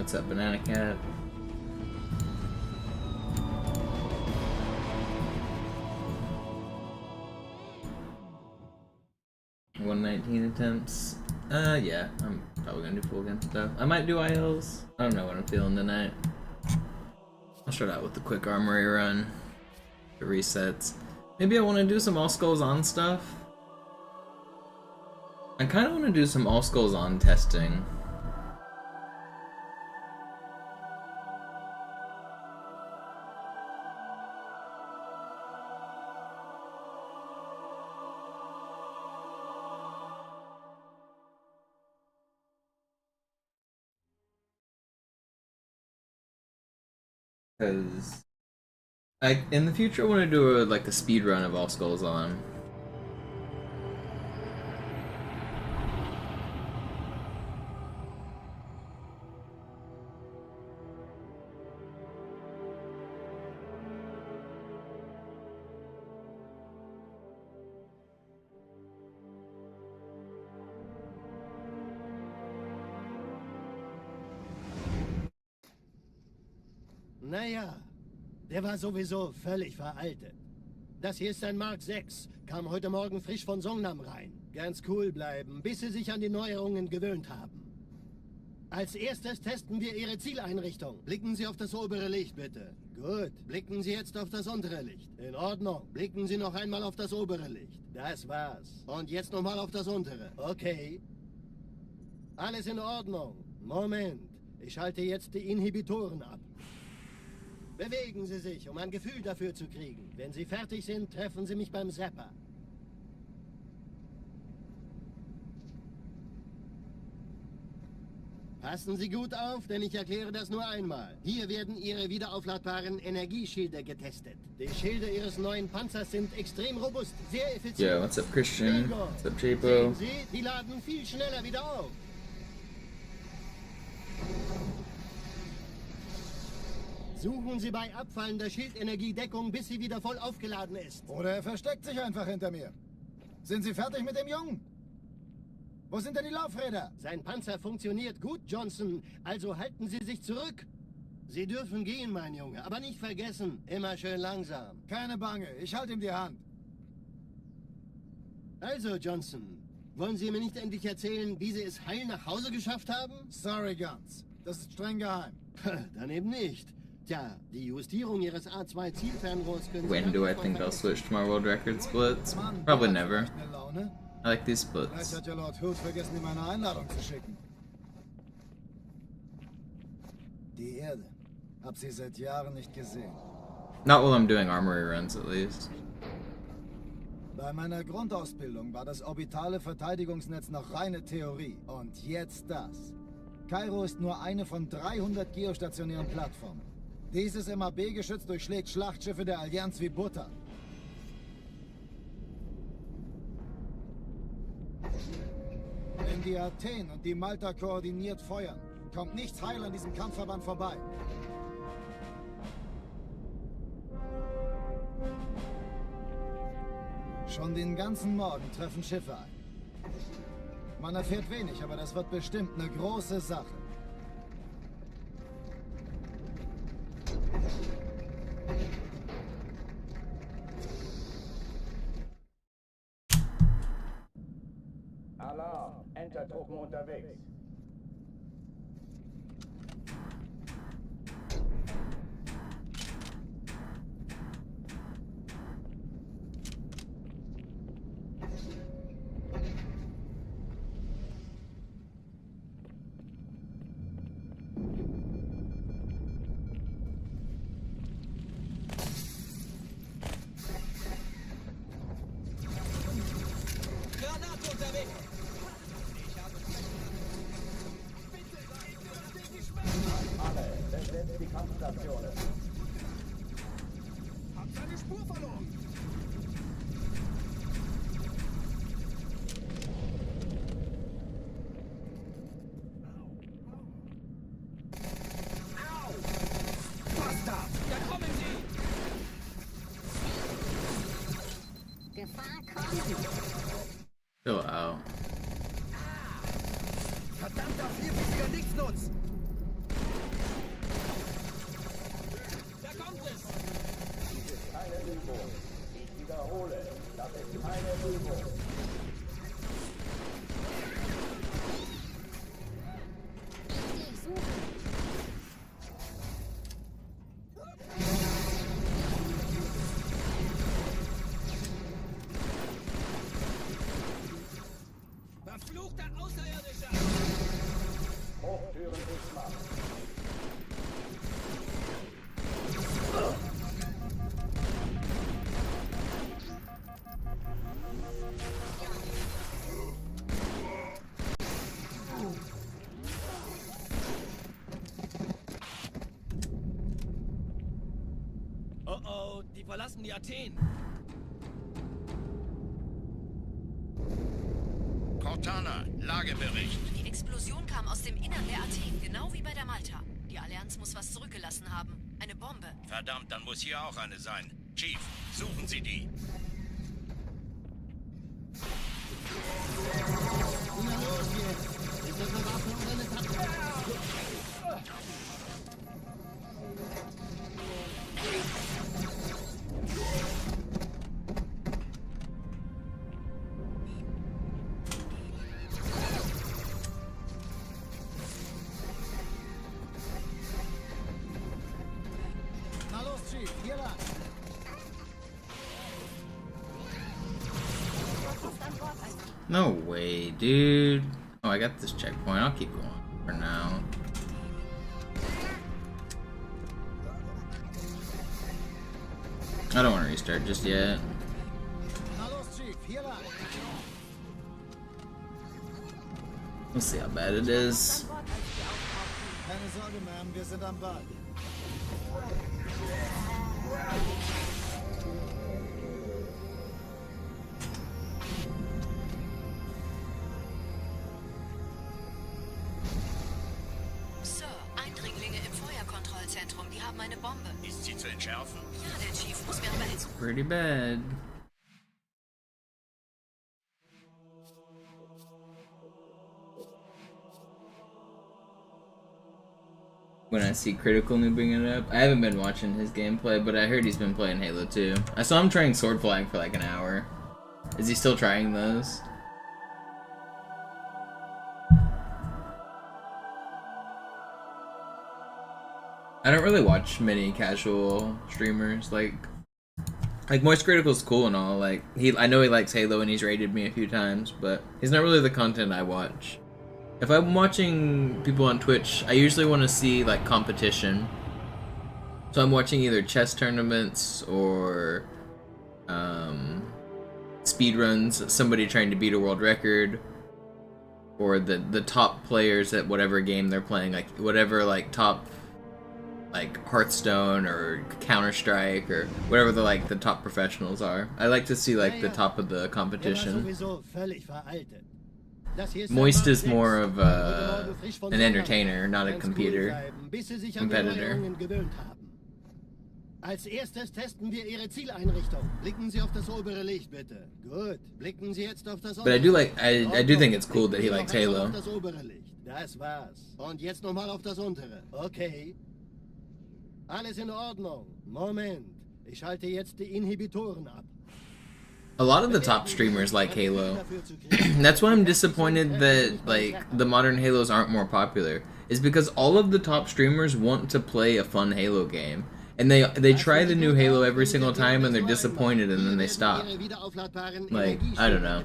What's up, Banana Cat? $119 attempts. Yeah, I'm probably gonna do full again though. I might do ILs. I don't know what I'm feeling tonight. I'll start out with the quick armory run. The resets. Maybe I want to do some all skulls on stuff. I kind of want to do some all skulls on testing. Because in the future I want to do like a speed run of all skulls on. Naja, der war sowieso völlig veraltet. Das hier ist ein Mark 6, kam heute Morgen frisch von Songnam rein. Ganz cool bleiben, bis Sie sich an die Neuerungen gewöhnt haben. Als erstes testen wir Ihre Zieleinrichtung. Blicken Sie auf das obere Licht, bitte. Gut. Blicken Sie jetzt auf das untere Licht. In Ordnung. Blicken Sie noch einmal auf das obere Licht. Das war's. Und jetzt nochmal auf das untere. Okay. Alles in Ordnung. Moment. Ich schalte jetzt die Inhibitoren ab. Bewegen Sie sich, um ein Gefühl dafür zu kriegen. Wenn Sie fertig sind, treffen Sie mich beim Zapper. Passen Sie gut auf, denn ich erkläre das nur einmal. Hier werden Ihre wiederaufladbaren Energieschilde getestet. Die Schilde Ihres neuen Panzers sind extrem robust, sehr effizient. Yeah, what's up, Christian? Bingo. What's up, Japo? Sehen Sie, die laden viel schneller wieder auf. Suchen Sie bei abfallender Schildenergiedeckung, bis sie wieder voll aufgeladen ist. Oder er versteckt sich einfach hinter mir. Sind Sie fertig mit dem Jungen? Wo sind denn die Laufräder? Sein Panzer funktioniert gut, Johnson. Also halten Sie sich zurück. Sie dürfen gehen, mein Junge. Aber nicht vergessen, immer schön langsam. Keine Bange, ich halte ihm die Hand. Also, Johnson, wollen Sie mir nicht endlich erzählen, wie Sie es heil nach Hause geschafft haben? Sorry, Guns. Das ist streng geheim. Dann eben nicht. Tja, die Justierung Ihres A2-Zielfernrohrs können... When do I think I'll switch to my world record splits? Probably never. I like these Vielleicht splits. hat ja Lord Hood vergessen, ihm eine Einladung zu schicken. Die Erde. Hab sie seit Jahren nicht gesehen. Not while I'm doing armory runs, at least. Bei meiner Grundausbildung war das orbitale Verteidigungsnetz noch reine Theorie. Und jetzt das. Kairo ist nur eine von 300 geostationären Plattformen. Dieses MAB-Geschütz durchschlägt Schlachtschiffe der Allianz wie Butter. Wenn die Athen und die Malta koordiniert feuern, kommt nichts heil an diesem Kampfverband vorbei. Schon den ganzen Morgen treffen Schiffe ein. Man erfährt wenig, aber das wird bestimmt eine große Sache. Alarm! Entertruppen unterwegs. Alle, besetzt die Kampfstationen. Hab seine Spur verloren. Chill out. Verdammter vierfüßiger Nichtsnutz! Hochtüren Bismarck. Oh oh, die verlassen die Athen. Cortana, Lagebericht. Die Explosion kam aus dem Innern der Athen, genau wie bei der Malta. Die Allianz muss was zurückgelassen haben. Eine Bombe. Verdammt, dann muss hier auch eine sein. Chief, suchen Sie die. Na los jetzt! Ist das eine Waffe oder eine Taktik? Na los, Chief, hier lang. No way, dude. Oh, I got this checkpoint. I'll keep going for now. I don't want to restart just yet. Na los, Chief, hier lang. We'll see how bad it is. Keine Sorge, Ma'am, wir sind am Ball. Sir, Eindringlinge im Feuerkontrollzentrum, die haben eine Bombe. Ist sie zu entschärfen? Ja, der Chief muss mir aber jetzt... Pretty bad. When I see Critical New bring it up, I haven't been watching his gameplay, but I heard he's been playing Halo 2. I saw him trying sword flying for like an hour. Is he still trying those? I don't really watch many casual streamers. Like Moist Critical's cool and all. Like I know he likes Halo and he's raided me a few times, but he's not really the content I watch. If I'm watching people on Twitch, I usually want to see like competition. So I'm watching either chess tournaments or speed runs, somebody trying to beat a world record, or the top players at whatever game they're playing, like whatever like top like Hearthstone or Counter-Strike or whatever the top professionals are. I like to see like the top of the competition. Moist is more of an entertainer, not a competitor. Als erstes testen wir Ihre Zieleinrichtung. Blicken Sie auf das obere Licht, bitte. Gut. Blicken Sie jetzt auf das But I do like, I do think it's cool that he likes Halo. Auf das obere Licht. Das war's. Und jetzt nochmal auf das untere. Okay. Alles in Ordnung. Moment. Ich schalte jetzt die Inhibitoren ab. A lot of the top streamers like Halo. That's why I'm disappointed that like the modern Halos aren't more popular. Is because all of the top streamers want to play a fun Halo game. And they try the new Halo every single time and they're disappointed and then they stop. Like, I don't know.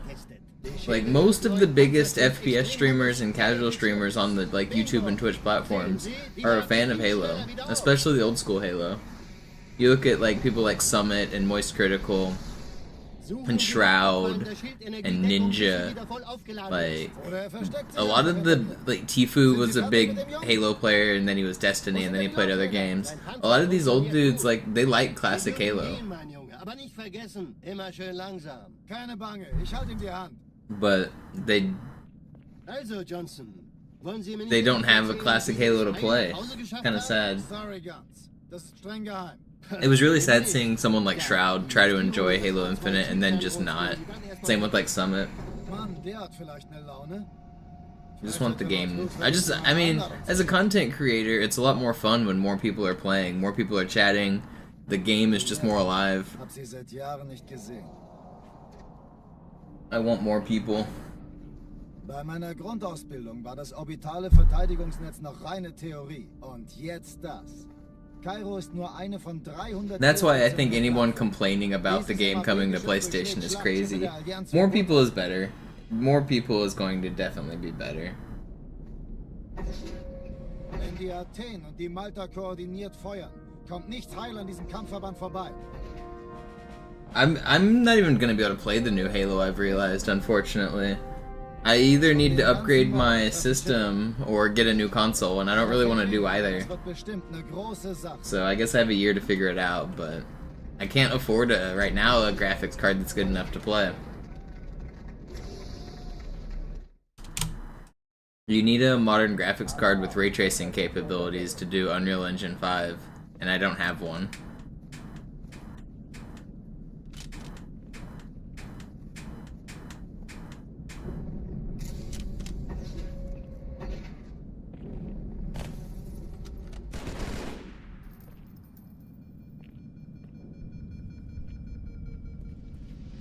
Like most of the biggest FPS streamers and casual streamers on the like YouTube and Twitch platforms are a fan of Halo, especially the old school Halo. You look at like people like Summit and Moist Critical and Shroud and Ninja, like a lot of the like Tfue was a big Halo player and then he was Destiny and then he played other games. A lot of these old dudes like they like classic Halo. But they don't have a classic Halo to play. Kind of sad. It was really sad seeing someone like Shroud try to enjoy Halo Infinite and then just not. Same with like Summit. I just want the game. I mean, as a content creator, it's a lot more fun when more people are playing, more people are chatting. The game is just more alive. I want more people. Bei meiner Grundausbildung war das orbitale Verteidigungsnetz noch reine Theorie. Und jetzt das. Cairo ist nur eine von 300. That's why I think anyone complaining about the game coming to PlayStation is crazy. More people is better. more people is going to definitely be better. Wenn die Athen und die Malta koordiniert feuern, kommt nichts heil an diesem Kampfverband vorbei. I'm not even gonna be able to play the new Halo, I've realized, unfortunately. I either need to upgrade my system or get a new console, and I don't really want to do either. So I guess I have a year to figure it out, but I can't afford right now a graphics card that's good enough to play. You need a modern graphics card with ray tracing capabilities to do Unreal Engine 5, and I don't have one.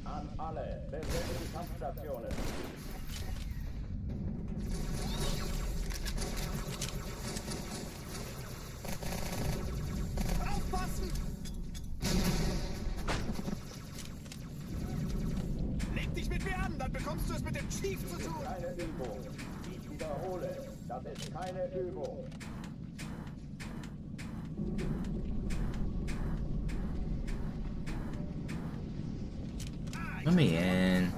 An alle, besetzt die Kampfstationen. Aufpassen! Leg dich mit mir an, dann bekommst du es mit dem Chief zu tun. Keine Übung. Ich wiederhole, das ist keine Übung. Let me in.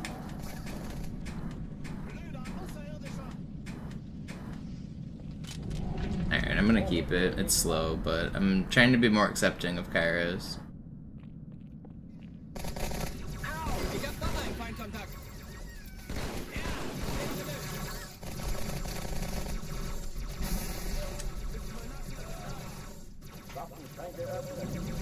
Alright, I'm gonna keep it. It's slow, but I'm trying to be more accepting of Kairos. Ich hab noch einen Feindkontakt. Waffenschränke öffnen.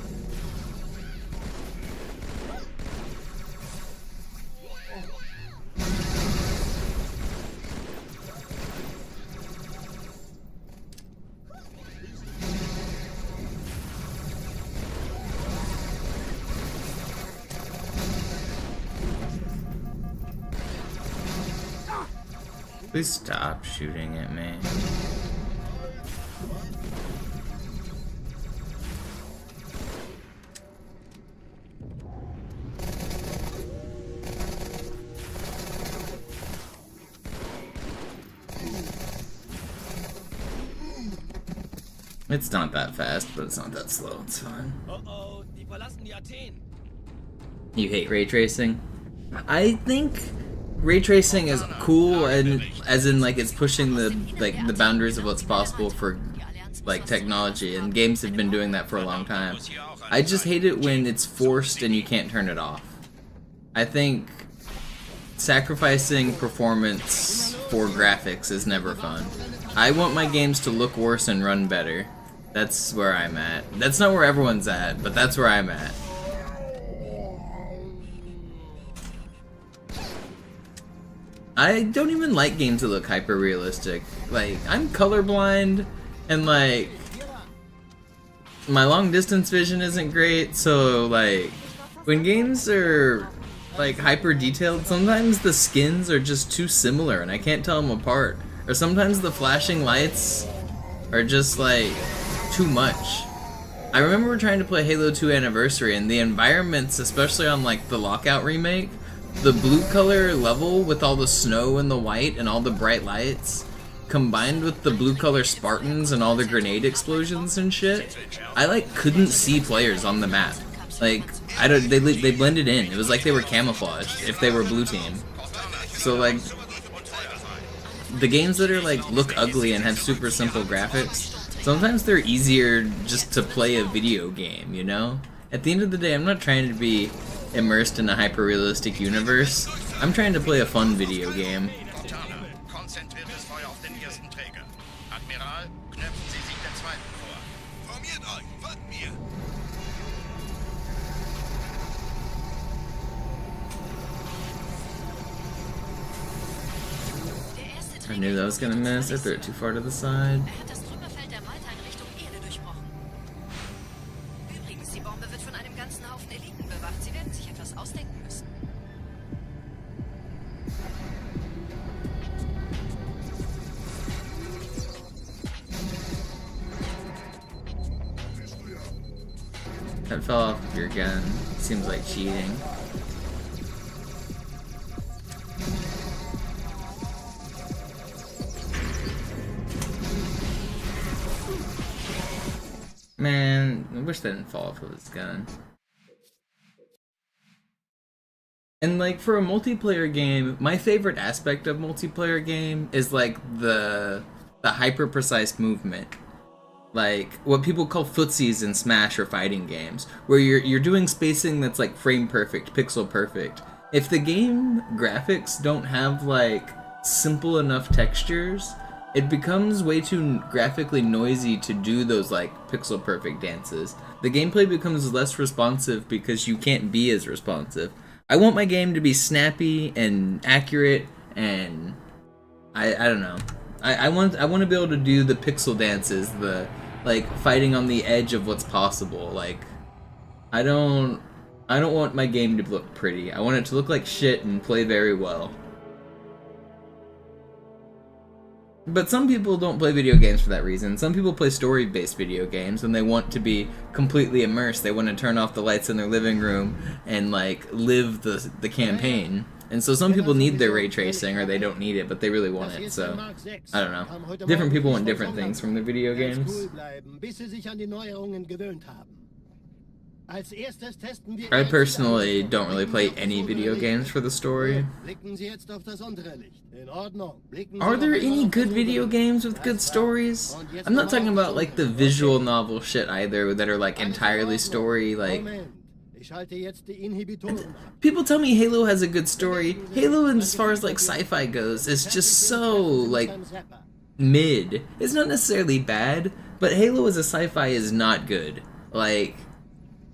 Please stop shooting at me. It's not that fast, but it's not that slow. It's fine. Oh, die verlassen die Athen. You hate ray tracing? I think ray tracing is cool, and as in like it's pushing the boundaries of what's possible for like technology, and games have been doing that for a long time. I just hate it when it's forced and you can't turn it off. I think sacrificing performance for graphics is never fun. I want my games to look worse and run better. That's where I'm at. That's not where everyone's at, but that's where I'm at. I don't even like games that look hyper realistic. Like, I'm colorblind, and like my long distance vision isn't great, so like when games are like hyper detailed, sometimes the skins are just too similar and I can't tell them apart. Or sometimes the flashing lights are just like too much. I remember trying to play Halo 2 Anniversary, and the environments, especially on like the Lockout remake, the blue color level with all the snow and the white and all the bright lights, combined with the blue color Spartans and all the grenade explosions and shit, I like couldn't see players on the map. Like, they blended in. It was like they were camouflaged if they were blue team. So like, the games that are like look ugly and have super simple graphics, sometimes they're easier just to play a video game, you know? At the end of the day, I'm not trying to be immersed in a hyper-realistic universe. I'm trying to play a fun video game. Konzentriertes Feuer auf den ersten Träger. Admiral, knöpfen Sie sich den zweiten vor. Formiert euch, folgt mir. I knew that was gonna miss. I threw it too far to the side. Er hat das Trümmerfeld der Malta in Richtung Erde durchbrochen. Übrigens, die Bombe wird von einem ganzen Haufen Eliten bewacht. Sie werden sich etwas ausdenken müssen. That fell off of your gun. Seems like cheating. Man, I wish that didn't fall off of his gun. And like for a multiplayer game, my favorite aspect of multiplayer game is like the hyper precise movement. Like what people call footsies in Smash or fighting games, where you're doing spacing that's like frame perfect, pixel perfect. If the game graphics don't have like simple enough textures, it becomes way too graphically noisy to do those like pixel perfect dances. The gameplay becomes less responsive because you can't be as responsive. I want my game to be snappy and accurate, and I don't know. I want to be able to do the pixel dances, the like fighting on the edge of what's possible. Like I don't want my game to look pretty. I want it to look like shit and play very well. But some people don't play video games for that reason. Some people play story-based video games and they want to be completely immersed. They want to turn off the lights in their living room and like live the campaign. And so some people need their ray tracing or they don't need it, but they really want it. So I don't know. Different people want different things from their video games. I personally don't really play any video games for the story. Are there any good video games with good stories? I'm not talking about like the visual novel shit either that are like entirely story, like... People tell me Halo has a good story. Halo, as far as like sci-fi goes, is just so like mid. It's not necessarily bad, but Halo as a sci-fi is not good. Like,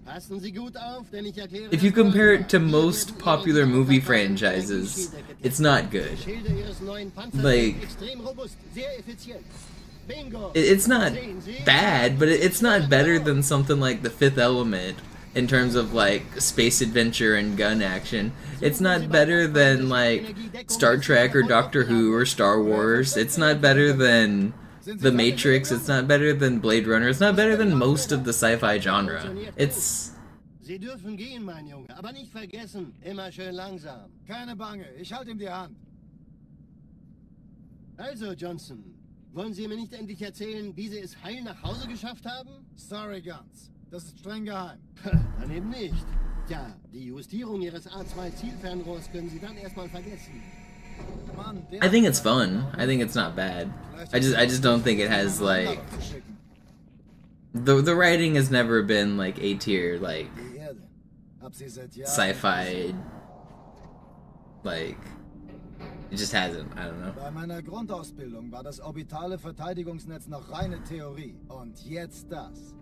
if you compare it to most popular movie franchises, it's not good. Like, it's not bad, but it's not better than something like The Fifth Element in terms of like space adventure and gun action. It's not better than like Star Trek or Doctor Who or Star Wars. It's not better than The Matrix. It's not better than Blade Runner. It's not better than most of the sci-fi genre. It's... Sie dürfen gehen, mein Junge, aber nicht vergessen, immer schön langsam. Keine Bange, ich halte ihm die Hand. Also, Johnson, wollen Sie mir nicht endlich erzählen, wie Sie es heil nach Hause geschafft haben? Sorry, Guns. Das ist streng geheim. Dann eben nicht. Tja, die Justierung Ihres A2-Zielfernrohrs können Sie dann erstmal vergessen. I think it's fun. I think it's not bad. I just don't think it has like... The writing has never been like A tier, like sci-fi, like it just hasn't. I don't know. Bei meiner Grundausbildung war das orbitale Verteidigungsnetz noch reine Theorie. Und jetzt das.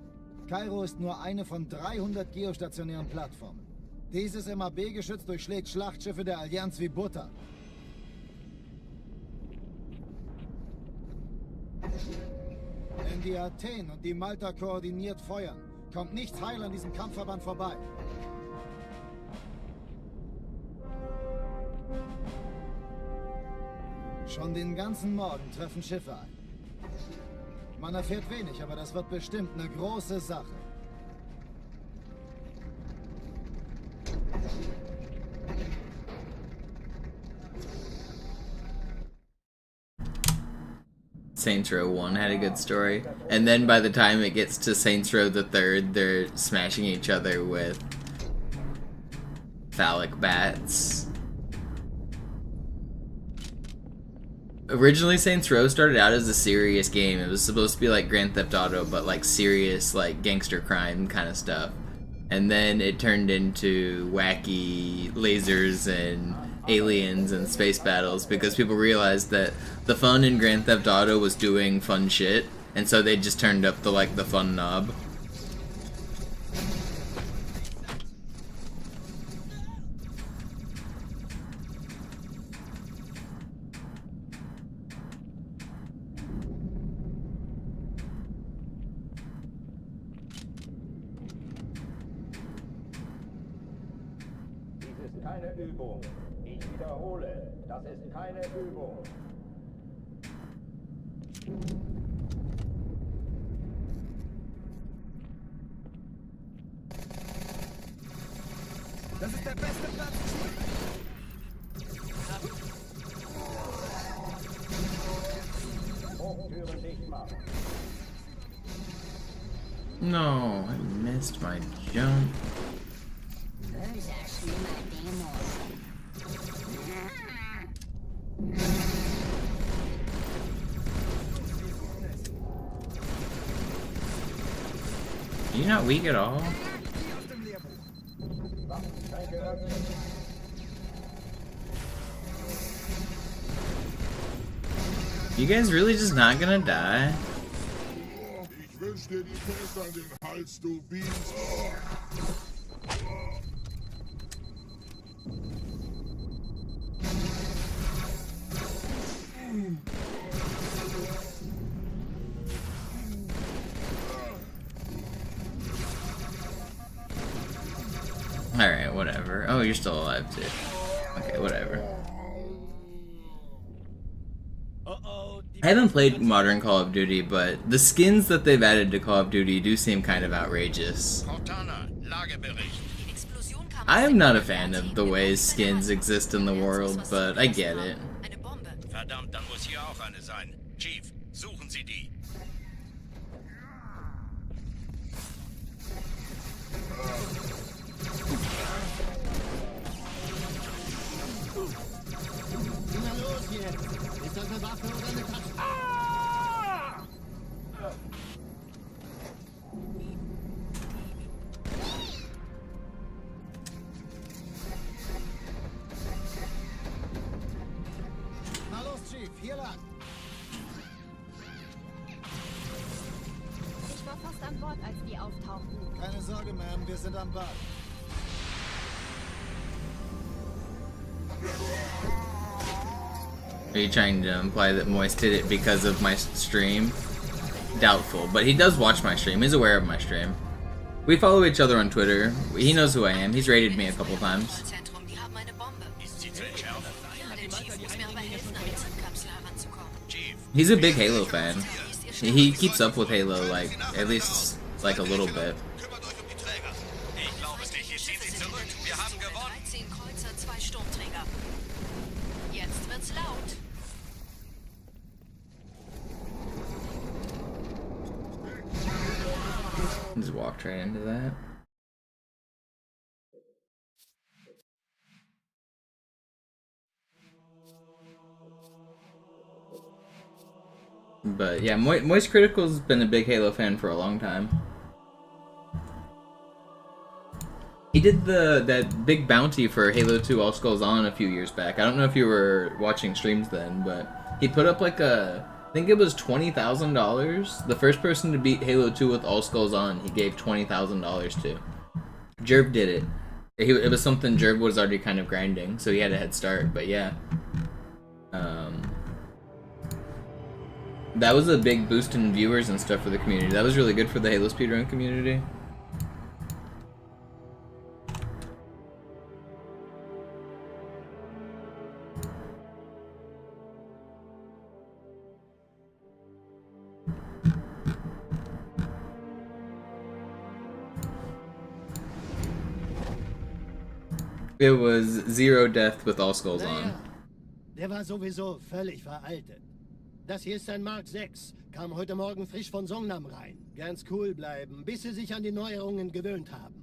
Kairo ist nur eine von 300 geostationären Plattformen. Dieses MAB-Geschütz durchschlägt Schlachtschiffe der Allianz wie Butter. Wenn die Athen und die Malta koordiniert feuern, kommt nichts heil an diesem Kampfverband vorbei. Schon den ganzen Morgen treffen Schiffe ein. Man erfährt wenig, aber das wird bestimmt eine große Sache. Saints Row 1 had a good story, and then by the time it gets to Saints Row the 3rd, they're smashing each other with phallic bats. Originally, Saints Row started out as a serious game. It was supposed to be like Grand Theft Auto, but like serious, like gangster crime kind of stuff. And then it turned into wacky lasers and aliens and space battles because people realized that the fun in Grand Theft Auto was doing fun shit, and so they just turned up the fun knob. Dies ist keine Übung. Ich wiederhole, das ist keine Übung. Das ist der beste Platz. Hochtüren dicht machen. No, I missed my jump. You're not weak at all? You guys really just not gonna die? Ich wünsch dir die Pest an den Hals, du Biest. Alright, whatever. Oh, you're still alive too. Okay, whatever. I haven't played modern Call of Duty, but the skins that they've added to Call of Duty do seem kind of outrageous. Cortana, Lagebericht. Die Explosion kam I aus am dem not a Inneren fan der of AT. the way Genau wie bei der skins Malta. exist in the Die Allianz world, muss was but I zurückgelassen get haben. it. Eine Bombe. Verdammt, dann muss hier auch eine sein. Chief, suchen Sie die. Na los jetzt! Ist das eine Waffe oder eine Katze? Na los, Chief, hier lang. Ich war fast an Bord, als die auftauchten. Keine Sorge, Ma'am, wir sind am Ball. Are you trying to imply that Moist did it because of my stream? Doubtful, but he does watch my stream. He's aware of my stream. We follow each other on Twitter. He knows who I am. He's raided me a couple times. Zentrum, die haben eine Bombe. Ist sie zu entschärfen? Ja, der Chief muss mir aber helfen, an die Zündkapsel heranzukommen. Chief, He's a big Halo fan. He keeps up with Halo, like, at least, like, a little bit. kümmert euch um die Träger. Ich glaube es nicht. Ich ziehe sie zurück. Wir haben gewonnen. 13 Kreuzer, 2 Sturmträger. Jetzt wird's laut. Just walked right into that. But yeah, Moist Critical's been a big Halo fan for a long time. He did that big bounty for Halo 2 All Skulls On a few years back. I don't know if you were watching streams then, but he put up like I think it was $20,000. The first person to beat Halo 2 with All Skulls On, he gave $20,000 to. Jerv did it. It was something Jerv was already kind of grinding, so he had a head start, but yeah. That was a big boost in viewers and stuff for the community. That was really good for the Halo speedrun community. It was 0 death with All Skulls on. Naja, der war sowieso völlig veraltet. Das hier ist ein Mark 6. Kam heute Morgen frisch von Songnam rein. Ganz cool bleiben, bis sie sich an die Neuerungen gewöhnt haben.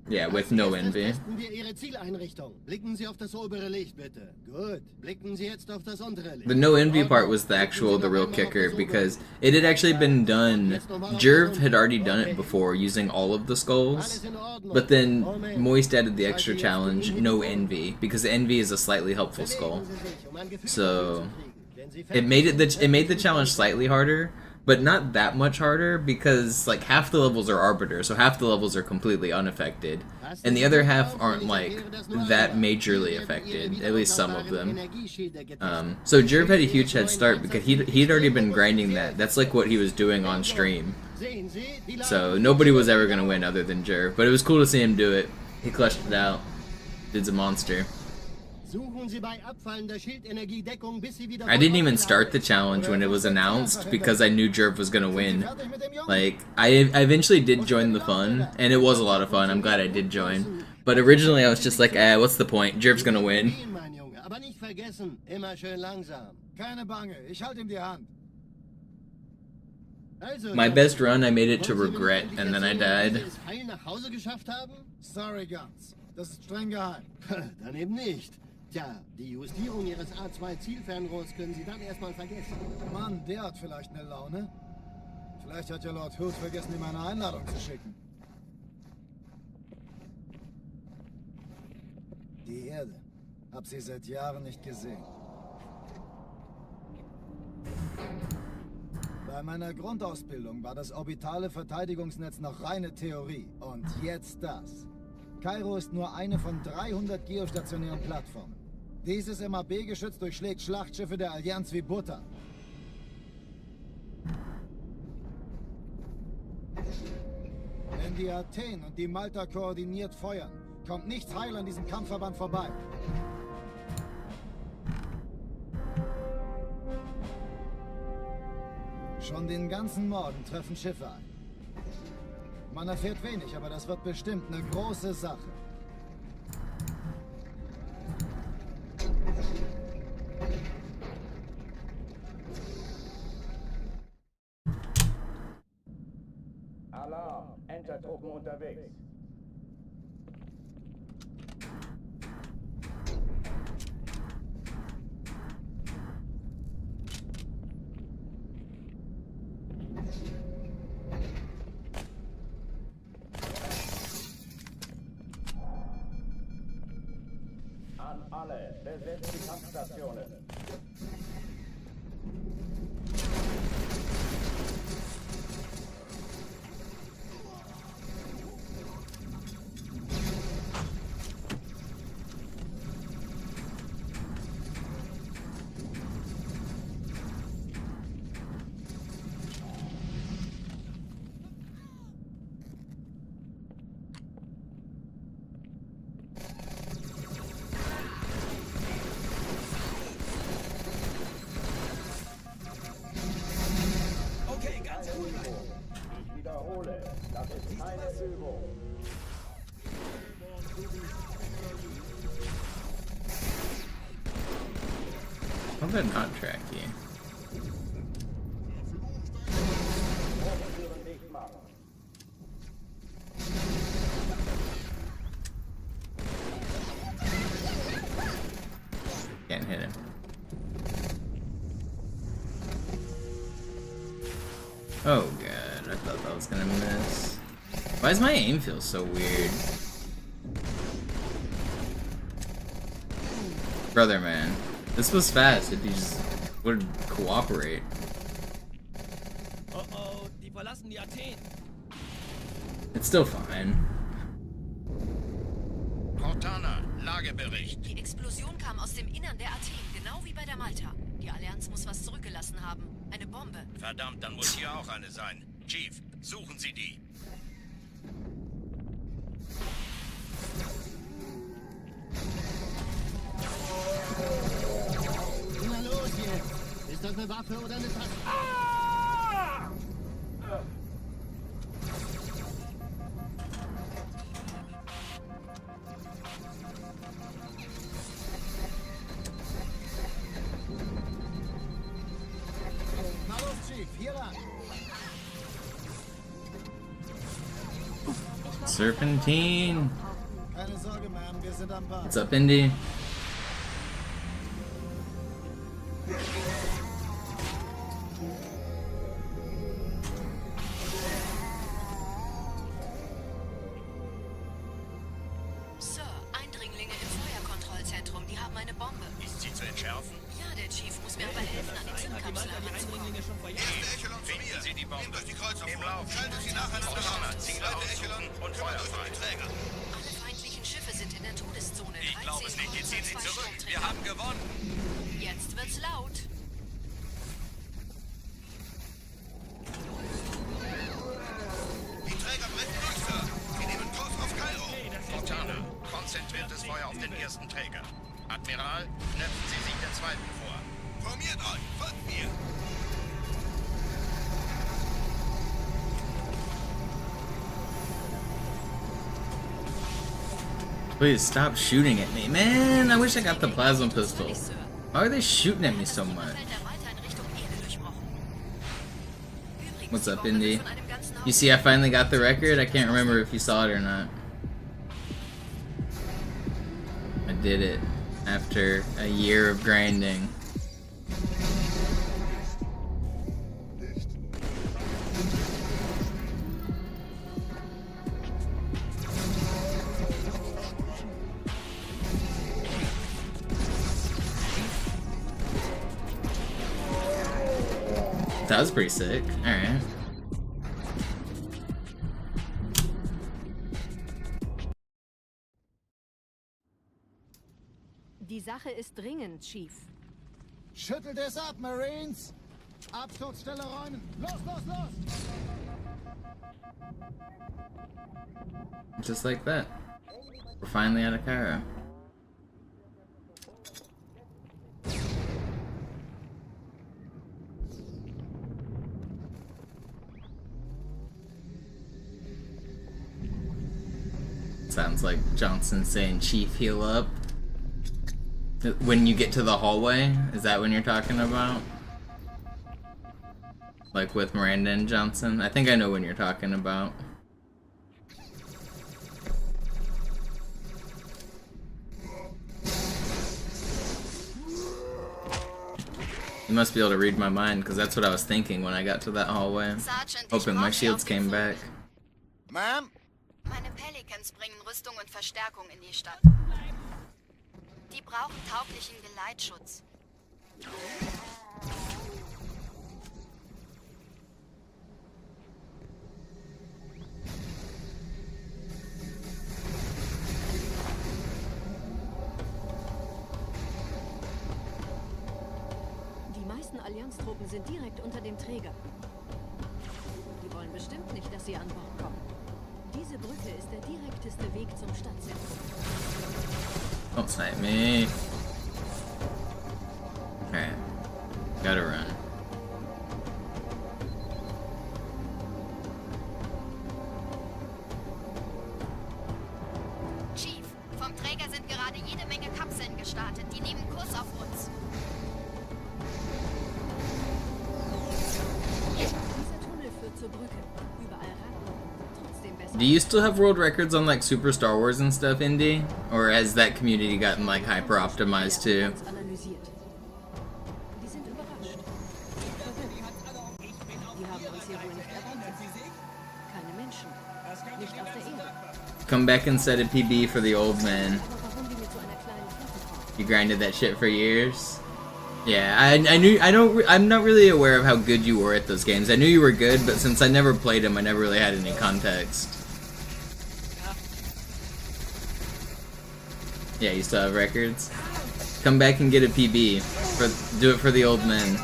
Yeah, with no Als erstes envy. testen wir Ihre Zieleinrichtung. Blicken Sie auf das obere Licht, bitte. Gut. Blicken Sie jetzt auf das untere Licht. The no envy part was the real kicker, because it had actually been done. Jerv had already done it before using all of the skulls, but then Moist added the extra challenge, no envy, because envy is a slightly helpful skull. So it made the challenge slightly harder, but not that much harder, because like half the levels are arbiter, so half the levels are completely unaffected, and the other half aren't like that majorly affected, at least some of them. So Jerv had a huge head start because he'd already been grinding that. That's like what he was doing on stream. So nobody was ever gonna win other than Jerv, but it was cool to see him do it. He clutched it out. Dude's a monster. I didn't even start the challenge when it was announced because I knew Jerv was gonna win. Like, I eventually did join the fun, and it was a lot of fun. I'm glad I did join. But originally I was just like, what's the point? Jerv's gonna win. Aber nicht vergessen, immer schön langsam. Keine Bange, ich halte ihm die Hand. Also, My best run, I made it to regret, and then I died. Sie es heil nach Hause geschafft haben? Sorry, Guns. Das ist streng geheim. Dann eben nicht. Tja, die Justierung Ihres A2-Zielfernrohrs können Sie dann erstmal vergessen. Mann, der hat vielleicht eine Laune. Vielleicht hat ja Lord Hood vergessen, ihm eine Einladung zu schicken. Die Erde. Hab sie seit Jahren nicht gesehen. Bei meiner Grundausbildung war das orbitale Verteidigungsnetz noch reine Theorie. Und jetzt das. Kairo ist nur eine von 300 geostationären Plattformen. Dieses MAB-Geschütz durchschlägt Schlachtschiffe der Allianz wie Butter. Wenn die Athen und die Malta koordiniert feuern, kommt nichts heil an diesem Kampfverband vorbei. Schon den ganzen Morgen treffen Schiffe ein. Man erfährt wenig, aber das wird bestimmt eine große Sache. Alarm! Entertruppen unterwegs. An alle, besetzt die Kampfstationen. Ich wiederhole, das ist keine Übung. How did it not track you? Hochtüren dicht machen. Can't hit him. Oh god, I thought that was gonna miss. Why does my aim feel so weird? Brother, man. This was fast if you just would cooperate. Oh oh, die verlassen die Athen. It's still fine. Cortana, Lagebericht. Die Explosion kam aus dem Innern der Athen, genau wie bei der Malta. Die Allianz muss was zurückgelassen haben. Eine Bombe. Verdammt, dann muss hier auch eine sein. Chief, suchen Sie die. Na los jetzt! Ist das eine Waffe oder eine Taste? Na los, Chief, hier lang! Serpentine. Keine Sorge, Ma'am, wir sind am Bad. What's up, Indy? Sir, Eindringlinge im Feuerkontrollzentrum, die haben eine Bombe. Ist sie zu entschärfen? Ja, der Chief muss mir aber helfen, an die Zündkapsel heranzukommen. Finden Sie die Bombe. Im Lauf. Schaltet sie nacheinander an. Ziele aussuchen und Feuer frei. Alle feindlichen Schiffe sind in der Todeszone. Ich glaube es nicht. Jetzt ziehen Sie zurück. Wir haben gewonnen. Jetzt wird's laut. Die Träger brennen durch, Sir. Sie nehmen Kurs auf Kairo. Cortana, konzentriertes Feuer auf den ersten Träger. Admiral, knöpfen Sie sich den zweiten vor. Formiert euch. Folgt mir. Please stop shooting at me. Man, I wish I got the plasma pistol. Natürlich, Sir. Why are they shooting at me so much? Feld der Malta in Richtung Erde durchbrochen. What's up, Indy? You see, I finally got the record. I can't remember if you saw it or not. I did it after a year of grinding. That was pretty sick. Alright. Die Sache ist dringend, Chief. Schüttelt es ab, Marines! Absturzstelle räumen! Los, los, los! Just like that. We're finally out of Cairo. Sounds like Johnson saying, "Chief, heal up." When you get to the hallway, is that when you're talking about? Like with Miranda and Johnson? I think I know when you're talking about. You must be able to read my mind, because that's what I was thinking when I got to that hallway. Hoping my shields came back. Ma'am? Meine Pelicans bringen Rüstung und Verstärkung in die Stadt. Die brauchen tauglichen Geleitschutz. Die meisten Allianztruppen sind direkt unter dem Träger. Die wollen bestimmt nicht, dass sie an Bord kommen. Diese Brücke ist der direkteste Weg zum Stadtzentrum. Don't snipe me. Alright. Gotta run. Chief, vom Träger sind gerade jede Menge Kapseln gestartet. Die nehmen Kurs auf uns. Dieser Tunnel führt zur Brücke. Überall Ratten. Trotzdem besser. Do you still have world records on like Super Star Wars and stuff, Indy? Or has that community gotten like hyper optimized too? Analysiert. Die sind überrascht. Die haben uns hier wohl nicht erwartet. Keine Menschen. Nicht auf der Erde. Come back and set a PB for the old man. Aber warum die mit so einer kleinen Flotte kommen? You grinded that shit for years. Yeah, I'm not really aware of how good you were at those games. I knew you were good, but since I never played them, I never really had any context. Yeah, you still have records? Come back and get a PB. Do it for the old men.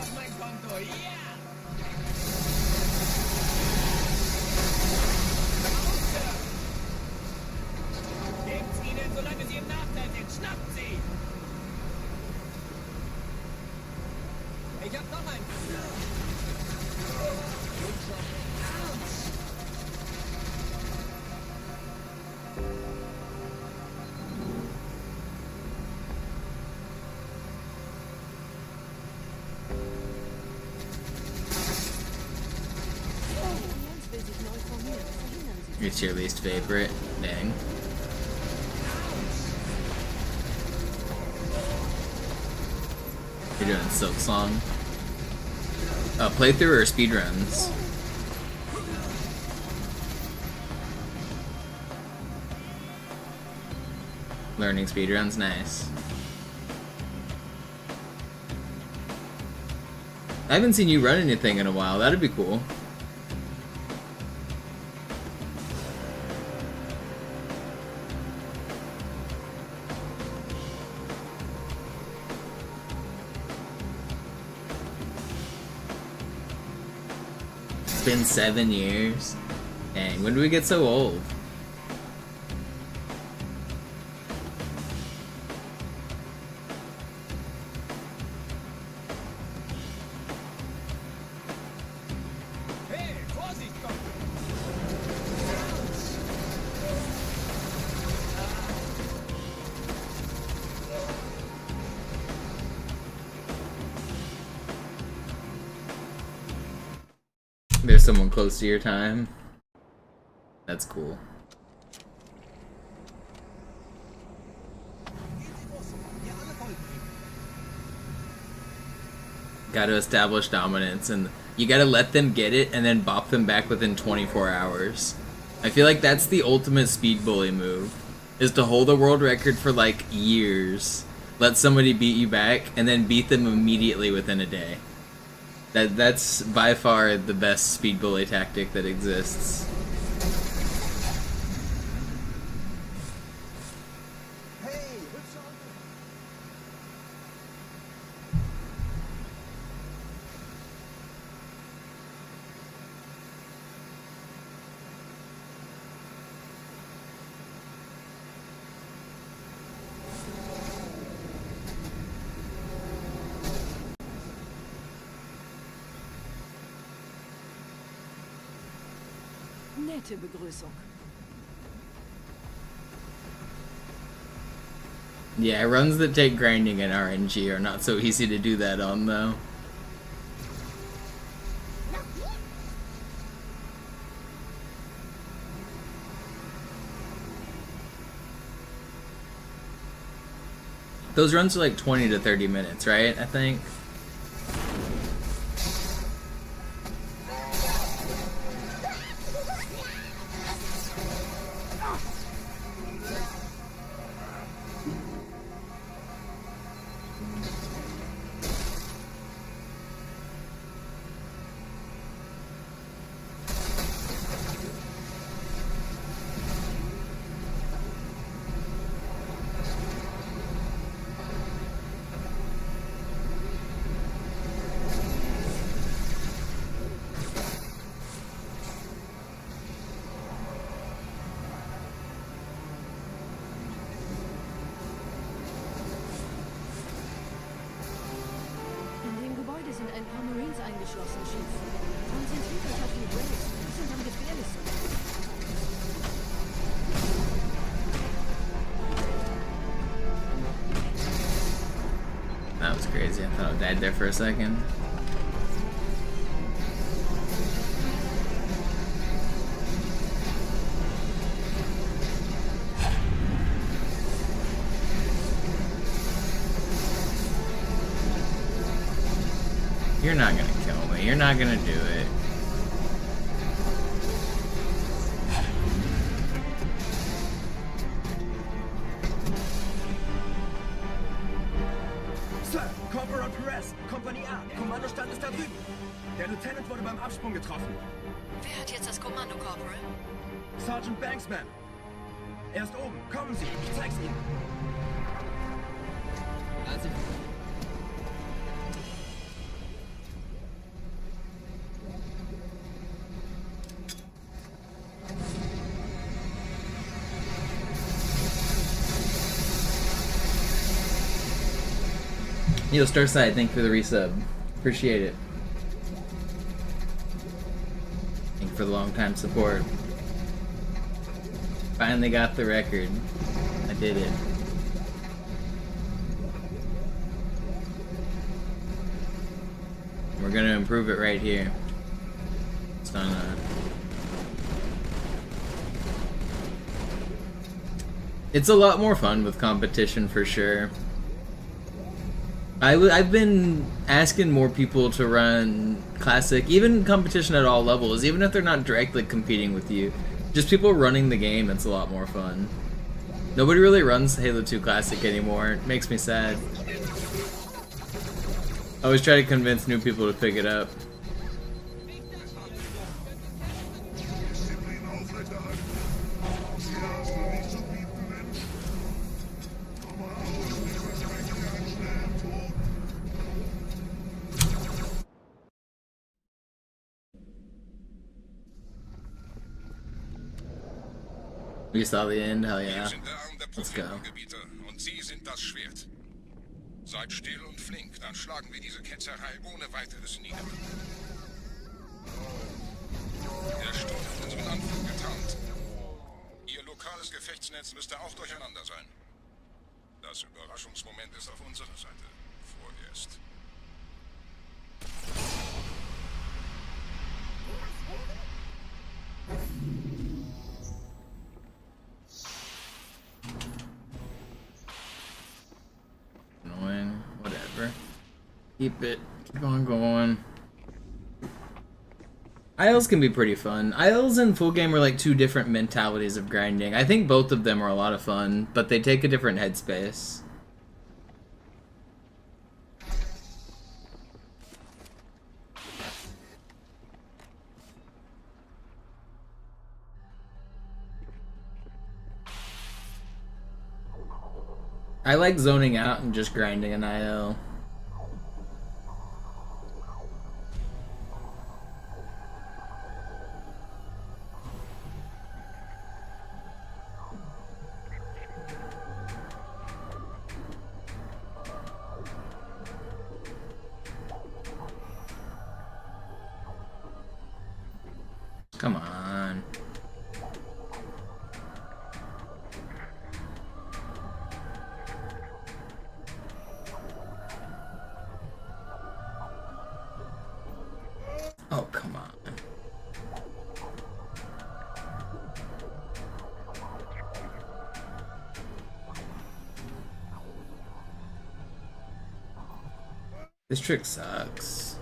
It's your least favorite. Dang. You're doing Silk Song. Playthrough or speedruns? Learning speedruns, nice. I haven't seen you run anything in a while, that'd be cool. It's been 7 years. Dang, when do we get so old? There's someone close to your time. That's cool. Gotta establish dominance, and you gotta let them get it and then bop them back within 24 hours. I feel like that's the ultimate speed bully move, is to hold a world record for like years, let somebody beat you back, and then beat them immediately within a day. That's by far the best speed bully tactic that exists. Nette Begrüßung. Yeah, runs that take grinding and RNG are not so easy to do that on, though. Those runs are like 20 to 30 minutes, right? I think. Sind ein paar Marines eingeschlossen, Chief. Konzentriert euch auf die Waves. Die sind am gefährlichsten. That was crazy. I thought I died there for a second. You're not gonna kill me. You're not gonna do it. Sir, Corporal Perez, Kompanie A. Kommandostand ist da drüben. Der Lieutenant wurde beim Absprung getroffen. Wer hat jetzt das Kommando, Corporal? Sergeant Banksman. Er ist oben. Kommen Sie, ich zeig's Ihnen. Also. Yo, Starside, thank you for the resub. Appreciate it. Thank you for the long time support. Finally got the record. I did it. We're gonna improve it right here. It's gonna... It's a lot more fun with competition for sure. I've been asking more people to run Classic, even competition at all levels, even if they're not directly competing with you. Just people running the game, it's a lot more fun. Nobody really runs Halo 2 Classic anymore. It makes me sad. I always try to convince new people to pick it up. You saw the end? Hell yeah. Let's go. Und Sie sind das Schwert. Seid still und flink, dann schlagen wir diese Ketzerei ohne weiteres nieder. Der Sturm hat unseren Anflug getarnt. Ihr lokales Gefechtsnetz müsste auch durcheinander sein. Das Überraschungsmoment ist auf unserer Seite. Vorerst. Keep on going. Isles can be pretty fun. Isles and full game are like two different mentalities of grinding. I think both of them are a lot of fun, but they take a different headspace. I like zoning out and just grinding an IL. Come on. Oh, come on. This trick sucks.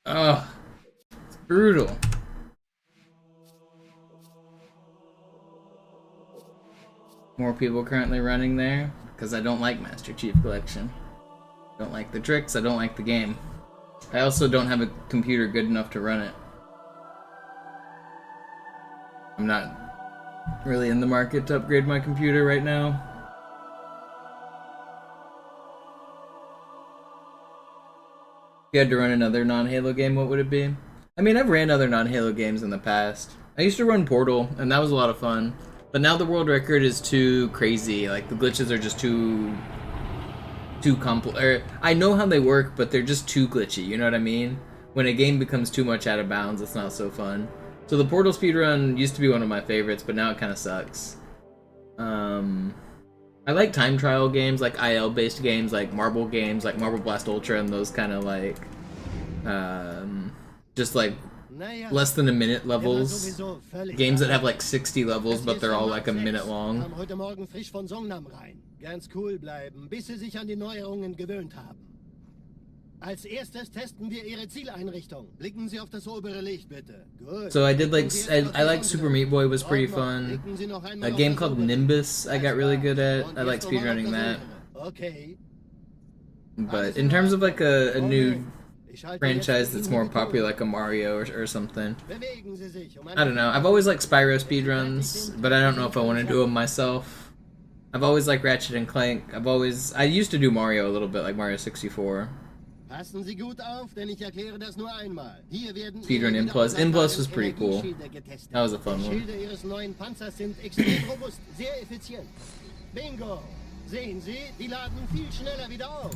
Ugh. It's brutal. More people currently running there because I don't like Master Chief Collection. I don't like the tricks, I don't like the game. I also don't have a computer good enough to run it. I'm not really in the market to upgrade my computer right now. If you had to run another non-Halo game, what would it be? I mean, I've ran other non-Halo games in the past. I used to run Portal, and that was a lot of fun. But now the world record is too crazy. Like, the glitches are just too complex. I know how they work, but they're just too glitchy, you know what I mean? When a game becomes too much out of bounds, it's not so fun. So the Portal speedrun used to be one of my favorites, but now it kind of sucks. I like time trial games, like IL-based games, like Marble games, like Marble Blast Ultra, and those kind of like, just like less than a minute levels. Games that have like 60 levels, but they're all like a minute long. Heute Morgen frisch von Songnam rein. Ganz cool bleiben, bis Sie sich an die Neuerungen gewöhnt haben. Als erstes testen wir Ihre Zieleinrichtung. Blicken Sie auf das obere Licht, bitte. Good. So I did like, I like Super Meat Boy was pretty fun. A game called Nimbus I got really good at. I like speedrunning that. Okay. But in terms of like a new franchise that's more popular, like a Mario or something, I don't know. I've always liked Spyro speedruns, but I don't know if I want to do them myself. I've always liked Ratchet and Clank. I used to do Mario a little bit, like Mario 64. Passen Sie gut auf, denn ich erkläre das nur einmal. Hier werden Speedrun In Plus. In Plus was pretty cool. That was a fun one. Die Schilde Ihres neuen Panzers sind extrem robust, sehr effizient. Bingo! Sehen Sie, die laden viel schneller wieder auf.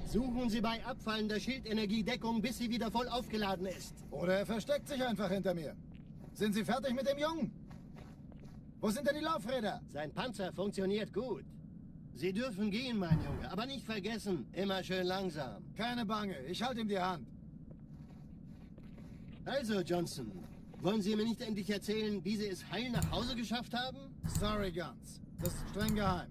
Suchen Sie bei abfallender Schildenergie Deckung, bis sie wieder voll aufgeladen ist. Oder er versteckt sich einfach hinter mir. Sind Sie fertig mit dem Jungen? Wo sind denn die Laufräder? Sein Panzer funktioniert gut. Sie dürfen gehen, mein Junge, aber nicht vergessen, immer schön langsam. Keine Bange, ich halte ihm die Hand. Also, Johnson, wollen Sie mir nicht endlich erzählen, wie Sie es heil nach Hause geschafft haben? Sorry, Guns. Das ist streng geheim.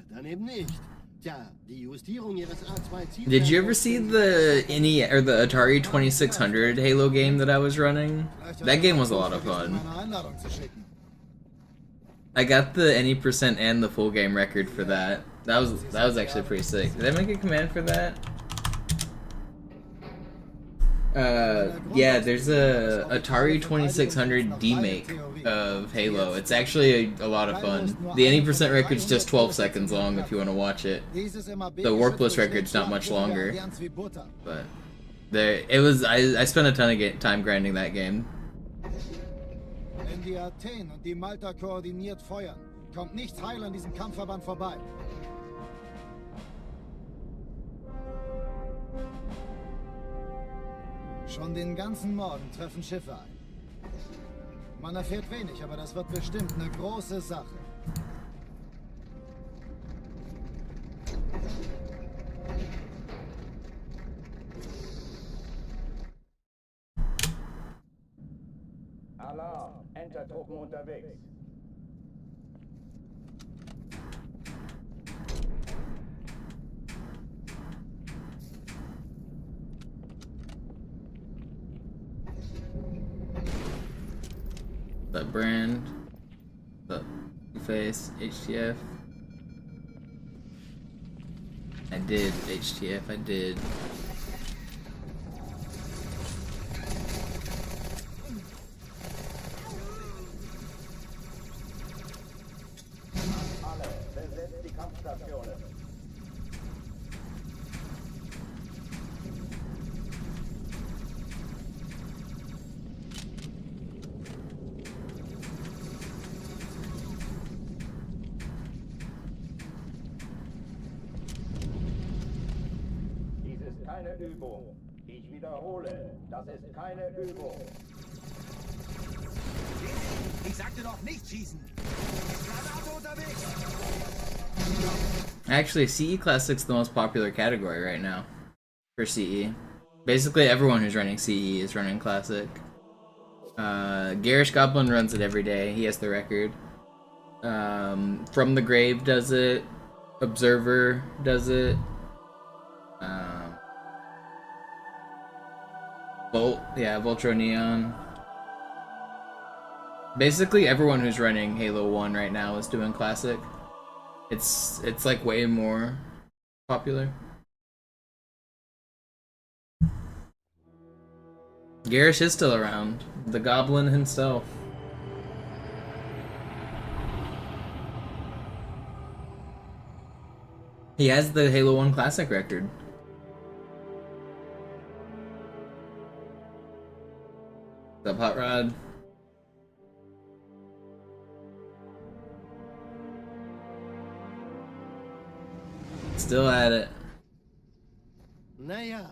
Dann eben nicht. Tja, die Justierung Ihres A2 Did you ever see the the Atari 2600 Halo game that I was running? That game was a lot of fun. I got the any percent and the full game record for that. That was actually pretty sick. Did I make a command for that? Yeah, there's a Atari 2600 demake of Halo. It's actually a lot of fun. The any percent record's just 12 seconds long if you want to watch it. The Warpless record's not much longer. But it was. I spent a ton of time grinding that game. Wenn die Athen und die Malta koordiniert feuern, kommt nichts heil an diesem Kampfverband vorbei. Schon den ganzen Morgen treffen Schiffe ein. Man erfährt wenig, aber das wird bestimmt eine große Sache. Alarm, Entertruppen unterwegs. The brand, the face, HTF. I did HTF. I did. Alle, besetzt die Kampfstationen. Dies ist keine Übung. Ich wiederhole, das ist keine Übung. Ich sagte doch nicht schießen. Granate unterwegs. Actually, CE Classic's the most popular category right now for CE. Basically, everyone who's running CE is running Classic. Garish Goblin runs it every day. He has the record. From the Grave does it. Observer does it. Voltro Neon. Basically, everyone who's running Halo 1 right now is doing Classic. It's like way more popular. Garish is still around. The Goblin himself. He has the Halo 1 Classic record. What's up, Hot Rod? Still at it. Naja,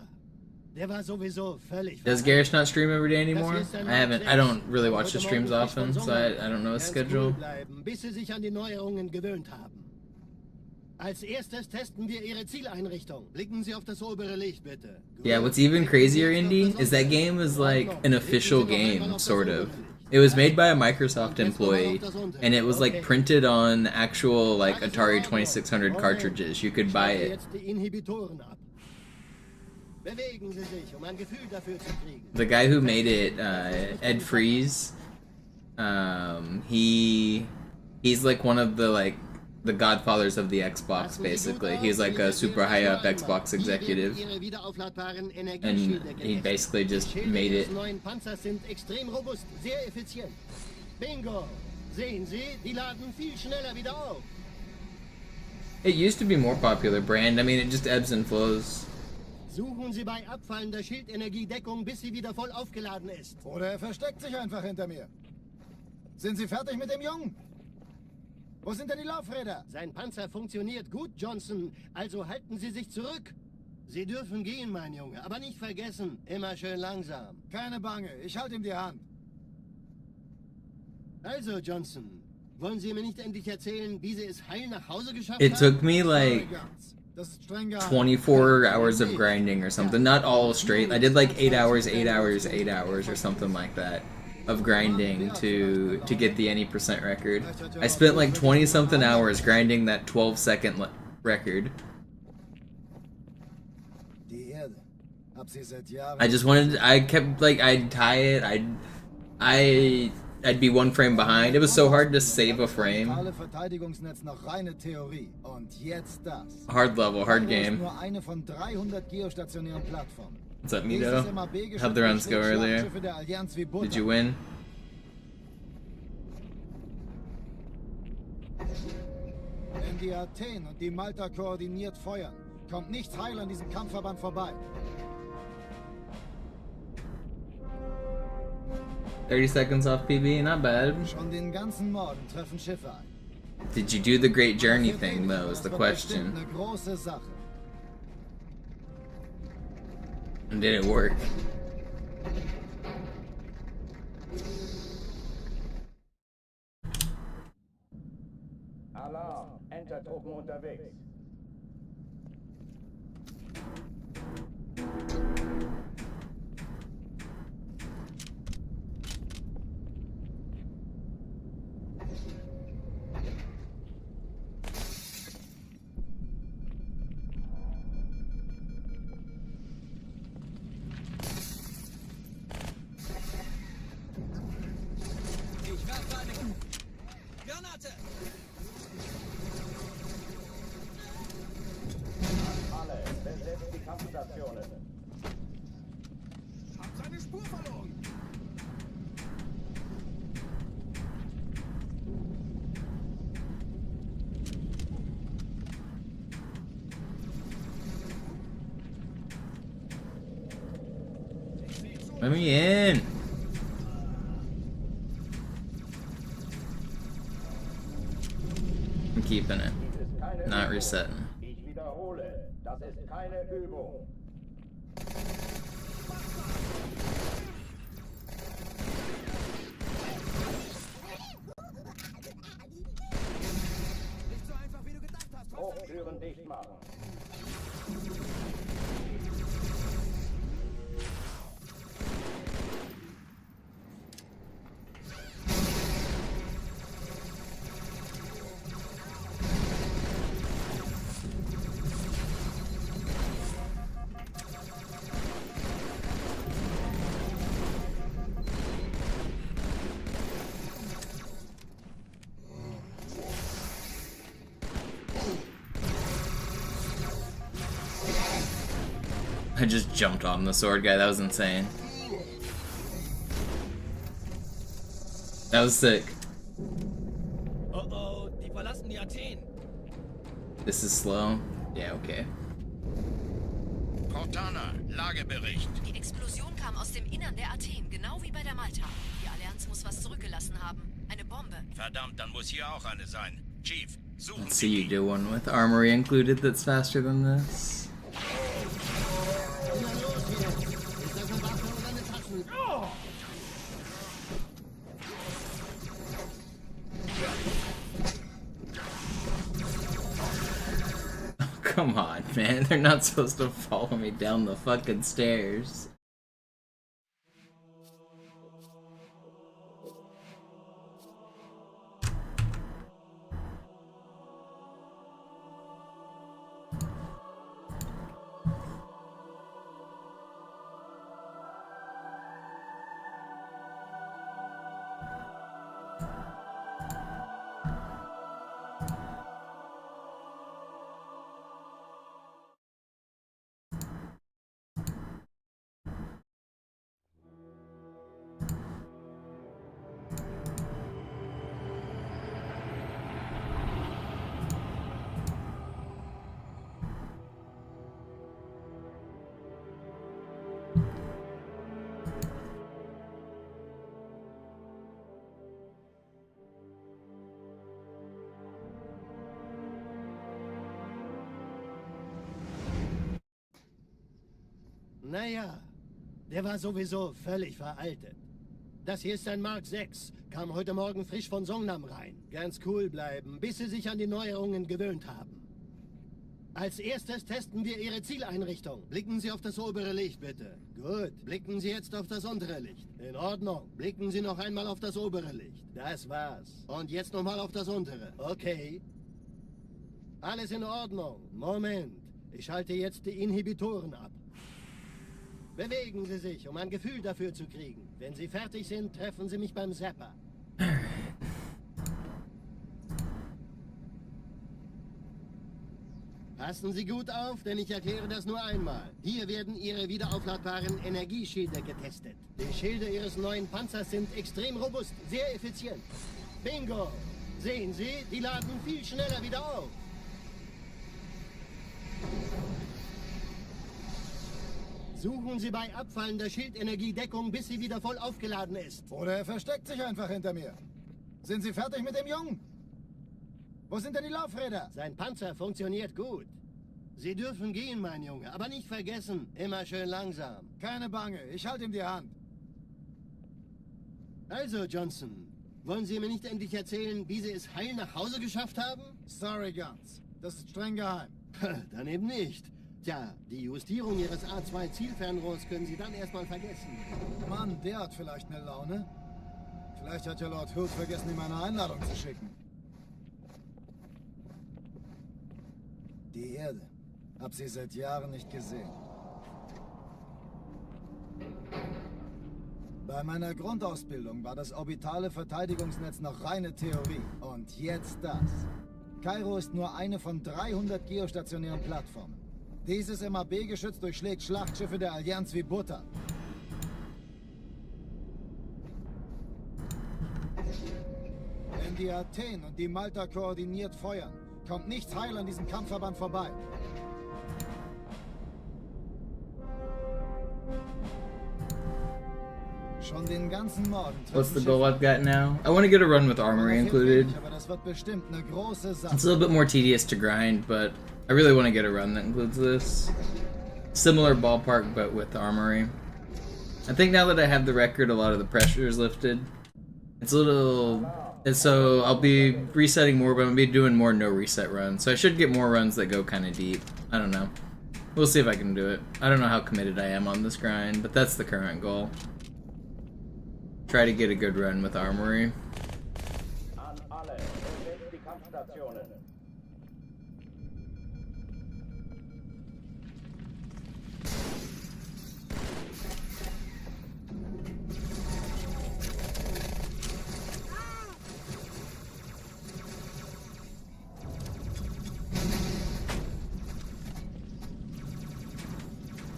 der war sowieso völlig Does Garish not stream every day anymore? I don't really watch the streams often, so I don't know his schedule. Bleiben, bis sie sich an die Neuerungen gewöhnt haben. Als erstes testen wir Ihre Zieleinrichtung. Blicken Sie auf das obere Licht, bitte. Yeah, what's even crazier, Indy, is that game is like an official game, sort of. It was made by a Microsoft employee, and it was like printed on actual like Atari 2600 cartridges. You could buy it. The guy who made it, Ed Freeze, he's like one of the godfathers of the Xbox, basically. He's like a super high up Xbox executive, and he basically just made it. Bingo! Sehen Sie, die laden viel schneller wieder auf. It used to be more popular brand. I mean, it just ebbs and flows. Suchen Sie bei abfallender Schildenergiedeckung, bis sie wieder voll aufgeladen ist. Oder er versteckt sich einfach hinter mir. Sind Sie fertig mit dem Jungen? Wo sind denn die Laufräder? Sein Panzer funktioniert gut, Johnson. Also halten Sie sich zurück. Sie dürfen gehen, mein Junge. Aber nicht vergessen, immer schön langsam. Keine Bange, ich halte ihm die Hand. Also, Johnson, wollen Sie mir nicht endlich erzählen, wie Sie es heil nach Hause geschafft It haben? took me like 24 hours of grinding or something. Not all straight. I did like 8 hours, 8 hours, 8 hours or something like that of grinding to get the any percent record. I spent like 20 something hours grinding that 12-second record. I just wanted, I kept like, I'd tie it, I'd be one frame behind. It was so hard to save a frame. Hard level, hard game. What's up, Mito? How'd the runs go earlier? Did you win? Wenn die Athen und die Malta koordiniert feuern, kommt nichts heil an diesem Kampfverband vorbei. 30 seconds off PB, not bad. Schon den ganzen Morgen treffen Schiffe ein. Did you do the Great Journey thing, though, is the question. Eine große Sache. And did it work? Alarm, Entertruppen unterwegs. Alle, besetzt die Kampfstationen. Hab seine Spur verloren. Let me in. I'm keeping it. Dies ist keine Not Übung. resetting. Ich wiederhole, das ist keine Übung. Nicht so einfach, wie du gedacht hast. Hochtüren dicht machen. I just jumped on the sword guy. That was insane. That was sick. Oh, die verlassen die Athen. This is slow. Yeah, okay. Cortana, Lagebericht. Die Explosion kam aus dem Innern der Athen, genau wie bei der Malta. Die Allianz muss was zurückgelassen haben. Eine Bombe. Verdammt, dann muss hier auch eine sein. Chief, suchen Let's Sie see you die. do one with armory included that's faster than this. Na los jetzt! Ist das eine Waffe oder eine Taschen? Come on, man. They're not supposed to follow me down the fucking stairs. Naja, der war sowieso völlig veraltet. Das hier ist ein Mark 6. Kam heute Morgen frisch von Songnam rein. Ganz cool bleiben, bis Sie sich an die Neuerungen gewöhnt haben. Als erstes testen wir Ihre Zieleinrichtung. Blicken Sie auf das obere Licht, bitte. Gut. Blicken Sie jetzt auf das untere Licht. In Ordnung. Blicken Sie noch einmal auf das obere Licht. Das war's. Und jetzt nochmal auf das untere. Okay. Alles in Ordnung. Moment. Ich schalte jetzt die Inhibitoren ab. Bewegen Sie sich, um ein Gefühl dafür zu kriegen. Wenn Sie fertig sind, treffen Sie mich beim Zapper. Passen Sie gut auf, denn ich erkläre das nur einmal. Hier werden Ihre wiederaufladbaren Energieschilde getestet. Die Schilde Ihres neuen Panzers sind extrem robust, sehr effizient. Bingo! Sehen Sie, die laden viel schneller wieder auf. Suchen Sie bei abfallender Schildenergie Deckung, bis sie wieder voll aufgeladen ist. Oder er versteckt sich einfach hinter mir. Sind Sie fertig mit dem Jungen? Wo sind denn die Laufräder? Sein Panzer funktioniert gut. Sie dürfen gehen, mein Junge, aber nicht vergessen, immer schön langsam. Keine Bange, ich halte ihm die Hand. Also, Johnson, wollen Sie mir nicht endlich erzählen, wie Sie es heil nach Hause geschafft haben? Sorry, Guns. Das ist streng geheim. Dann eben nicht. Tja, die Justierung Ihres A2-Zielfernrohrs können Sie dann erstmal vergessen. Mann, der hat vielleicht eine Laune. Vielleicht hat ja Lord Hood vergessen, ihm eine Einladung zu schicken. Die Erde. Hab sie seit Jahren nicht gesehen. Bei meiner Grundausbildung war das orbitale Verteidigungsnetz noch reine Theorie. Und jetzt das. Kairo ist nur eine von 300 geostationären Plattformen. Dieses MAB-Geschütz durchschlägt Schlachtschiffe der Allianz wie Butter. Wenn die Athen und die Malta koordiniert feuern, kommt nichts heil an diesem Kampfverband vorbei. Schon den ganzen Morgen. What's the goal I've got now? I want to get a run with armory included. It's a little bit more tedious to grind, but I really want to get a run that includes this. Similar ballpark, but with armory. I think now that I have the record, a lot of the pressure is lifted. It's a little... So I'll be resetting more, but I'm going to be doing more no reset runs. So I should get more runs that go kind of deep. I don't know. We'll see if I can do it. I don't know how committed I am on this grind, but that's the current goal. Try to get a good run with armory. An alle, ersetzt die Kampfstationen.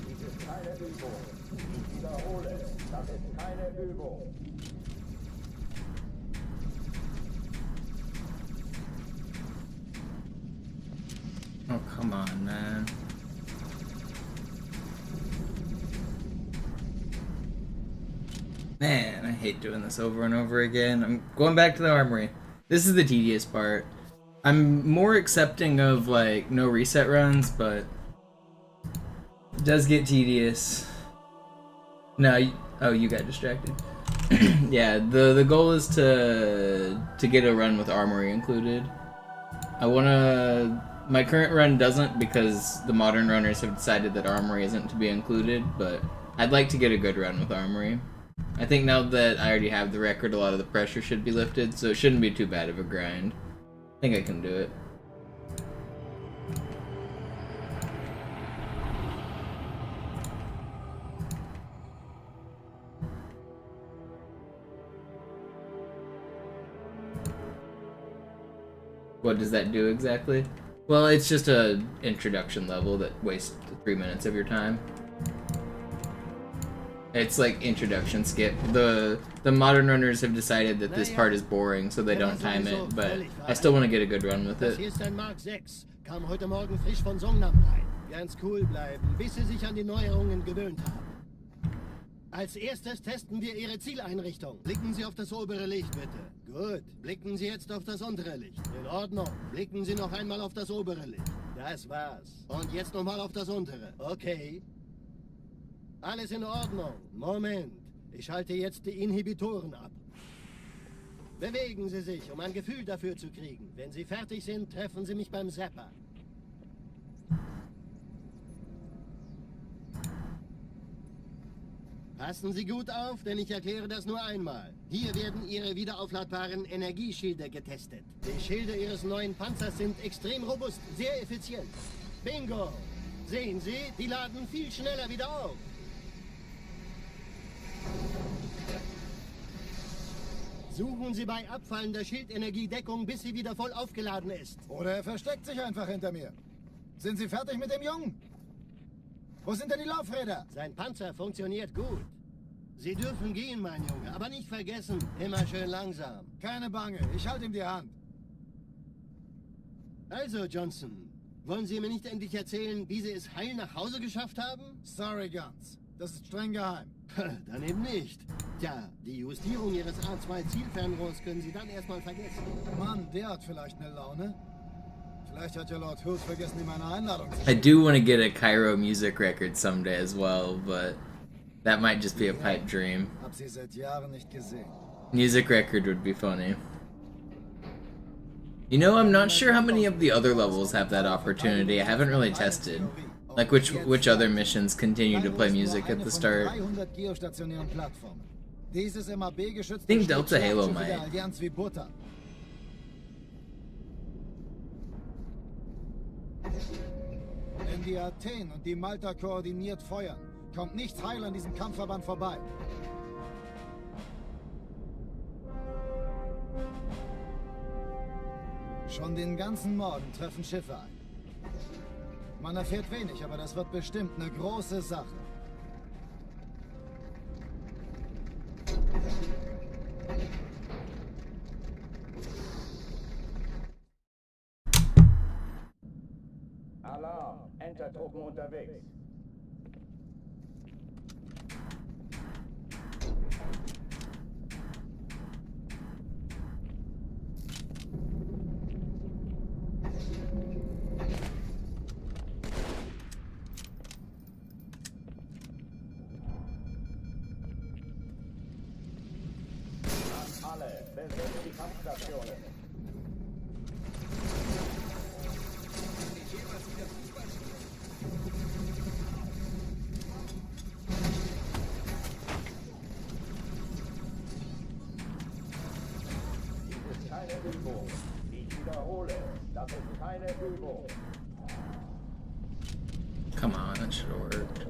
Dies ist keine Übung. Ich wiederhole, das ist keine Übung. Oh, come on, man. Man, I hate doing this over and over again. I'm going back to the armory. This is the tedious part. I'm more accepting of, like, no reset runs, but it does get tedious. No, oh, you got distracted. Yeah, the goal is to get a run with armory included. I wanna... My current run doesn't because the modern runners have decided that armory isn't to be included, but I'd like to get a good run with armory. I think now that I already have the record, a lot of the pressure should be lifted, so it shouldn't be too bad of a grind. I think I can do it. What does that do exactly? Well, it's just a introduction level that wastes 3 minutes of your time. It's like introduction skip. The modern runners have decided that this part is boring, so they don't time it, but I still want to get a good run with Das it. hier ist ein Mark 6. Kam heute Morgen frisch von Songnam rein. Ganz cool bleiben, bis Sie sich an die Neuerungen gewöhnt haben. Als erstes testen wir Ihre Zieleinrichtung. Blicken Sie auf das obere Licht, bitte. Gut. Blicken Sie jetzt auf das untere Licht. In Ordnung. Blicken Sie noch einmal auf das obere Licht. Das war's. Und jetzt nochmal auf das untere. Okay. Alles in Ordnung. Moment. Ich schalte jetzt die Inhibitoren ab. Bewegen Sie sich, um ein Gefühl dafür zu kriegen. Wenn Sie fertig sind, treffen Sie mich beim Zapper. Passen Sie gut auf, denn ich erkläre das nur einmal. Hier werden Ihre wiederaufladbaren Energieschilde getestet. Die Schilde Ihres neuen Panzers sind extrem robust, sehr effizient. Bingo! Sehen Sie, die laden viel schneller wieder auf. Suchen Sie bei abfallender Schildenergiedeckung, bis sie wieder voll aufgeladen ist. Oder er versteckt sich einfach hinter mir. Sind Sie fertig mit dem Jungen? Wo sind denn die Laufräder? Sein Panzer funktioniert gut. Sie dürfen gehen, mein Junge, aber nicht vergessen, immer schön langsam. Keine Bange, ich halte ihm die Hand. Also, Johnson, wollen Sie mir nicht endlich erzählen, wie Sie es heil nach Hause geschafft haben? Sorry, Guns. Das ist streng geheim. Dann eben nicht. Tja, die Justierung Ihres A2-Zielfernrohrs können Sie dann erstmal vergessen. Mann, der hat vielleicht eine Laune. Vielleicht hat ja Lord Hood vergessen, ihm eine Einladung zu I schicken. do want to get a Cairo music record someday as well, but that might just be a pipe dream. Hab sie seit Jahren nicht gesehen. Music record would be funny. You know, I'm not sure how many of the other levels have that opportunity. I haven't really tested. Like which other missions continue to play music at the start. I think Delta Halo might. Wenn die Athen und die Malta koordiniert feuern, kommt nichts heil an diesem Kampfverband vorbei. Schon den ganzen Morgen treffen Schiffe ein. Man erfährt wenig, aber das wird bestimmt eine große Sache. Alarm! Entertruppen unterwegs. Alle, besetzt die Kampfstationen. Dies ist keine Übung. Ich wiederhole, das ist keine Übung. Come on, that should have worked.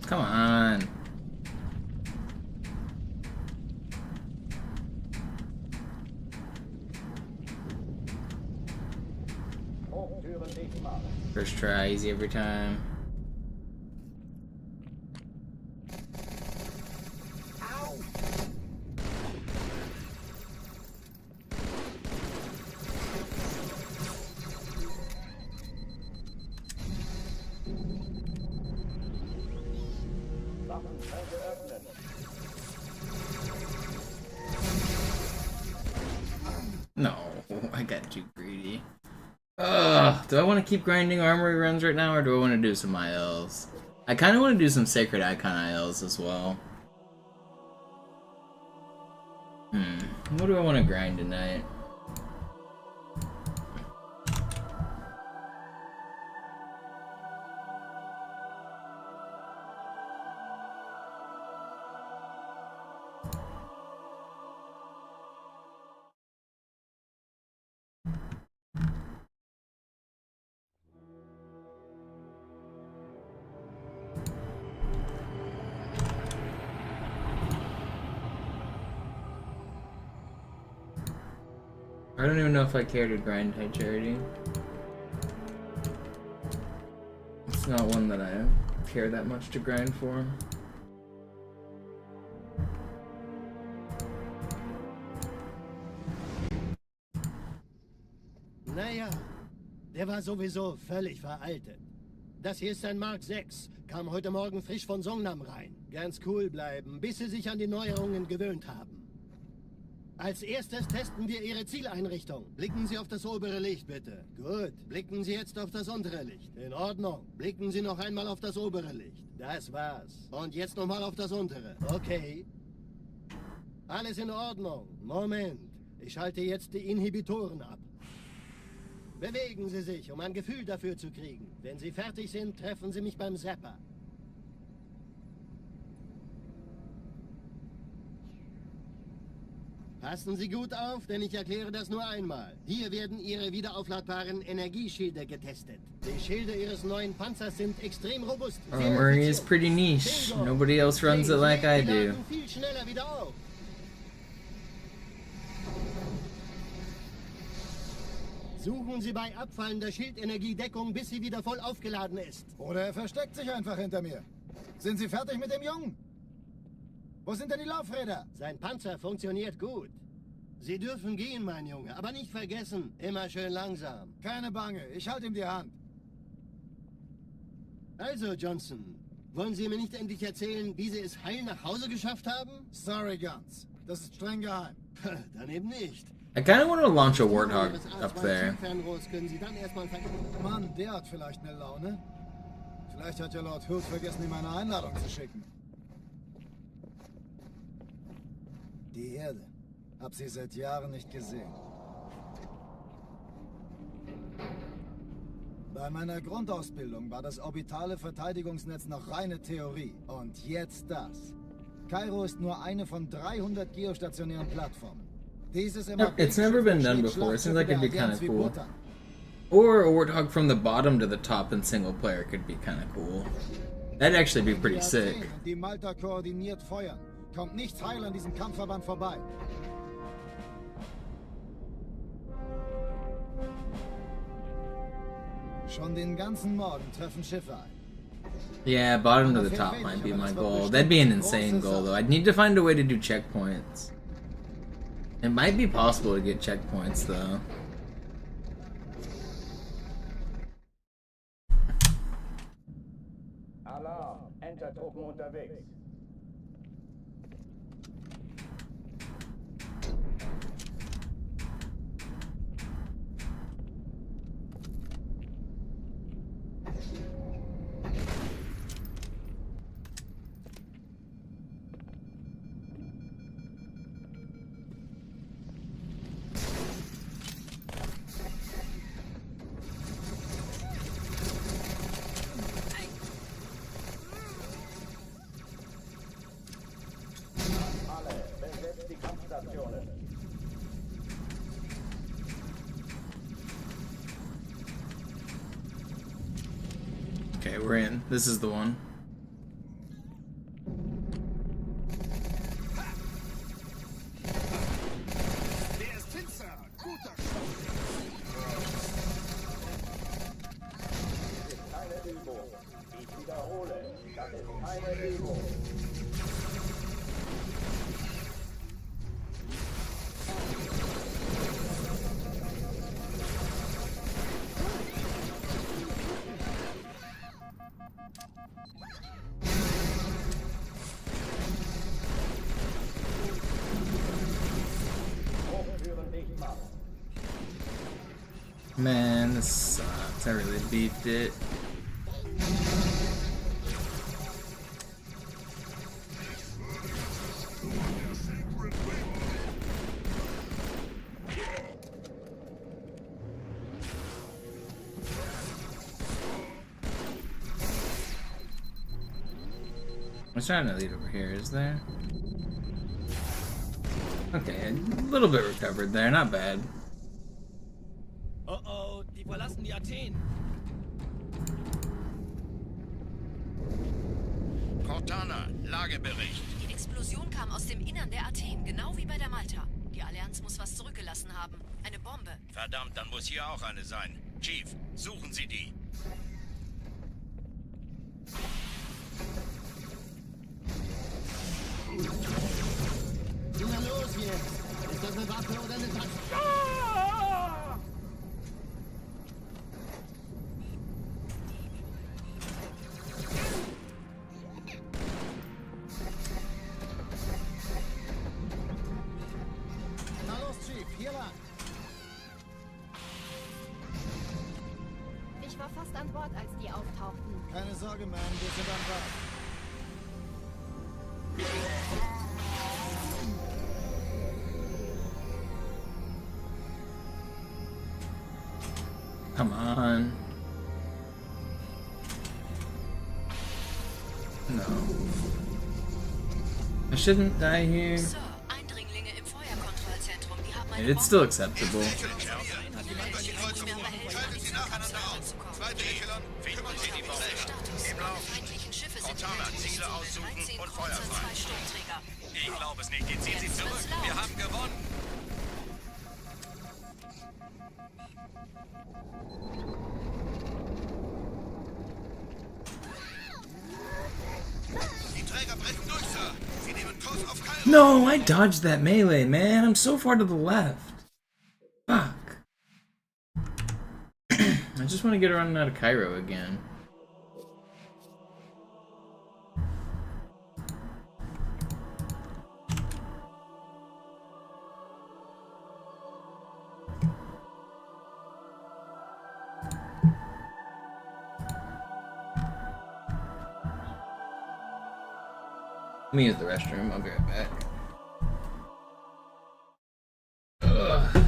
Come on. Hochtüren dicht machen. First try, easy every time. Waffenschränke öffnen. No, I got too greedy. Ugh, do I want to keep grinding armory runs right now, or do I want to do some ILs? I kind of want to do some Sacred Icon ILs as well. What do I want to grind tonight? I don't even know if I care to grind High Charity. It's not one that I care that much to grind for. Naja, der war sowieso völlig veraltet. Das hier ist ein Mark 6. Kam heute Morgen frisch von Songnam rein. Ganz cool bleiben, bis Sie sich an die Neuerungen gewöhnt haben. Als erstes testen wir Ihre Zieleinrichtung. Blicken Sie auf das obere Licht, bitte. Gut. Blicken Sie jetzt auf das untere Licht. In Ordnung. Blicken Sie noch einmal auf das obere Licht. Das war's. Und jetzt nochmal auf das untere. Okay. Alles in Ordnung. Moment. Ich schalte jetzt die Inhibitoren ab. Bewegen Sie sich, um ein Gefühl dafür zu kriegen. Wenn Sie fertig sind, treffen Sie mich beim Zapper. Passen Sie gut auf, denn ich erkläre das nur einmal. Hier werden Ihre wiederaufladbaren Energieschilde getestet. Die Schilde Ihres neuen Panzers sind extrem robust. Armory is pretty niche. Nobody else runs it like I do. Viel schneller wieder auf. Suchen Sie bei abfallender Schildenergiedeckung, bis sie wieder voll aufgeladen ist. Oder er versteckt sich einfach hinter mir. Sind Sie fertig mit dem Jungen? Wo sind denn die Laufräder? Sein Panzer funktioniert gut. Sie dürfen gehen, mein Junge, aber nicht vergessen, immer schön langsam. Keine Bange, ich halte ihm die Hand. Also, Johnson, wollen Sie mir nicht endlich erzählen, wie Sie es heil nach Hause geschafft haben? Sorry, Guns. Das ist streng geheim. Dann eben nicht. I kind of want to launch a Warthog up there. Können Sie dann erstmal Mann, der hat vielleicht eine Laune. Vielleicht hat ja Lord Hood vergessen, ihm eine Einladung zu schicken. Die Erde. Hab sie seit Jahren nicht gesehen. Bei meiner Grundausbildung war das orbitale Verteidigungsnetz noch reine Theorie. Und jetzt das. Kairo ist nur eine von 300 geostationären Plattformen. Dieses It's never been done before. It seems like it'd be kind of cool. Or a Warthog from the bottom to the top in single player could be kind of cool. That'd actually be pretty sick. Die Malta koordiniert feuern. Kommt nichts heil an diesem Kampfverband vorbei. Schon den ganzen Morgen treffen Schiffe ein. Yeah, bottom to the top might be my goal. That'd be an insane goal, though. I'd need to find a way to do checkpoints. It might be possible to get checkpoints, though. Alarm! Entertruppen unterwegs. Okay, we're in. This is the one. Keine Übung. Ich wiederhole, das ist keine Übung. Man, this sucks. I really beefed it. There's not an elite over here, is there? Okay, a little bit recovered there, not bad. Oh oh, die verlassen die Athen. Cortana, Lagebericht. Die Explosion kam aus dem Innern der Athen, genau wie bei der Malta. Die Allianz muss was zurückgelassen haben. Eine Bombe. Verdammt, dann muss hier auch eine sein. Chief, suchen Sie die. Na los jetzt! Ist das eine Waffe oder eine Tasche? Na los, Chief, hier lang. Ich war fast an Bord, als die auftauchten. Keine Sorge, Mann, wir sind am Bord. Come on. No. I shouldn't die here. Sir, Eindringlinge im Feuerkontrollzentrum. Die haben eine It's still acceptable. Zweite Echelon, finden Sie die Bombe. Im Lauf. Cortana, Ziele aussuchen und Feuer frei. Ich glaube es nicht. Jetzt ziehen Sie zurück. Wir haben gewonnen. Die Träger brechen durch, Sir. Sie nehmen Kurs auf Kairo. No, I dodged that melee, man. I'm so far to the left. Fuck. I just want to get running out of Cairo again. Let me use the restroom. I'll be right back. Ugh.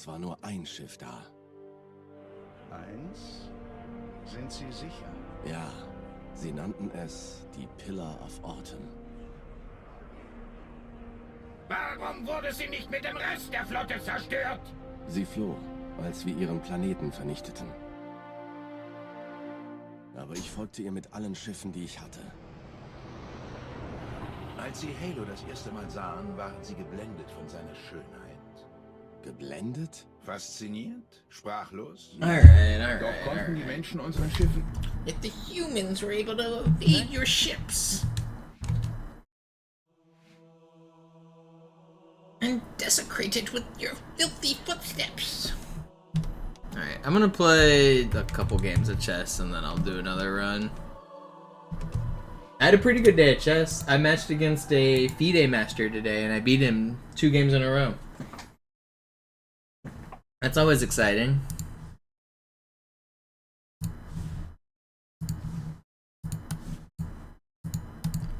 Es war nur ein Schiff da. Eins? Sind Sie sicher? Ja, sie nannten es die Pillar of Autumn. Warum wurde sie nicht mit dem Rest der Flotte zerstört? Sie floh, als wir ihren Planeten vernichteten. Aber ich folgte ihr mit allen Schiffen, die ich hatte. Als Sie Halo das erste Mal sahen, waren Sie geblendet von seiner Schönheit. Geblendet? Fasziniert? Sprachlos? Alright. Doch konnten die Menschen unseren Schiffen... If the humans were able to evade your ships and desecrate with your filthy footsteps. Alright, I'm gonna play a couple games of chess and then I'll do another run. I had a pretty good day at chess. I matched against a FIDE master today and I beat him 2 games in a row. That's always exciting.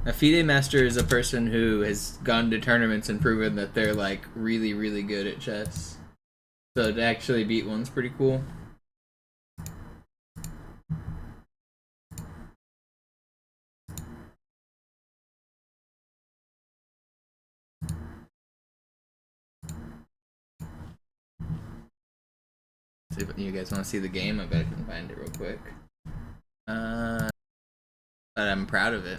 A FIDE master is a person who has gone to tournaments and proven that they're like really, really good at chess. So to actually beat one's pretty cool. See if you guys want to see the game. I bet I can find it real quick. But I'm proud of it.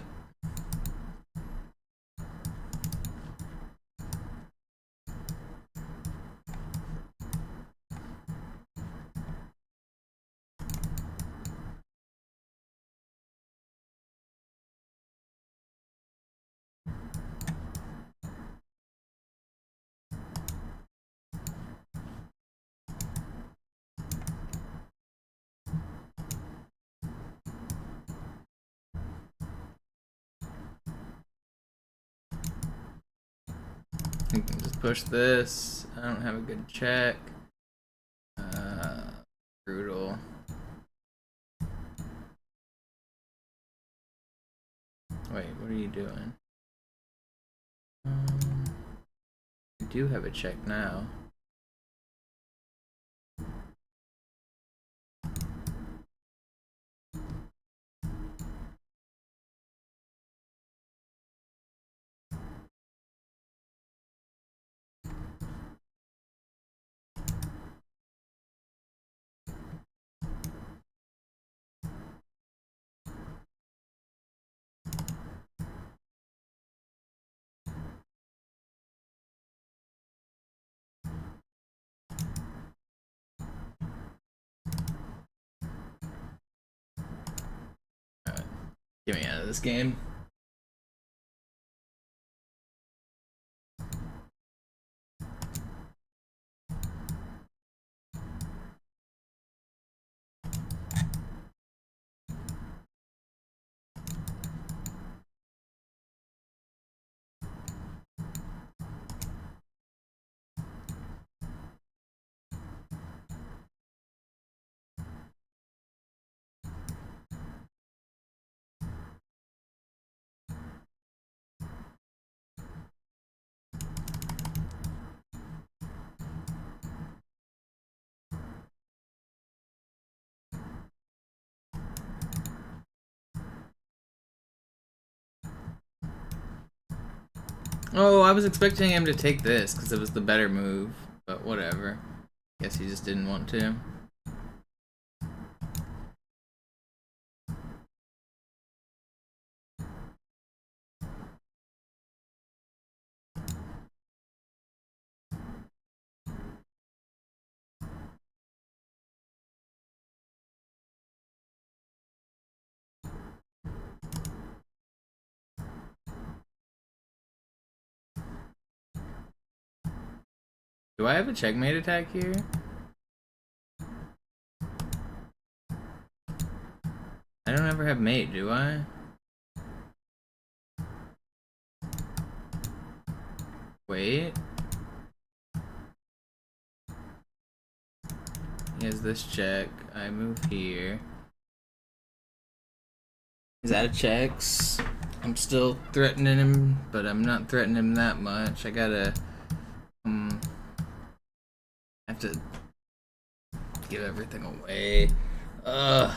I can just push this. I don't have a good check. Brutal. Wait, what are you doing? I do have a check now. Get me out of this game. Oh, I was expecting him to take this because it was the better move, but whatever. Guess he just didn't want to. Do I have a checkmate attack here? I don't ever have mate, do I? Wait. He has this check. I move here. He's out of checks. I'm still threatening him, but I'm not threatening him that much. I gotta... I have to give everything away. Ugh.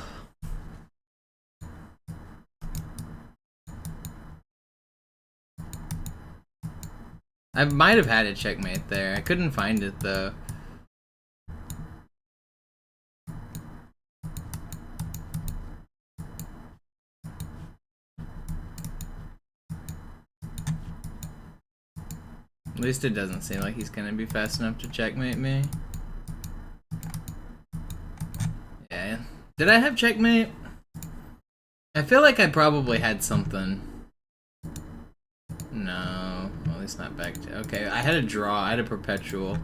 I might have had a checkmate there. I couldn't find it though. At least it doesn't seem like he's gonna be fast enough to checkmate me. Yeah. Did I have checkmate? I feel like I probably had something. No. Well, at least not back to... Okay, I had a draw. I had a perpetual.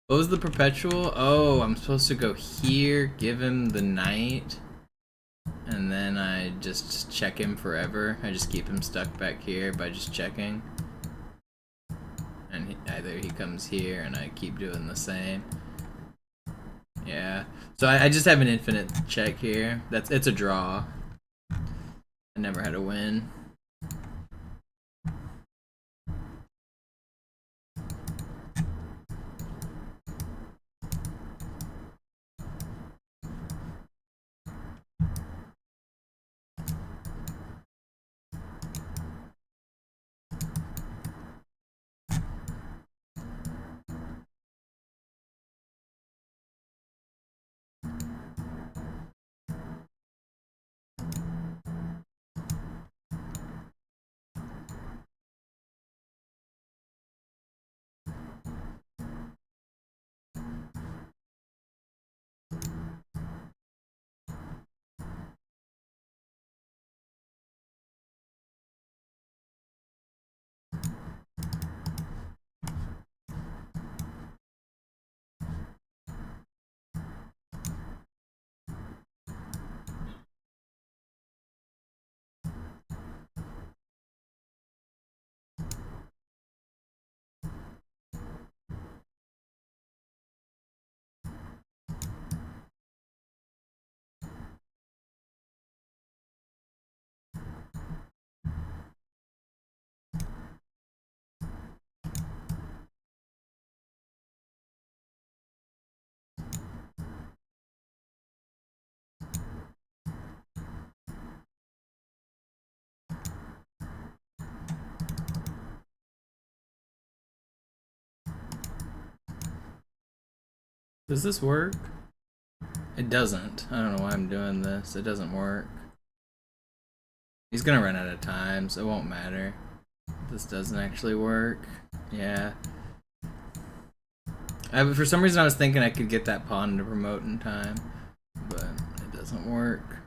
What was the perpetual? Oh, I'm supposed to go here, give him the knight, and then I just check him forever. I just keep him stuck back here by just checking. And either he comes here and I keep doing the same. Yeah. So I just have an infinite check here. It's a draw. I never had a win. Does this work? It doesn't. I don't know why I'm doing this. It doesn't work. He's gonna run out of time, so it won't matter. This doesn't actually work. Yeah. For some reason I was thinking I could get that pawn to promote in time, but it doesn't work.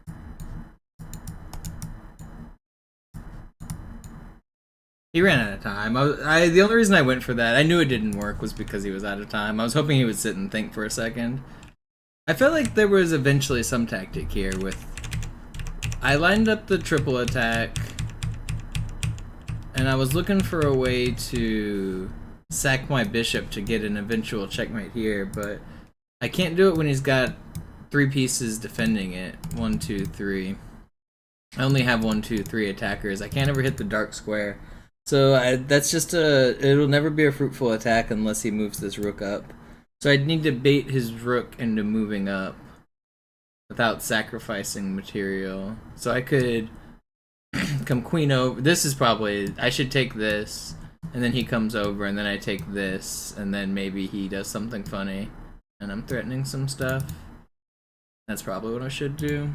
He ran out of time. The only reason I went for that, I knew it didn't work, was because he was out of time. I was hoping he would sit and think for a second. I felt like there was eventually some tactic here with... I lined up the triple attack, and I was looking for a way to sack my bishop to get an eventual checkmate here, but I can't do it when he's got 3 pieces defending it. 1, 2, 3. I only have 1, 2, 3 attackers. I can't ever hit the dark square. So that's just it'll never be a fruitful attack unless he moves this rook up. So I'd need to bait his rook into moving up without sacrificing material. So I could come queen over. This is probably, I should take this, and then he comes over, and then I take this, and then maybe he does something funny, and I'm threatening some stuff. That's probably what I should do.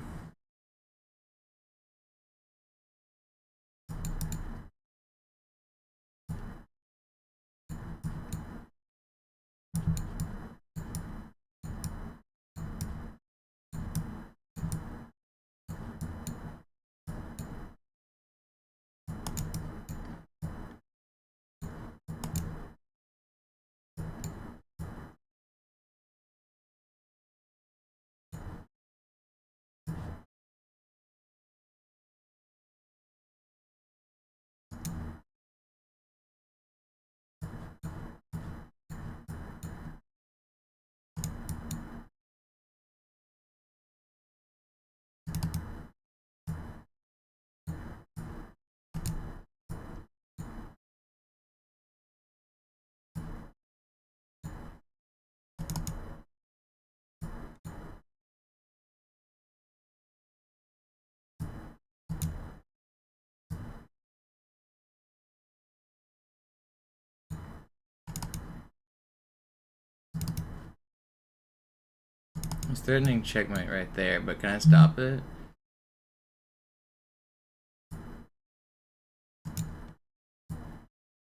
He's threatening checkmate right there, but can I stop it?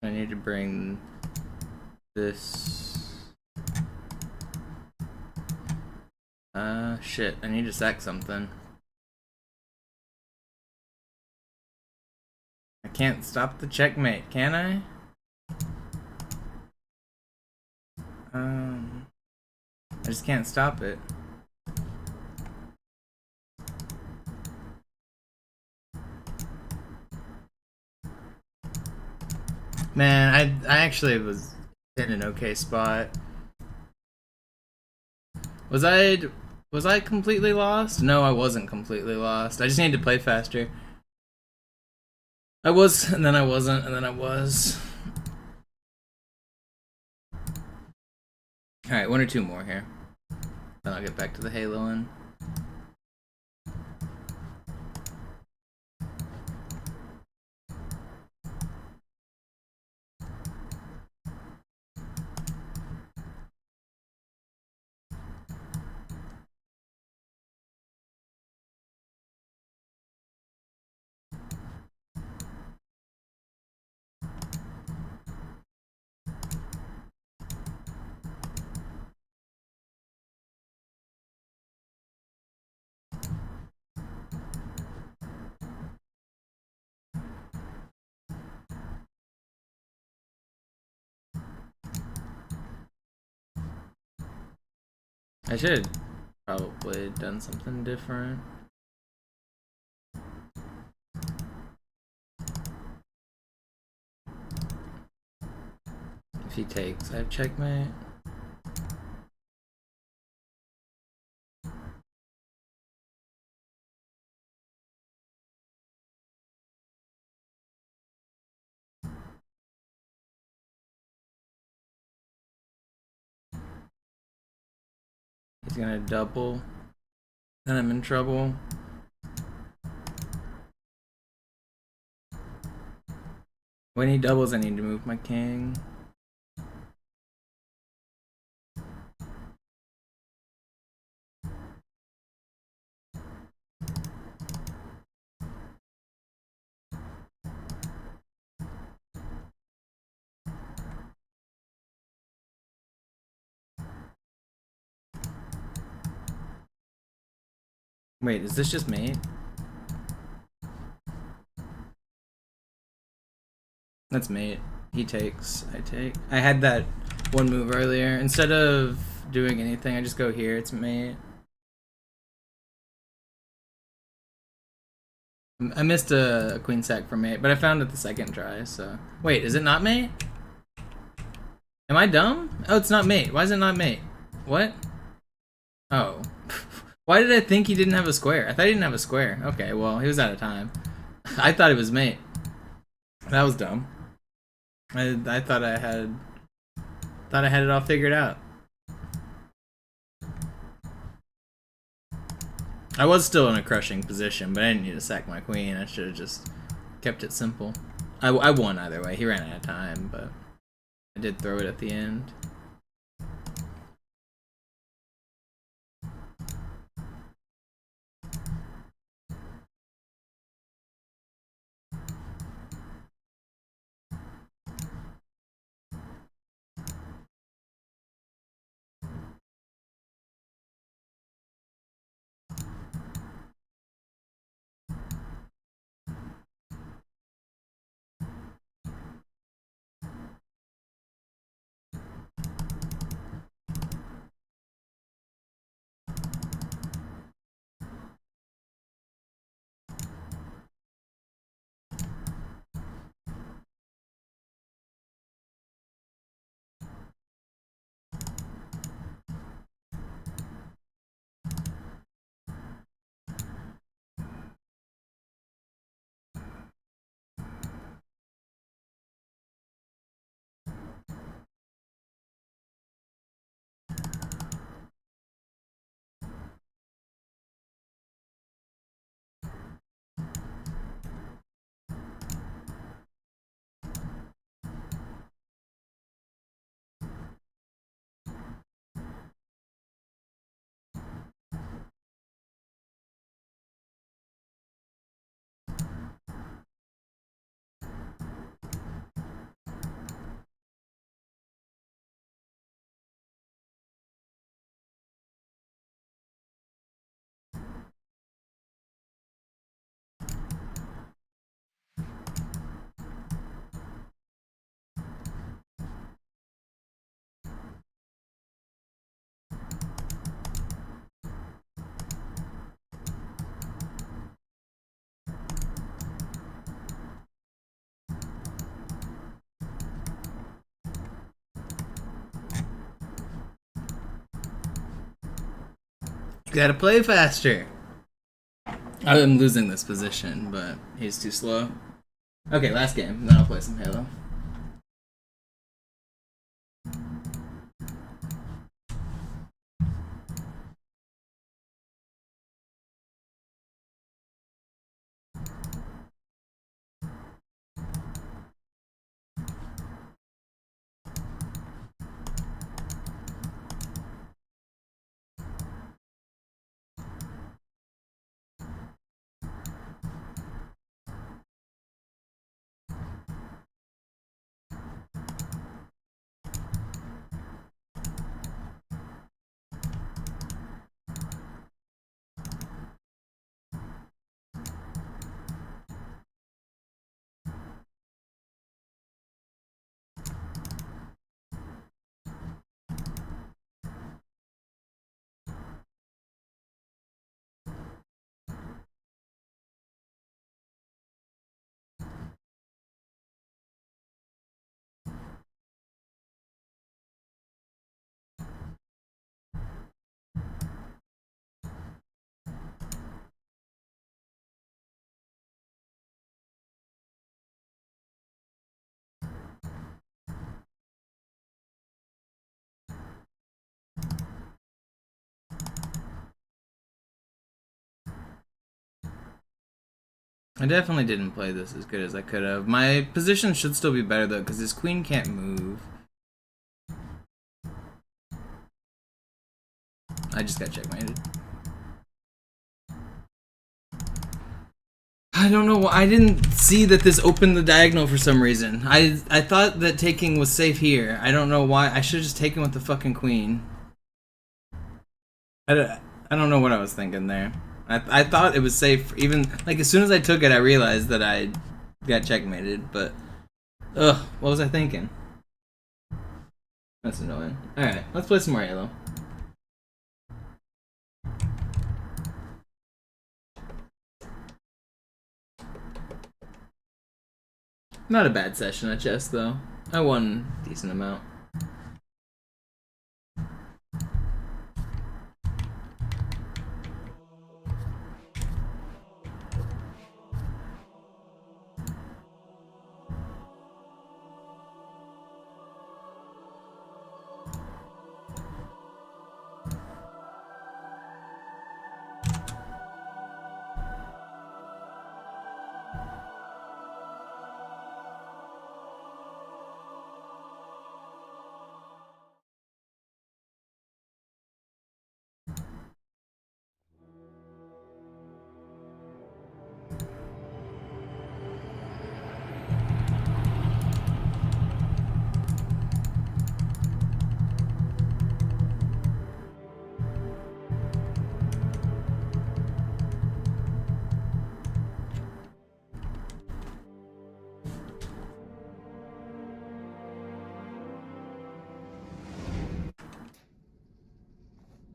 I need to bring this. Shit, I need to sack something. I can't stop the checkmate, can I? I just can't stop it. Man, I actually was in an okay spot. Was I completely lost? No, I wasn't completely lost. I just needed to play faster. I was, and then I wasn't, and then I was. Alright, one or two more here. Then I'll get back to the haloing. I should have probably done something different. If he takes, I have checkmate. He's gonna double. Then I'm in trouble. When he doubles, I need to move my king. Wait, is this just mate? That's mate. He takes, I take. I had that one move earlier. Instead of doing anything, I just go here, it's mate. I missed a queen sack for mate, but I found it the second try, so. Wait, is it not mate? Am I dumb? Oh, it's not mate. Why is it not mate? What? Oh. Why did I think he didn't have a square? I thought he didn't have a square. Okay, well, he was out of time. I thought it was mate. That was dumb. I thought I had it all figured out. I was still in a crushing position, but I didn't need to sack my queen. I should have just kept it simple. I won either way. He ran out of time, but I did throw it at the end. Gotta play faster. I'm losing this position, but he's too slow. Okay, last game. Then I'll play some Halo. I definitely didn't play this as good as I could have. My position should still be better though, because this queen can't move. I just got checkmated. I don't know. I didn't see that this opened the diagonal for some reason. I thought that taking was safe here. I don't know why. I should have just taken with the fucking queen. I don't know what I was thinking there. I thought it was safe. Even like as soon as I took it, I realized that I got checkmated. But ugh, what was I thinking? That's annoying. All right, let's play some more Halo. Not a bad session at chess though. I won a decent amount.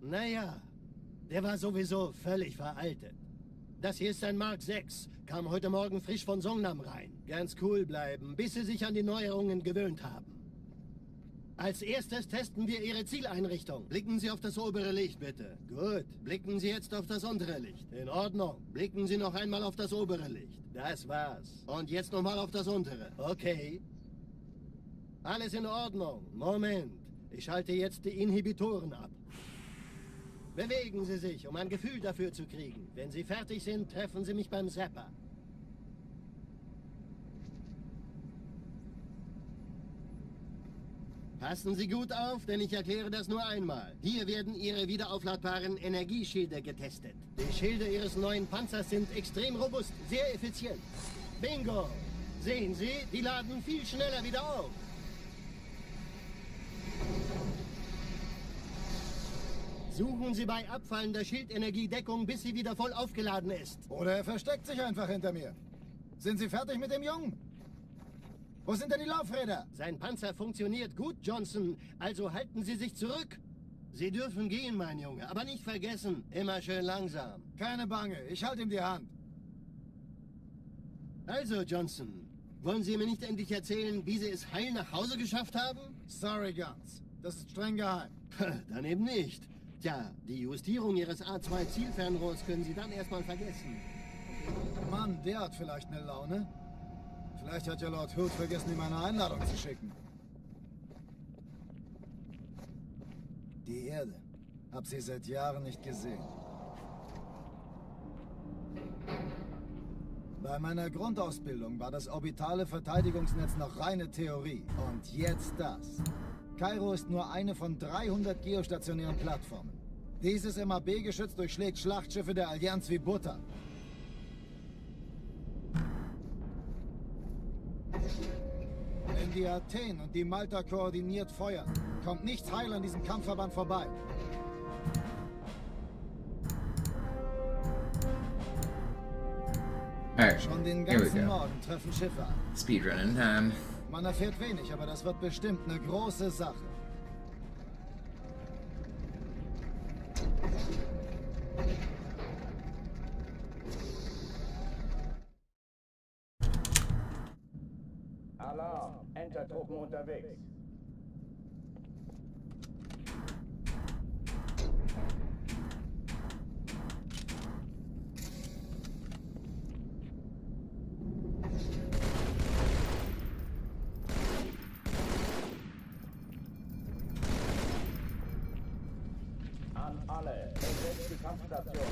Naja, der war sowieso völlig veraltet. Das hier ist ein Mark 6, kam heute Morgen frisch von Songnam rein. Ganz cool bleiben, bis Sie sich an die Neuerungen gewöhnt haben. Als erstes testen wir Ihre Zieleinrichtung. Blicken Sie auf das obere Licht, bitte. Gut. Blicken Sie jetzt auf das untere Licht. In Ordnung. Blicken Sie noch einmal auf das obere Licht. Das war's. Und jetzt nochmal auf das untere. Okay. Alles in Ordnung. Moment. Ich schalte jetzt die Inhibitoren ab. Bewegen Sie sich, um ein Gefühl dafür zu kriegen. Wenn Sie fertig sind, treffen Sie mich beim Zapper. Passen Sie gut auf, denn ich erkläre das nur einmal. Hier werden Ihre wiederaufladbaren Energieschilde getestet. Die Schilde Ihres neuen Panzers sind extrem robust, sehr effizient. Bingo! Sehen Sie, die laden viel schneller wieder auf. Suchen Sie bei abfallender Schildenergiedeckung, bis sie wieder voll aufgeladen ist. Oder er versteckt sich einfach hinter mir. Sind Sie fertig mit dem Jungen? Wo sind denn die Laufräder? Sein Panzer funktioniert gut, Johnson. Also halten Sie sich zurück. Sie dürfen gehen, mein Junge. Aber nicht vergessen, immer schön langsam. Keine Bange, ich halte ihm die Hand. Also, Johnson, wollen Sie mir nicht endlich erzählen, wie Sie es heil nach Hause geschafft haben? Sorry, Guns. Das ist streng geheim. Dann eben nicht. Tja, die Justierung Ihres A2-Zielfernrohrs können Sie dann erstmal vergessen. Mann, der hat vielleicht eine Laune. Vielleicht hat ja Lord Hood vergessen, ihm eine Einladung zu schicken. Die Erde. Hab sie seit Jahren nicht gesehen. Bei meiner Grundausbildung war das orbitale Verteidigungsnetz noch reine Theorie. Und jetzt das. Kairo ist nur eine von 300 geostationären Plattformen. Dieses MAB-Geschütz durchschlägt Schlachtschiffe der Allianz wie Butter. Wenn die Athen und die Malta koordiniert feuern, kommt nichts heil an diesem Kampfverband vorbei. Alright, Schon den here we ganzen go. Morgen treffen Schiffe an. Speedrunning time. Man erfährt wenig, aber das wird bestimmt eine große Sache. Alarm! Entertruppen unterwegs. An alle, besetzt die Kampfstationen.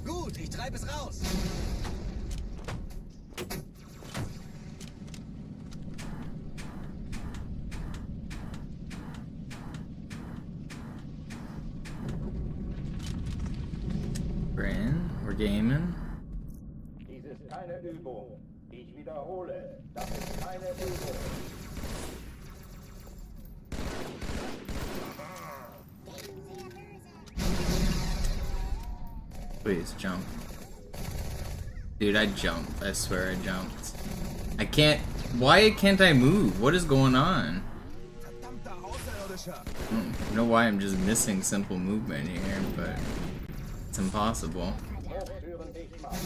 Gut, ich treibe es raus. Brand, we're gaming. Dies ist keine Übung. Ich wiederhole, das ist keine Übung. Please jump. Dude, I jumped. I swear I jumped. I can't. Why can't I move? What is going on? I don't know why I'm just missing simple movement here, but it's impossible. Hochtüren dicht machen.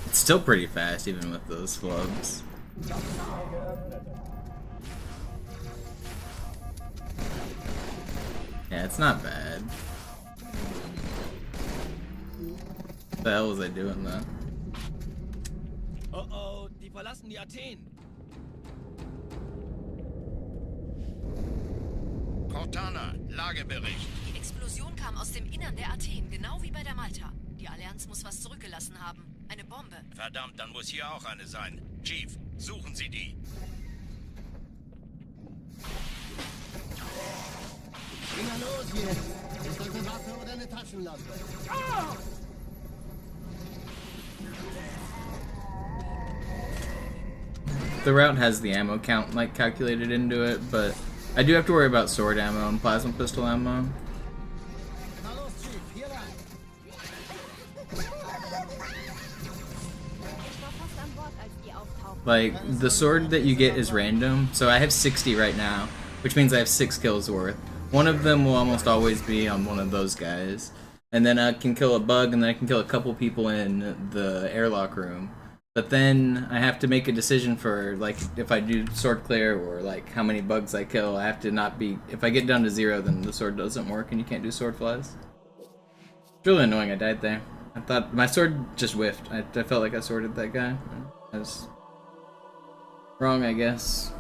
It's still pretty fast, even with those flubs. Yeah, it's not bad. What the hell was I doing though? Oh oh, die verlassen die Athen. Cortana, Lagebericht. Die Explosion kam aus dem Innern der Athen, genau wie bei der Malta. Die Allianz muss was zurückgelassen haben. Eine Bombe. Verdammt, dann muss hier auch eine sein. Chief, suchen Sie die. Na los jetzt! Ist das eine Waffe oder eine Taschenlampe? The route has the ammo count like calculated into it, but I do have to worry about sword ammo and plasma pistol ammo. Na los, Chief, hier lang. Like, the sword that you get is random, so I have 60 right now, which means I have 6 kills worth. One of them will almost always be on one of those guys. And then I can kill a bug, and then I can kill a couple people in the airlock room. But then I have to make a decision for, like, if I do sword clear or, like, how many bugs I kill. I have to not be... If I get down to 0, then the sword doesn't work and you can't do sword flies. It's really annoying I died there. I thought... My sword just whiffed. I felt like I sworded that guy. I was... wrong, I guess.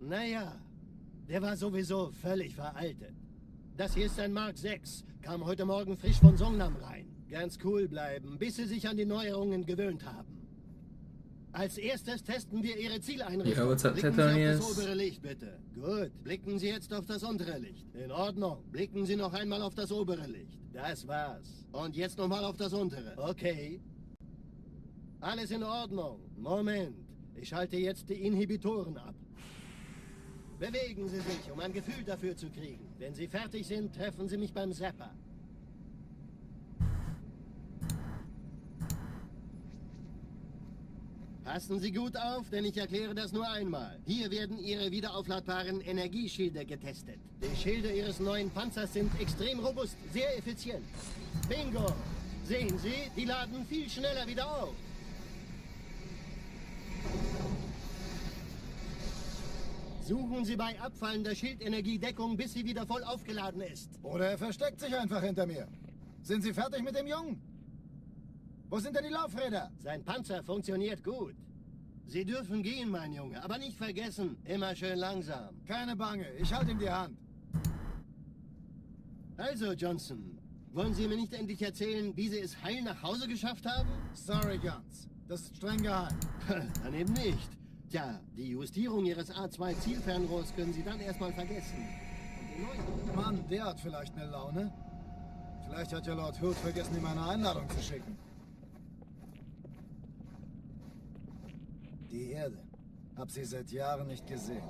Naja, der war sowieso völlig veraltet. Das hier ist ein Mark 6. Kam heute Morgen frisch von Songnam rein. Ganz cool bleiben, bis Sie sich an die Neuerungen gewöhnt haben. Als erstes testen wir Ihre Zieleinrichtung. Yo, what's up, Blicken Sie auf Tetonius? das obere Licht, bitte. Gut. Blicken Sie jetzt auf das untere Licht. In Ordnung. Blicken Sie noch einmal auf das obere Licht. Das war's. Und jetzt nochmal auf das untere. Okay. Alles in Ordnung. Moment. Ich schalte jetzt die Inhibitoren ab. Bewegen Sie sich, um ein Gefühl dafür zu kriegen. Wenn Sie fertig sind, treffen Sie mich beim Zapper. Passen Sie gut auf, denn ich erkläre das nur einmal. Hier werden Ihre wiederaufladbaren Energieschilde getestet. Die Schilde Ihres neuen Panzers sind extrem robust, sehr effizient. Bingo! Sehen Sie, die laden viel schneller wieder auf. Suchen Sie bei abfallender Schildenergiedeckung, bis sie wieder voll aufgeladen ist. Oder er versteckt sich einfach hinter mir. Sind Sie fertig mit dem Jungen? Wo sind denn die Laufräder? Sein Panzer funktioniert gut. Sie dürfen gehen, mein Junge, aber nicht vergessen, immer schön langsam. Keine Bange, ich halte ihm die Hand. Also, Johnson, wollen Sie mir nicht endlich erzählen, wie Sie es heil nach Hause geschafft haben? Sorry, Guns. Das ist streng geheim. Dann eben nicht. Tja, die Justierung Ihres A2-Zielfernrohrs können Sie dann erstmal vergessen. Mann, der hat vielleicht eine Laune. Vielleicht hat ja Lord Hood vergessen, ihm eine Einladung zu schicken. Die Erde. Hab sie seit Jahren nicht gesehen.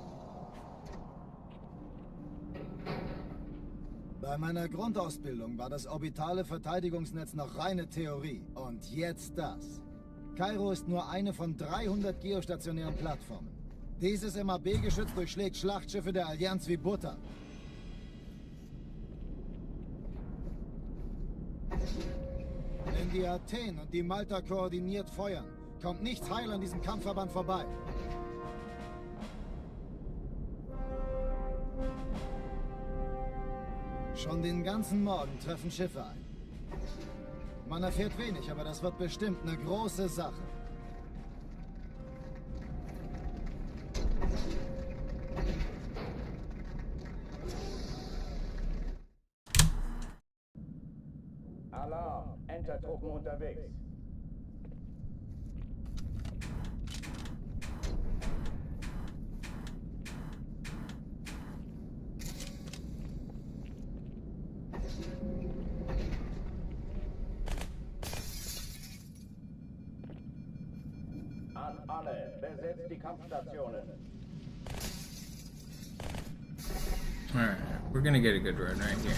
Bei meiner Grundausbildung war das orbitale Verteidigungsnetz noch reine Theorie. Und jetzt das. Kairo ist nur eine von 300 geostationären Plattformen. Dieses MAB-Geschütz durchschlägt Schlachtschiffe der Allianz wie Butter. Wenn die Athen und die Malta koordiniert feuern, kommt nichts heil an diesem Kampfverband vorbei. Schon den ganzen Morgen treffen Schiffe ein. Man erfährt wenig, aber das wird bestimmt eine große Sache. Alarm! Entertruppen unterwegs. An alle, besetzt die Kampfstationen. Alright, we're gonna get a good run right here.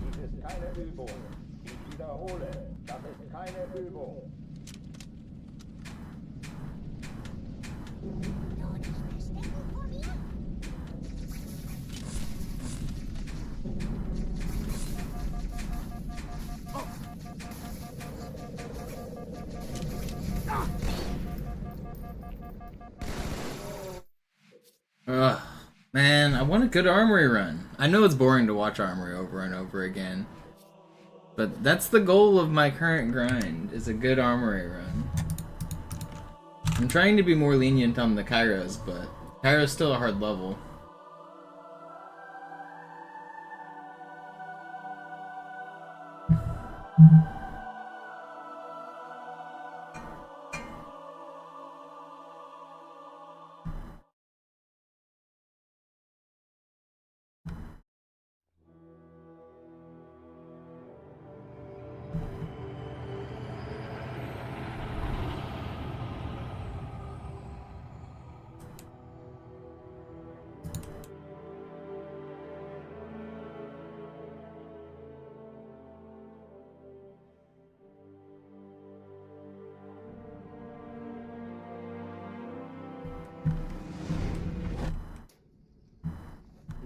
Dies ist keine Übung. Ich wiederhole, das ist keine Übung. Ugh, man, I want a good armory run. I know it's boring to watch armory over and over again, but that's the goal of my current grind, is a good armory run. I'm trying to be more lenient on the Kairos, but Kairo's still a hard level.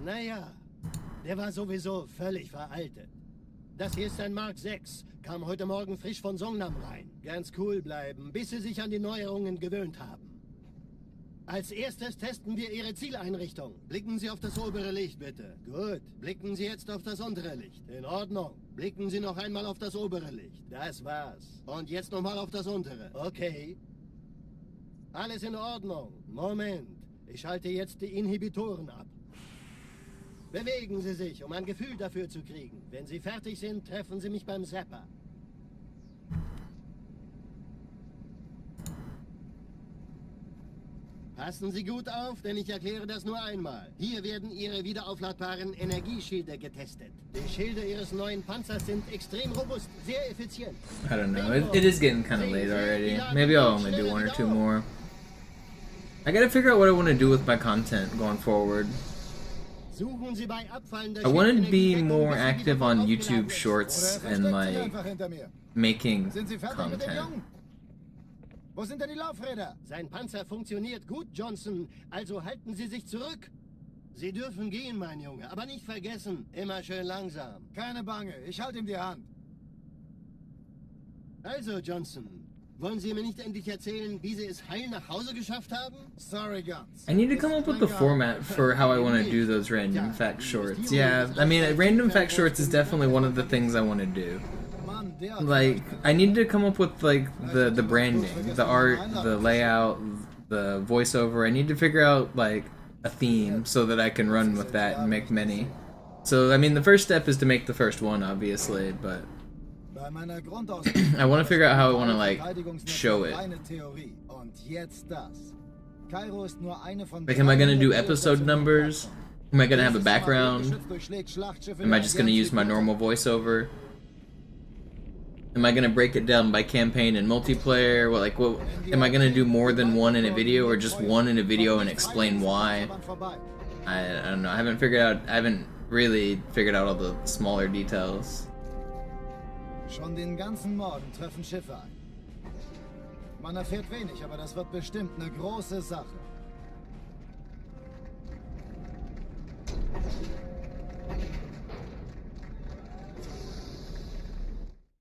Naja, der war sowieso völlig veraltet. Das hier ist ein Mark 6. Kam heute Morgen frisch von Songnam rein. Ganz cool bleiben, bis Sie sich an die Neuerungen gewöhnt haben. Als erstes testen wir Ihre Zieleinrichtung. Blicken Sie auf das obere Licht, bitte. Gut. Blicken Sie jetzt auf das untere Licht. In Ordnung. Blicken Sie noch einmal auf das obere Licht. Das war's. Und jetzt nochmal auf das untere. Okay. Alles in Ordnung. Moment. Ich schalte jetzt die Inhibitoren ab. Bewegen Sie sich, um ein Gefühl dafür zu kriegen. Wenn Sie fertig sind, treffen Sie mich beim Zapper. Passen Sie gut auf, denn ich erkläre das nur einmal. Hier werden Ihre wiederaufladbaren Energieschilde getestet. Die Schilde Ihres neuen Panzers sind extrem robust, sehr effizient. I don't know. It is getting kind of late already. Maybe I'll only do 1 or 2 more. I gotta figure out what I want to do with my content going forward. Suchen Sie bei abfallender I want to be Schildenergiedeckung, more bis sie active wieder on aufgeladen YouTube sind. Shorts Oder and versteckt sich like einfach hinter mir. making Sind Sie fertig mit dem content. Jungen? Wo sind denn die Laufräder? Sein Panzer funktioniert gut, Johnson. Also halten Sie sich zurück. Sie dürfen gehen, mein Junge. Aber nicht vergessen, immer schön langsam. Keine Bange, ich halte ihm die Hand. Also, Johnson, wollen Sie mir nicht endlich erzählen, wie Sie es heil nach Hause geschafft haben? Sorry, Guns. I need to come up with the format for how I want to do those random fact shorts. Yeah, I mean, random fact shorts is definitely one of the things I want to do. Mann, der Like, I need to come up with like the branding, the art, the layout, the voiceover. I need to figure out like a theme so that I can run with that and make many. So I mean, the first step is to make the first one, obviously, but Bei meiner Grundausbildung I want to figure out how I want to like show it. Reine Theorie. Und jetzt das. Kairo ist nur eine von Like, am I gonna do 300 episode numbers? Am I gonna have a Dieses Mal background? geschützt durch Schlachtschiffe Am I just gonna werden use sie my gut. normal voiceover? Am I gonna break it down by campaign and multiplayer? What am I gonna do more than one in a video, or just one in a video and explain why? I don't know. I haven't really figured out all the smaller details. Schon den ganzen Morgen treffen Schiffe ein. Man erfährt wenig, aber das wird bestimmt eine große Sache.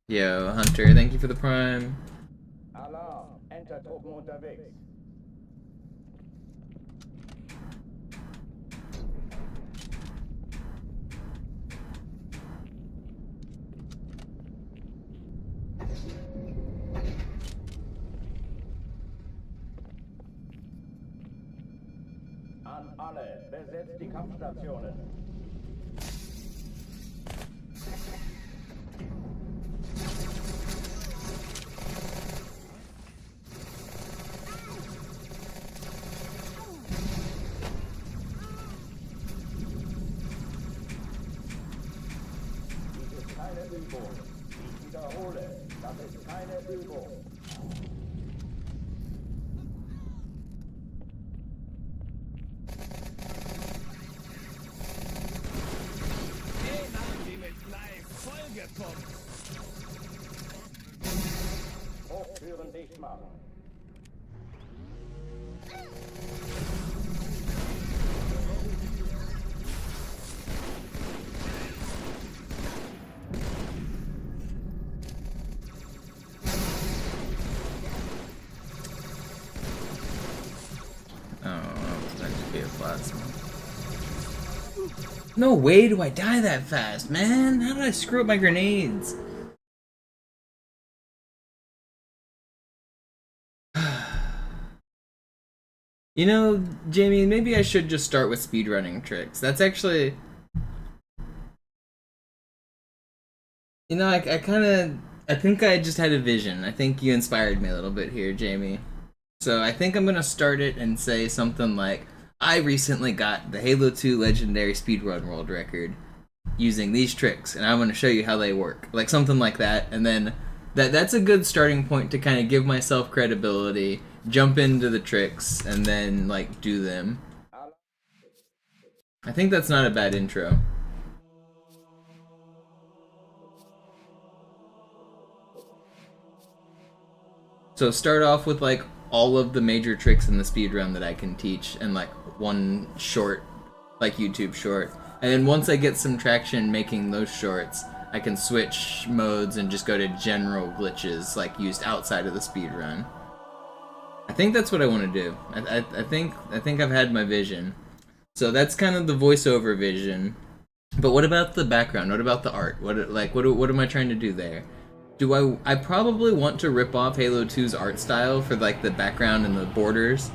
Yo, Hunter, thank you for the prime. Alarm, Entertruppen unterwegs. An alle, besetzt die Kampfstationen. Dies ist keine Übung. Ich wiederhole, das ist keine Übung. Hochtüren dicht machen. Oh, that meant to be a plasma. No way do I die that fast, man! How did I screw up my grenades? You know, Jamie, maybe I should just start with speedrunning tricks. That's actually... You know, I think I just had a vision. I think you inspired me a little bit here, Jamie. So I think I'm gonna start it and say something like, I recently got the Halo 2 Legendary Speedrun World Record using these tricks, and I'm gonna show you how they work. Like something like that, and then that's a good starting point to kind of give myself credibility, jump into the tricks, and then like do them. I think that's not a bad intro. So start off with like all of the major tricks in the speedrun that I can teach, and like one short, like YouTube short. And then once I get some traction making those shorts, I can switch modes and just go to general glitches like used outside of the speedrun. I think that's what I want to do. I think I've had my vision. So that's kind of the voiceover vision. But what about the background? What about the art? What am I trying to do there? Do I probably want to rip off Halo 2's art style for like the background and the borders.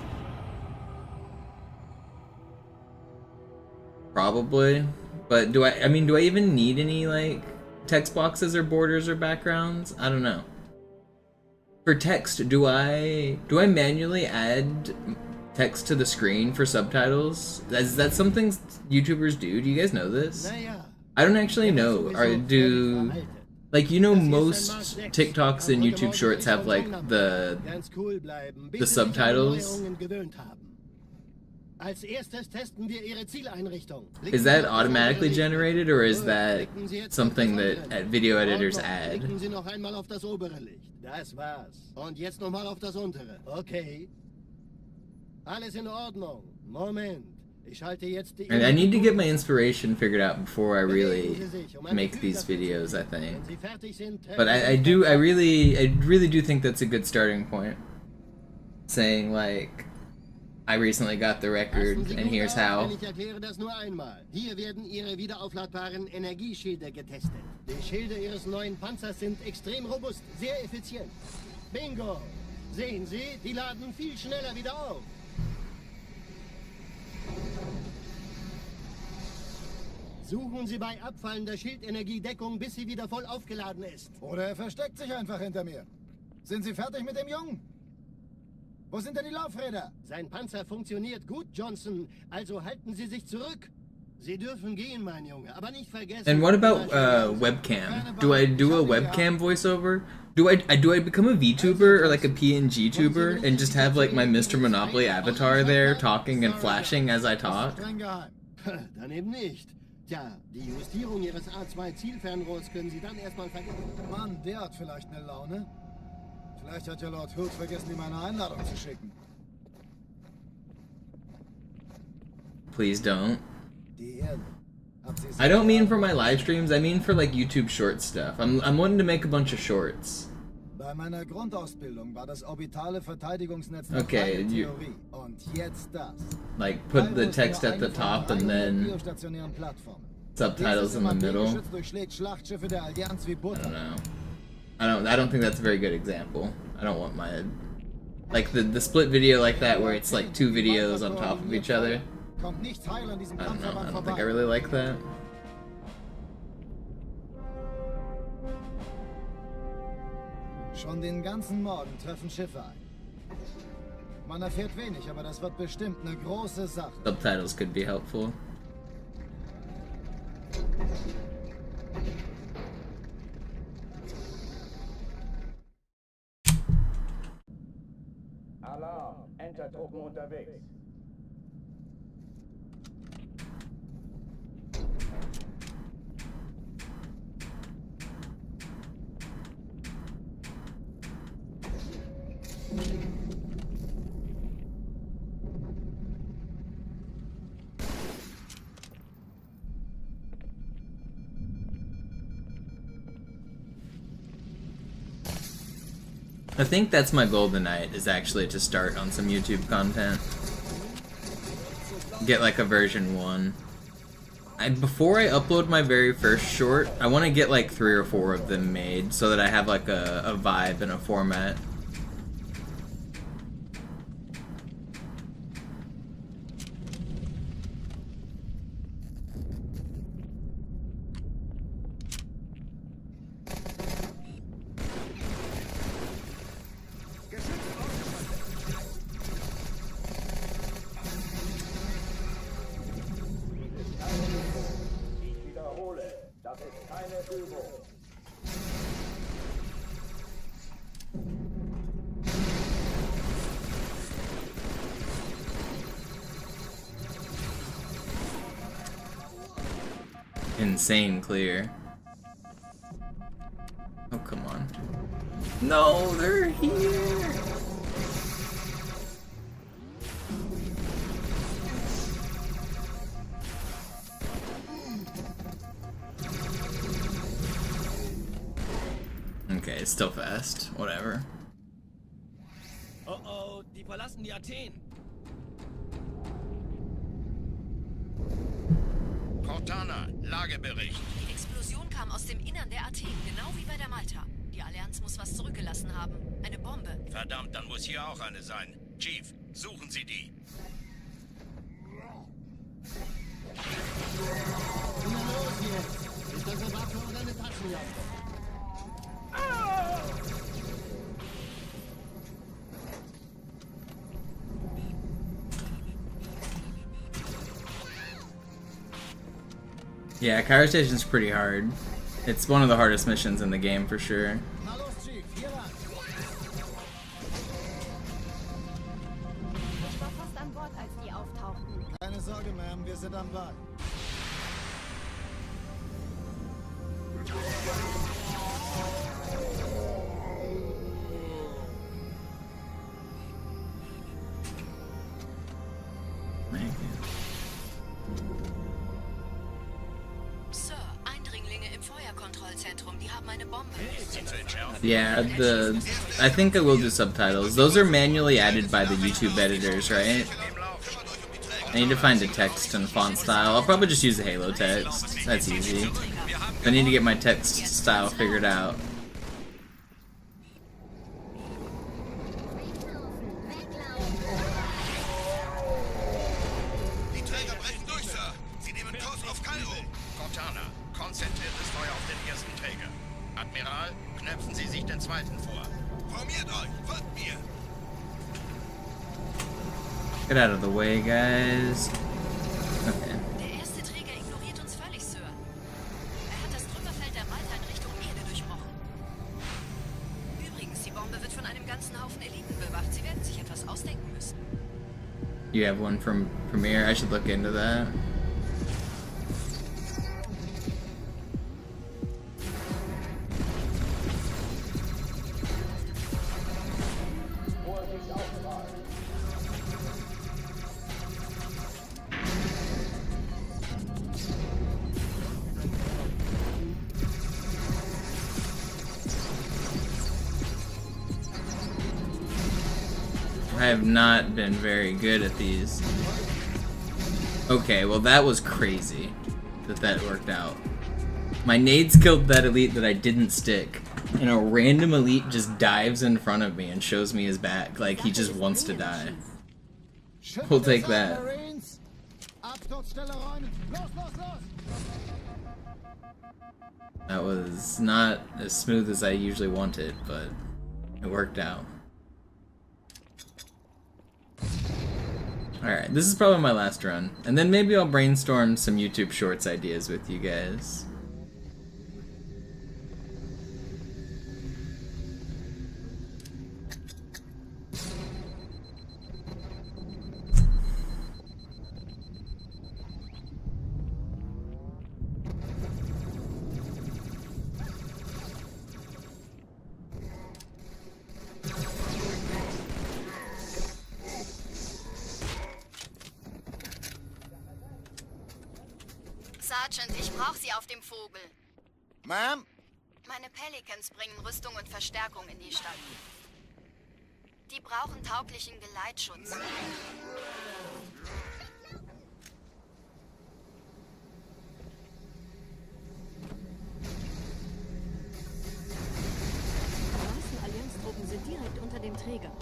Probably. But do I even need any like text boxes or borders or backgrounds? I don't know. For text, do I manually add text to the screen for subtitles? Is that something YouTubers do? Do you guys know this? I don't actually know. Like, you know, most TikToks and YouTube Shorts have like the subtitles. Is that automatically generated, or is that something that video editors add? Das war's. Und jetzt nochmal auf das untere. Okay. Alles in Ordnung. Moment. Ich schalte jetzt die... I need to get my inspiration figured out before I really make these videos, I think. But I really do think that's a good starting point. Saying like, I recently got the record, and here's how. Ich erkläre das nur einmal. Hier werden Ihre wiederaufladbaren Energieschilde getestet. Die Schilde Ihres neuen Panzers sind extrem robust, sehr effizient. Bingo! Sehen Sie, die laden viel schneller wieder auf. Suchen Sie bei abfallender Schildenergie Deckung, bis sie wieder voll aufgeladen ist. Oder er versteckt sich einfach hinter mir. Sind Sie fertig mit dem Jungen? Wo sind denn die Laufräder? Sein Panzer funktioniert gut, Johnson. Also halten Sie sich zurück. Sie dürfen gehen, mein Junge, aber nicht vergessen... And what about webcam? Do I do a webcam voiceover? Do I become a VTuber or like a PNG tuber and just have like my MisterMonopoli avatar there talking and flashing as I talk? Dann eben nicht. Tja, die Justierung Ihres A2-Zielfernrohrs können Sie dann erstmal vergessen. Mann, der hat vielleicht eine Laune. Vielleicht hat ja Lord Hood vergessen, ihm eine Einladung zu schicken. Please don't. I don't mean for my live streams, I mean for like YouTube short stuff. I'm wanting to make a bunch of shorts. Bei meiner Grundausbildung war das orbitale Verteidigungsnetz okay, Theorie. Und jetzt das. Like put the text at the top and then subtitles in the middle. I don't know. I don't think that's a very good example. I don't want my like the split video like that where it's like two videos on top of each other. I don't know. I don't think I really like that. Schon den ganzen Morgen treffen Schiffe ein. Man erfährt wenig, aber das wird bestimmt eine große Sache. Subtitles could be helpful. Alarm! Entertruppen unterwegs. I think that's my goal tonight, is actually to start on some YouTube content. Get like a version 1. Before I upload my very first short, I want to get like 3 or 4 of them made so that I have like a vibe and a format. Insane clear. Oh, come on. No, they're here! Okay, it's still fast. Whatever. Oh oh, die verlassen die Athen. Cortana, Lagebericht. Die Explosion kam aus dem Innern der Athen, genau wie bei der Malta. Die Allianz muss was zurückgelassen haben. Eine Bombe. Verdammt, dann muss hier auch eine sein. Chief, suchen Sie die. Na los jetzt! Ist das eine Waffe oder eine Taschenlampe? Yeah, Cairo Station's pretty hard. It's one of the hardest missions in the game for sure. Na los, Chief, hier lang. Ich war fast an Bord, als die auftauchten. Keine Sorge, Ma'am, wir sind am Ball. Sir, Eindringlinge im Feuerkontrollzentrum, die haben eine Bombe. Yeah, I think I will do subtitles. Those are manually added by the YouTube editors, right? I need to find a text and font style. I'll probably just use the Halo text. That's easy. I need to get my text style figured out. Die Träger brechen durch, Sir. Sie nehmen Kurs auf Kairo. Cortana, konzentriertes Feuer auf den ersten Träger. Admiral, knöpfen Sie sich den zweiten vor. Formiert euch, folgt mir. Get out of the way, guys. Okay. Der erste Träger ignoriert uns völlig, Sir. Er hat das Trümmerfeld der Malta in Richtung Erde durchbrochen. Übrigens, die Bombe wird von einem ganzen Haufen Eliten bewacht. Sie werden sich etwas ausdenken müssen. You have one from Premiere. I should look into that. I have not been very good at these. Okay, well that was crazy that worked out. My nades killed that elite that I didn't stick, and a random elite just dives in front of me and shows me his back, like he just wants to die. We'll take that. That was not as smooth as I usually want it, but it worked out. Alright, this is probably my last run, and then maybe I'll brainstorm some YouTube Shorts ideas with you guys. Sergeant, ich brauche Sie auf dem Vogel. Ma'am? Meine Pelicans bringen Rüstung und Verstärkung in die Stadt. Die brauchen tauglichen Geleitschutz. Allianztruppen sind direkt unter dem Träger.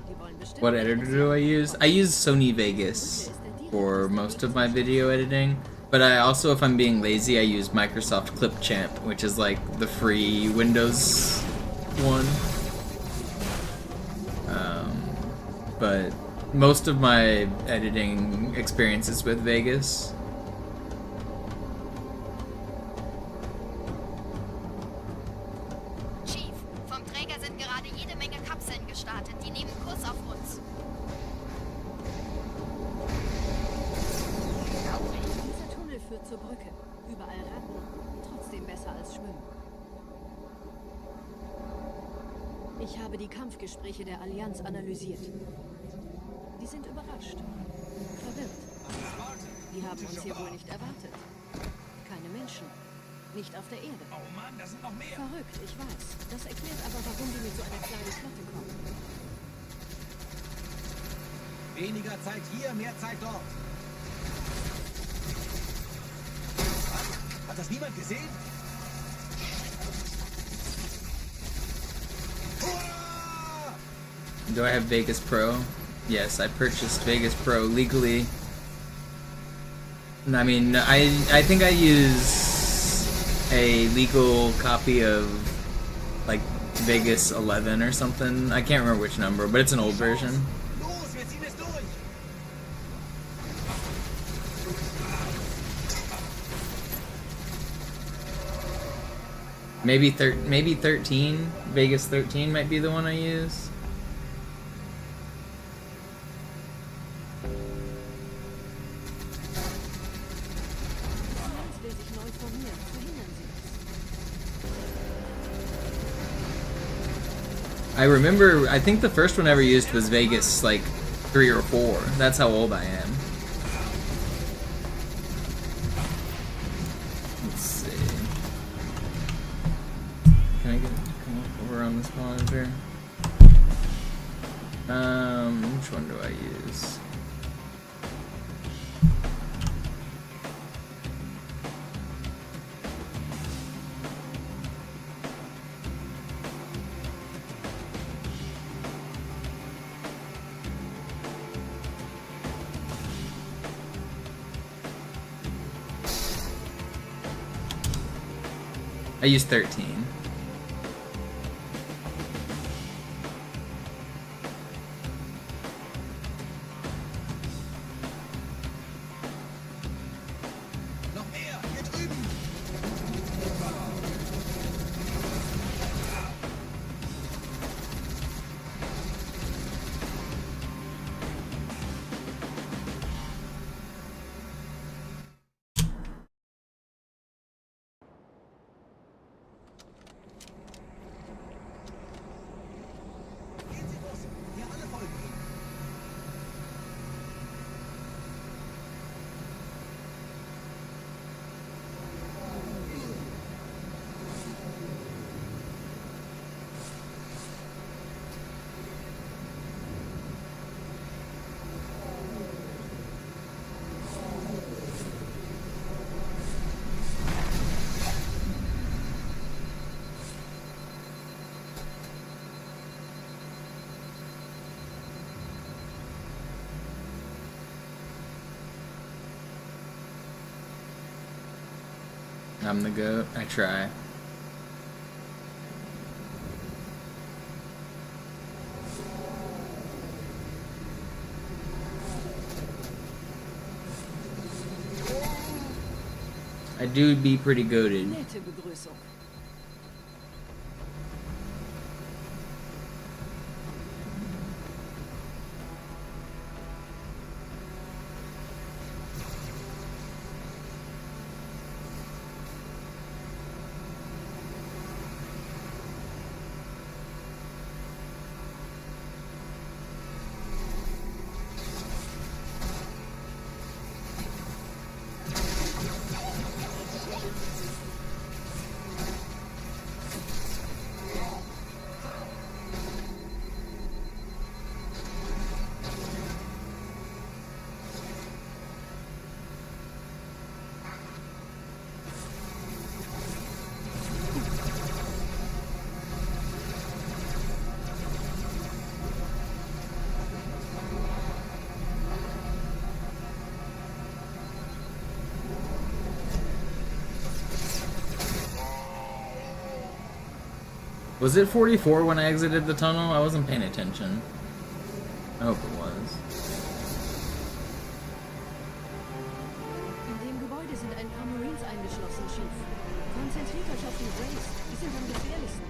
Die wollen bestimmt. What editor do I use? I use Sony Vegas for most of my video editing, but I also, if I'm being lazy, I use Microsoft Clipchamp, which is like the free Windows one. But most of my editing experience is with Vegas. Chief, vom Träger sind gerade jede Menge Kapseln gestartet. Die nehmen Kurs auf uns. Dieser Tunnel führt zur Brücke. Überall Ratten. Trotzdem besser als Schwimmen. Ich habe die Kampfgespräche der Allianz analysiert. Die sind überrascht. Verwirrt. Die haben uns hier wohl nicht erwartet. Keine Menschen. Nicht auf der Erde. Oh Mann, da sind noch mehr. Verrückt, ich weiß. Das erklärt aber, warum die mit so einer kleinen Flotte kommen. Weniger Zeit hier, mehr Zeit dort. Was? Hat das niemand gesehen? Do I have Vegas Pro? Yes, I purchased Vegas Pro legally. I mean, I think I use a legal copy of like Vegas 11 or something. I can't remember which number, but it's an old version. Maybe 13. Vegas 13 might be the one I use. I remember, I think the first one I ever used was Vegas, like, 3 or 4. That's how old I am. Let's see. Can I come up over on this monitor? Which one do I use? I use 13. I'm the goat. I try. I do be pretty goated. Nette Begrüßung. Was it 44 when I exited the tunnel? I wasn't paying attention. I hope it was. In dem Gebäude sind ein paar Marines eingeschlossen, Chief. Konzentriert euch auf die Grays. Die sind am gefährlichsten.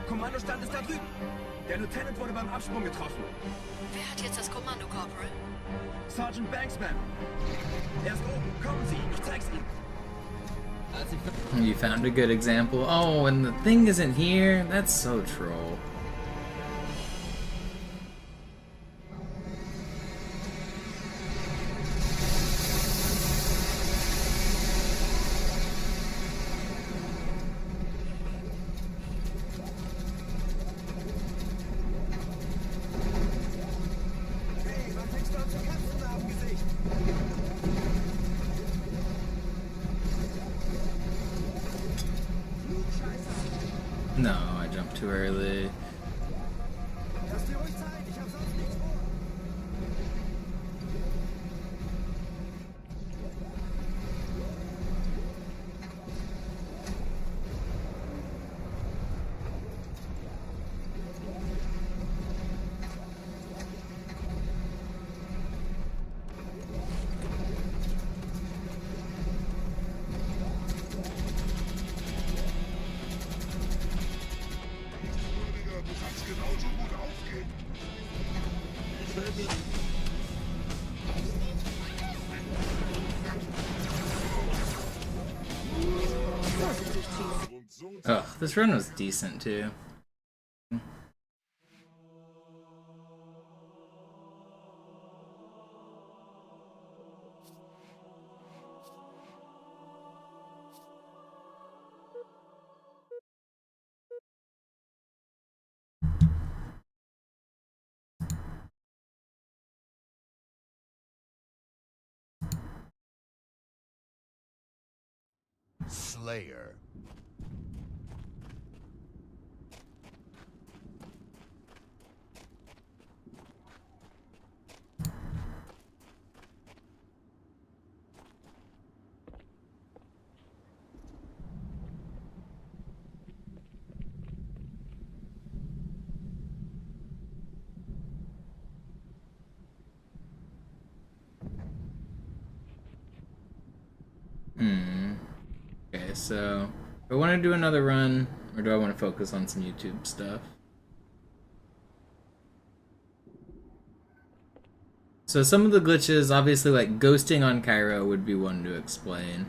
Kommandostand ist da drüben. Der Lieutenant wurde beim Absprung getroffen. Wer hat jetzt das Kommando, Corporal? Sergeant Banksman. Er ist oben. Kommen Sie, ich zeig's Ihnen. You found a good example. Oh, and the thing isn't here? That's so troll. Hey, wann fängst du an zu kämpfen, Narbengesicht? No, I jumped too early. Lass dir ruhig Zeit, ich hab sonst nichts vor. Entschuldige, du kannst genauso gut aufgeben. Und so Oh, this run was decent too. Slayer. Okay, so do I want to do another run, or do I want to focus on some YouTube stuff? So some of the glitches, obviously, like ghosting on Cairo would be one to explain.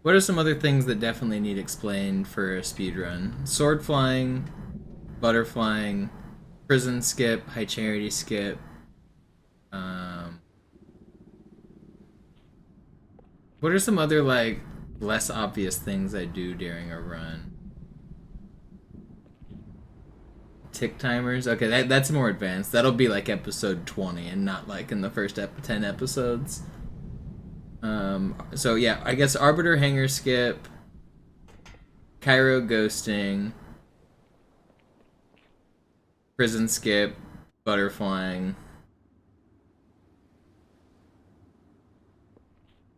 What are some other things that definitely need explained for a speedrun? Sword flying, butterflying, prison skip, high charity skip. What are some other like less obvious things I do during a run? Tick timers? Okay, that's more advanced. That'll be like episode 20 and not like in the first 10 episodes. So yeah, I guess Arbiter Hanger skip, Cairo ghosting, prison skip, butterflying,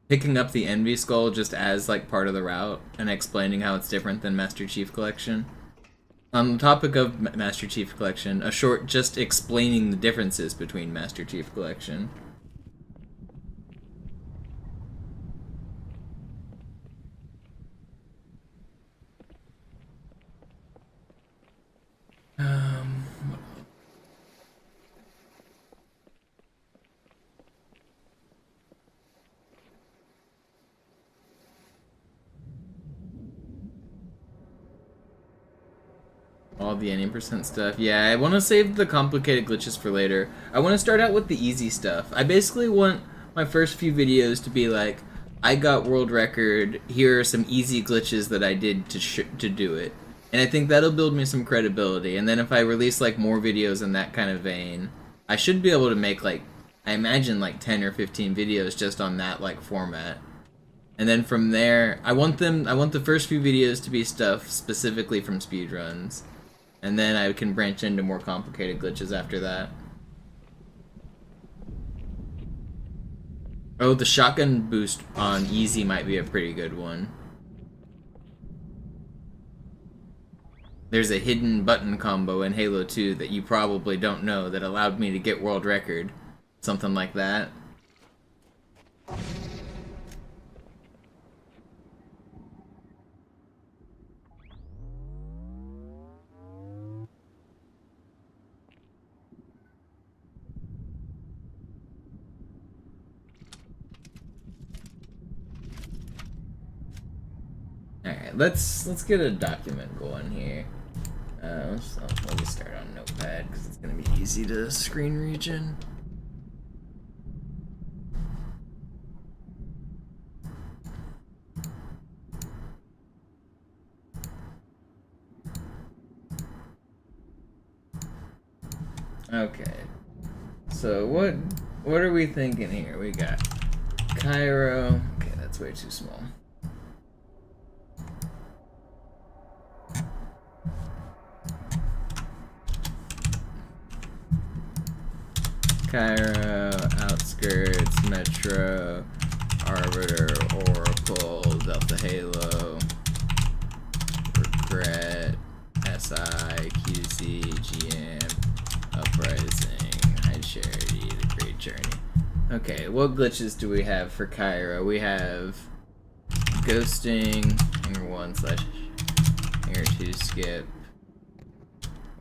picking up the Envy Skull just as like part of the route and explaining how it's different than Master Chief Collection. On the topic of Master Chief Collection, a short just explaining the differences between Master Chief Collection. All the any percent stuff. Yeah, I want to save the complicated glitches for later. I want to start out with the easy stuff. I basically want my first few videos to be like, I got world record, here are some easy glitches that I did to do it. And I think that'll build me some credibility. And then if I release like more videos in that kind of vein, I should be able to make like, I imagine like 10 or 15 videos just on that like format. And then from there, I want the first few videos to be stuff specifically from speedruns. And then I can branch into more complicated glitches after that. Oh, the shotgun boost on easy might be a pretty good one. There's a hidden button combo in Halo 2 that you probably don't know that allowed me to get world record. Something like that. let's get a document going here. We'll just start on Notepad because it's gonna be easy to screen region. Okay. So what are we thinking here? We got Cairo. Okay, that's way too small. Cairo, outskirts, Metro, Arbiter, Oracle, Delta Halo, Regret, SI, QC, GM, Uprising, High Charity, The Great Journey. Okay, what glitches do we have for Cairo? We have ghosting, hanger 1 / hanger 2 skip,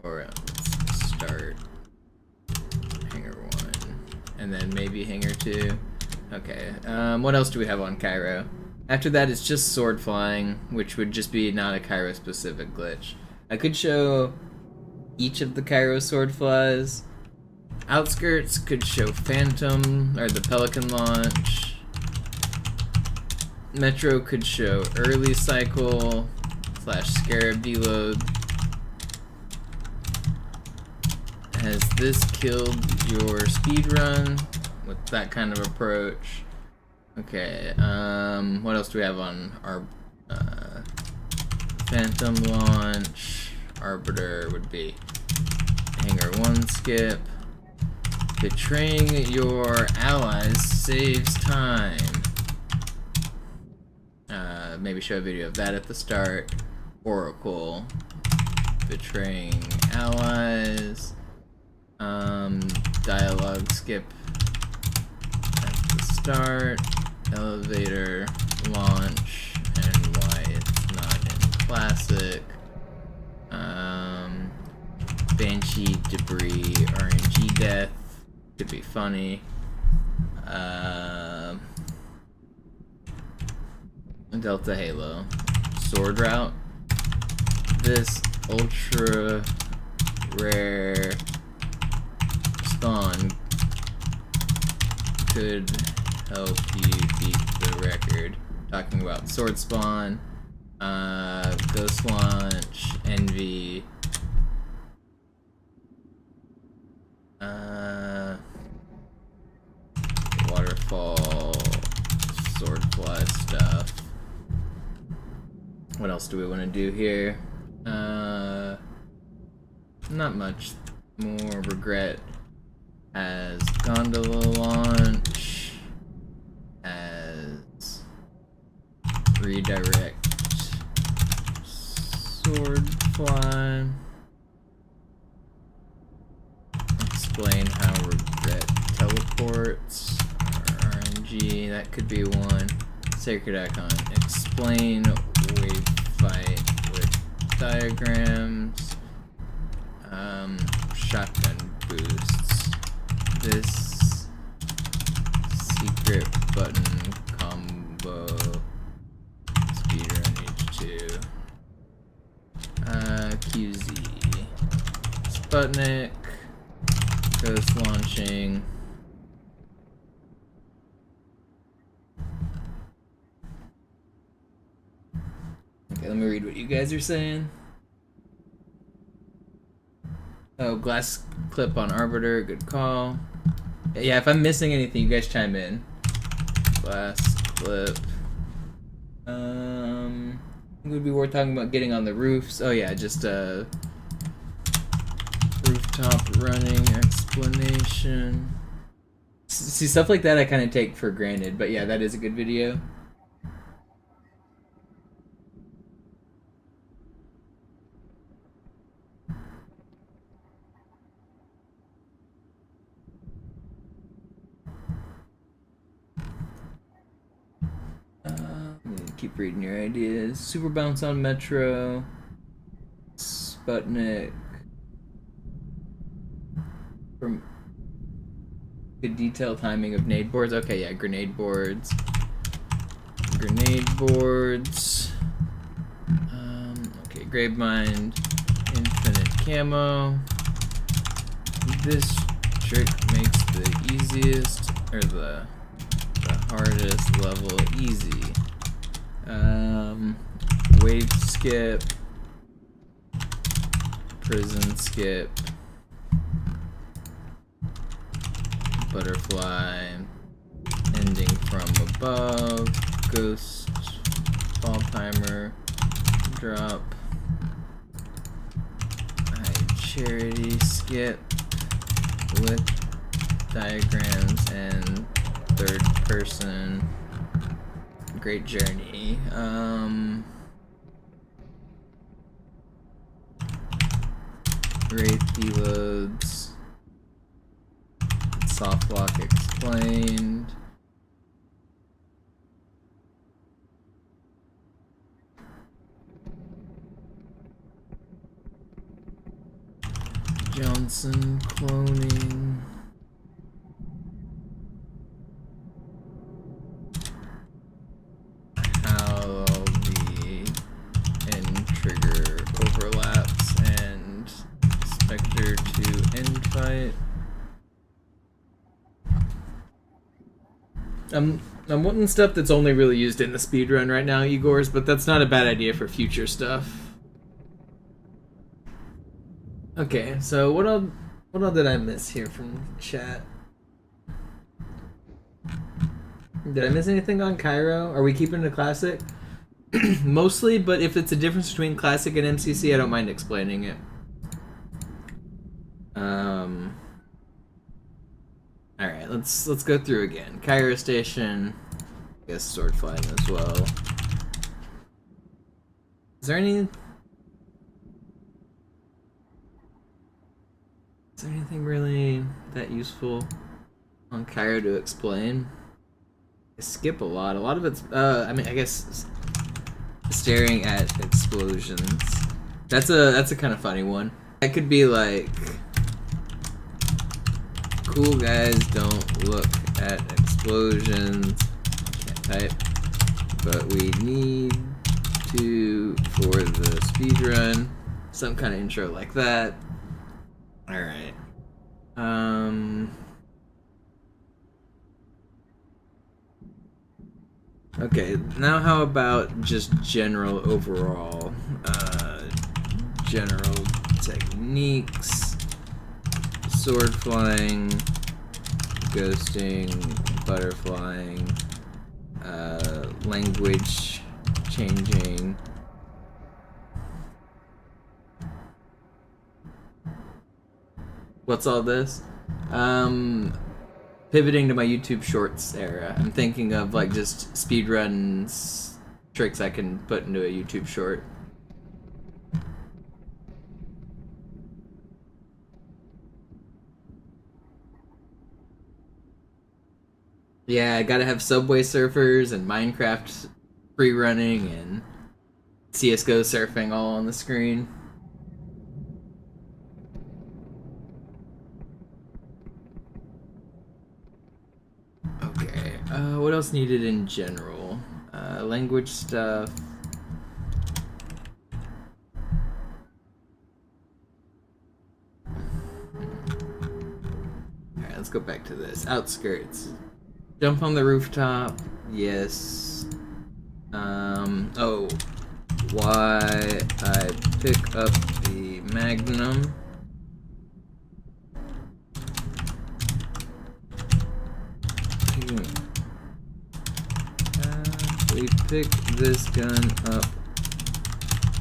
or let's start hanger 1, and then maybe hanger 2. Okay, what else do we have on Cairo? After that, it's just sword flying, which would just be not a Cairo specific glitch. I could show each of the Cairo sword flies. Outskirts could show Phantom, or the Pelican launch. Metro could show early cycle / Scarab deload. Has this killed your speed run with that kind of approach? Okay, what else do we have on our Phantom launch? Arbiter would be hanger 1 skip. Betraying your allies saves time. Maybe show a video of that at the start. Oracle. Betraying allies. Dialogue skip at the start. Elevator launch and why it's not in classic. Banshee debris RNG death could be funny. Delta Halo sword route. This ultra rare spawn could help you beat the record. Talking about sword spawn, ghost launch, envy, waterfall, swordfly stuff. What else do we want to do here? Not much more. Regret as gondola launch, as redirect swordfly. Explain how regret teleports, or RNG, that could be one. Sacred Icon. Explain wave fight with diagrams. Shotgun boosts. This secret button combo. Speedrun H2. QZ. Sputnik. Ghost launching. Okay, let me read what you guys are saying. Oh, glass clip on Arbiter, good call. Yeah, if I'm missing anything, you guys chime in. Glass clip. It would be worth talking about getting on the roofs. Oh yeah, just rooftop running explanation. See, stuff like that I kind of take for granted, but yeah, that is a good video. Keep reading your ideas. Super bounce on Metro. Sputnik. From good detail timing of nade boards. Okay, yeah, grenade boards. Grenade boards. Gravebind, infinite camo. This trick makes the easiest, or the hardest level easy. Wave skip, prison skip, butterfly, ending from above, ghost, fall timer, drop, charity skip with diagrams and third person. Great journey. Wraith deloads. Soft lock explained. Johnson cloning. How the end trigger overlaps and Spectre to end fight. I'm wanting stuff that's only really used in the speedrun right now, Igor's, but that's not a bad idea for future stuff. Okay, so what all did I miss here from chat? Did I miss anything on Cairo? Are we keeping it a classic? Mostly, but if it's a difference between classic and MCC, I don't mind explaining it. Alright, let's go through again. Cairo Station, I guess sword flying as well. Is there anything really that useful on Cairo to explain? I skip a lot. A lot of it's I mean, I guess staring at explosions. That's a kind of funny one. That could be like, cool guys don't look at explosions. Can't type. But we need to for the speedrun. Some kind of intro like that. Alright. Okay, now how about just general overall? General techniques. Sword flying. Ghosting. Butterflying. Language changing. What's all this? Pivoting to my YouTube Shorts era. I'm thinking of like just speedruns, tricks I can put into a YouTube short. Yeah, I gotta have Subway Surfers and Minecraft free running and CSGO surfing all on the screen. Okay, what else needed in general? Language stuff. Alright, let's go back to this. Outskirts. Jump on the rooftop. Yes. Oh. Why I pick up the Magnum. We pick this gun up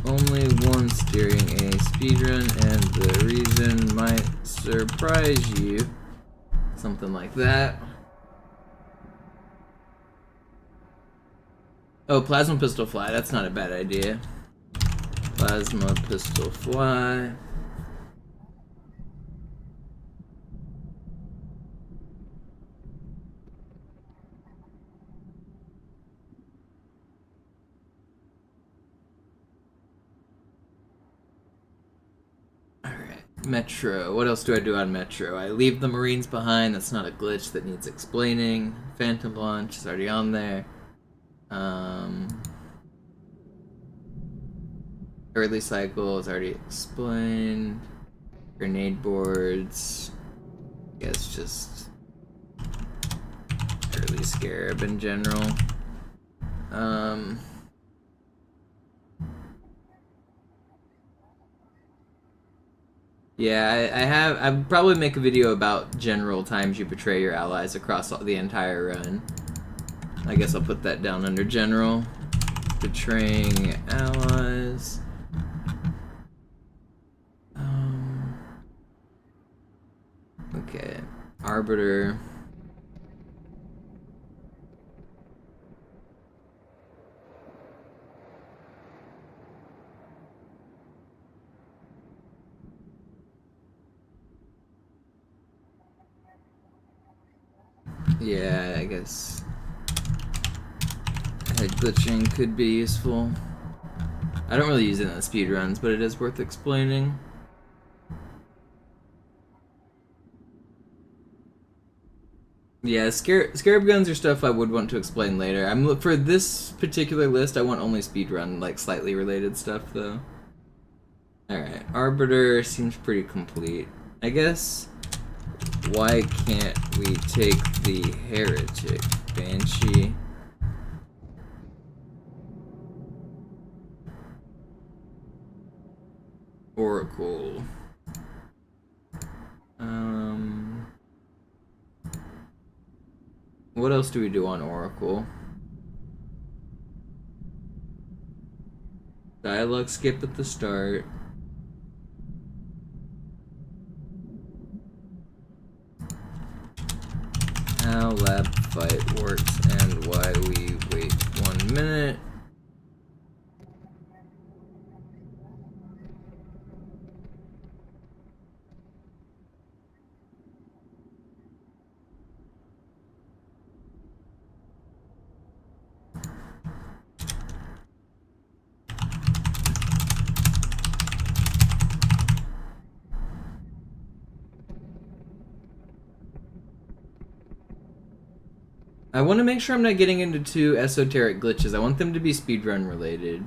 only once during a speedrun, and the reason might surprise you. Something like that. Oh, plasma pistol fly. That's not a bad idea. Plasma pistol fly. Metro. What else do I do on Metro? I leave the Marines behind. That's not a glitch that needs explaining. Phantom launch is already on there. Early cycle is already explained. Grenade boards. I guess just early scarab in general. Yeah, I'd probably make a video about general times you betray your allies across the entire run. I guess I'll put that down under general. Betraying allies. Okay. Arbiter. Yeah, I guess head glitching could be useful. I don't really use it in the speedruns, but it is worth explaining. Yeah, scarab guns are stuff I would want to explain later. For this particular list, I want only speedrun, like slightly related stuff though. Alright, Arbiter seems pretty complete. I guess, why can't we take the Heretic Banshee? Oracle. What else do we do on Oracle? Dialogue skip at the start. How lab fight works and why we wait 1 minute. I want to make sure I'm not getting into too esoteric glitches. I want them to be speedrun related.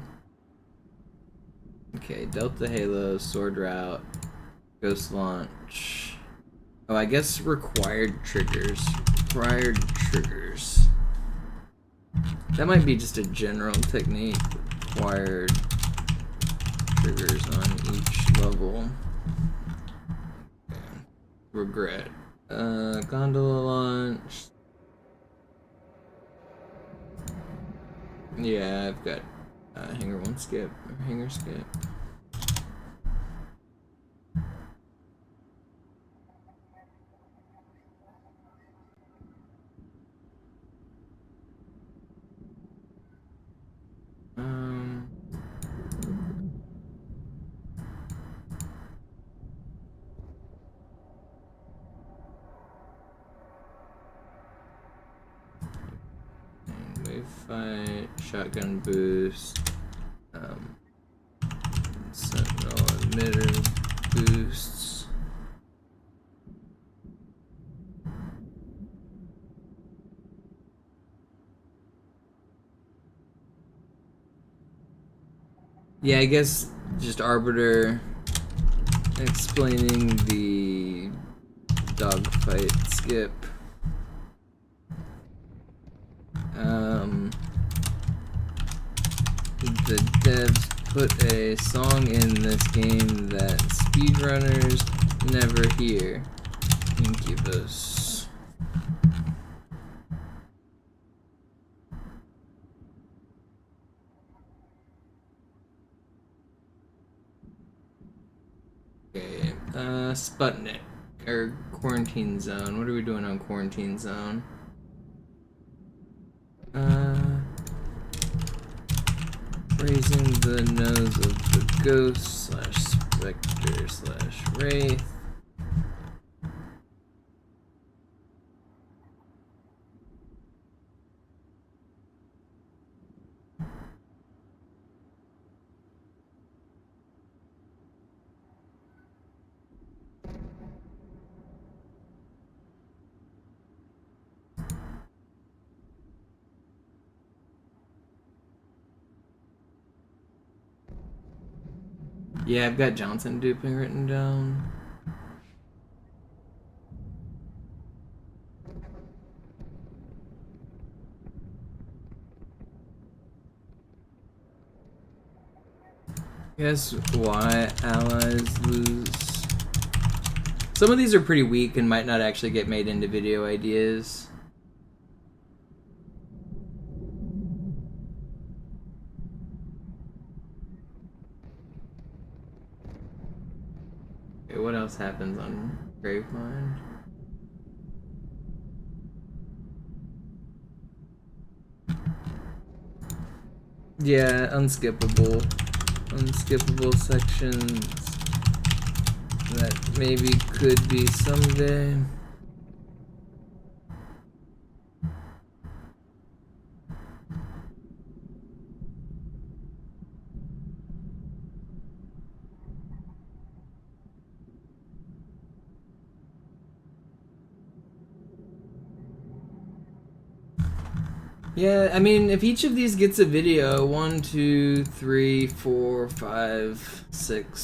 Okay, Delta Halo, Sword Route, Ghost Launch. Oh, I guess required triggers. Required triggers. That might be just a general technique. Required triggers on each level. Okay. Regret. Gondola launch. Yeah, I've got hanger 1 skip, or hanger skip. Wave fight, shotgun boost, sentinel emitter boosts. Yeah, I guess just Arbiter explaining the dogfight skip. The devs put a song in this game that speedrunners never hear. Incubus. Okay, Sputnik, or Quarantine Zone. What are we doing on Quarantine Zone? Raising the nose of the ghost / specter / wraith. Yeah, I've got Johnson duping written down. Guess why allies lose. Some of these are pretty weak and might not actually get made into video ideas. Okay, what else happens on Gravemind? Yeah, unskippable sections that maybe could be someday. Yeah, I mean, if each of these gets a video, 1, 2, 3, 4, 5, 6,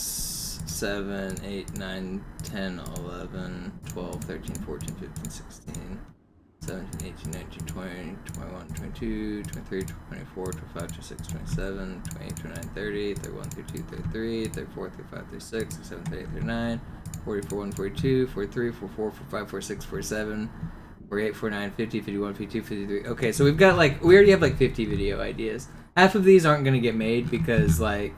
7, 8, 9, 10, 11, 12, 13, 14, 15, 16, 17, 18, 19, 20, 21, 22, 23, 24, 25, 26, 27, 28, 29, 30, 31, 32, 33, 34, 35, 36, 37, 38, 39, 40, 41, 42, 43, 44, 45, 46, 47, 48, 49, 50, 51, 52, 53. Okay, so we've got like, we already have like 50 video ideas. Half of these aren't going to get made because like,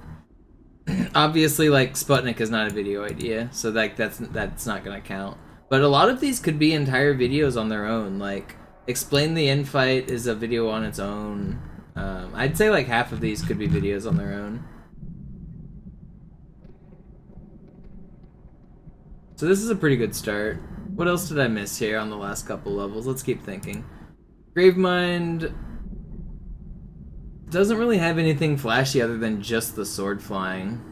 obviously like Sputnik is not a video idea, so like that's not going to count. But a lot of these could be entire videos on their own. Like, Explain the Infight is a video on its own. I'd say like half of these could be videos on their own. So this is a pretty good start. What else did I miss here on the last couple levels? Let's keep thinking. Gravemind doesn't really have anything flashy other than just the sword flying.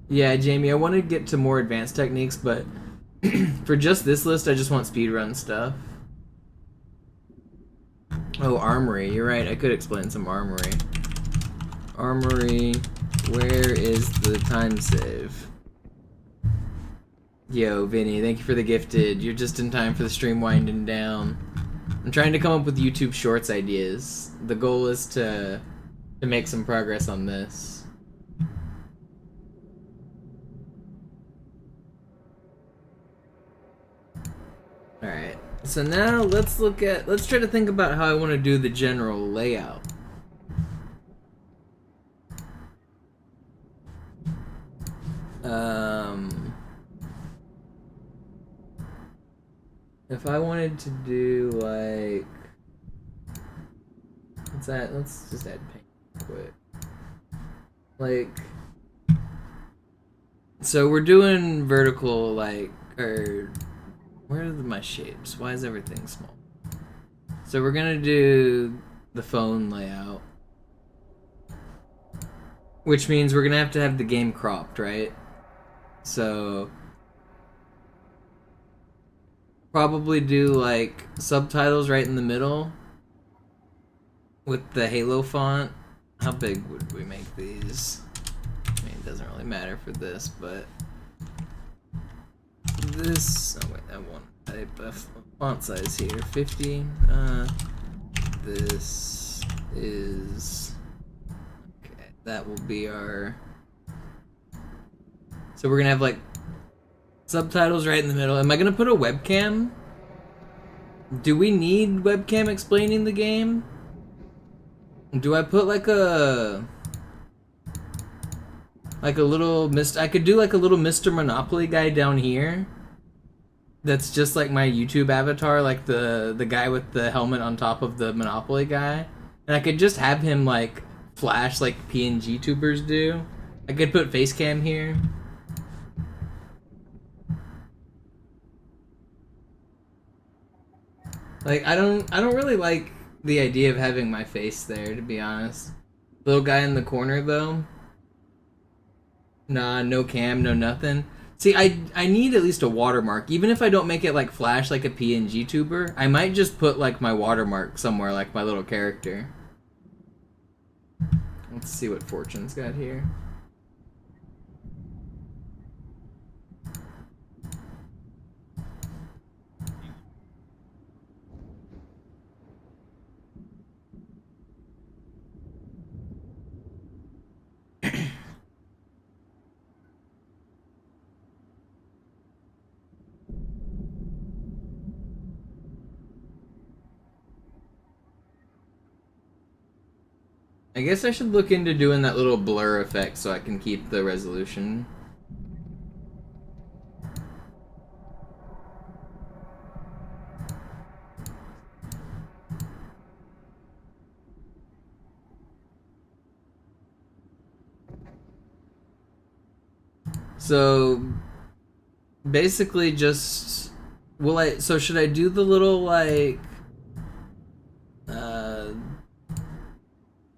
Yeah, Jamie, I want to get to more advanced techniques, but for just this list, I just want speedrun stuff. Oh, Armory. You're right, I could explain some Armory. Armory, where is the time save? Yo, Vinny, thank you for the gifted. You're just in time for the stream winding down. I'm trying to come up with YouTube Shorts ideas. The goal is to make some progress on this. Alright, so now let's try to think about how I want to do the general layout. If I wanted to do like, let's just add paint quick. Like, so we're doing vertical, like, or where are my shapes? Why is everything small? So we're gonna do the phone layout, which means we're gonna have to have the game cropped, right? So probably do like subtitles right in the middle with the Halo font. How big would we make these? I mean, it doesn't really matter for this, but this, oh wait, I want type of font size here, 50. This is, okay, that will be our, so we're gonna have like subtitles right in the middle. Am I gonna put a webcam? Do we need webcam explaining the game? Do I put like a little I could do like a little MisterMonopoli guy down here. That's just like my YouTube avatar, like the guy with the helmet on top of the Monopoly guy. And I could just have him like flash like PNG tubers do. I could put face cam here. Like, I don't really like the idea of having my face there, to be honest. Little guy in the corner, though. Nah, no cam, no nothing. See, I need at least a watermark. Even if I don't make it like flash like a PNG tuber, I might just put like my watermark somewhere, like my little character. Let's see what Fortune's got here. I guess I should look into doing that little blur effect so I can keep the resolution. So basically just so should I do the little like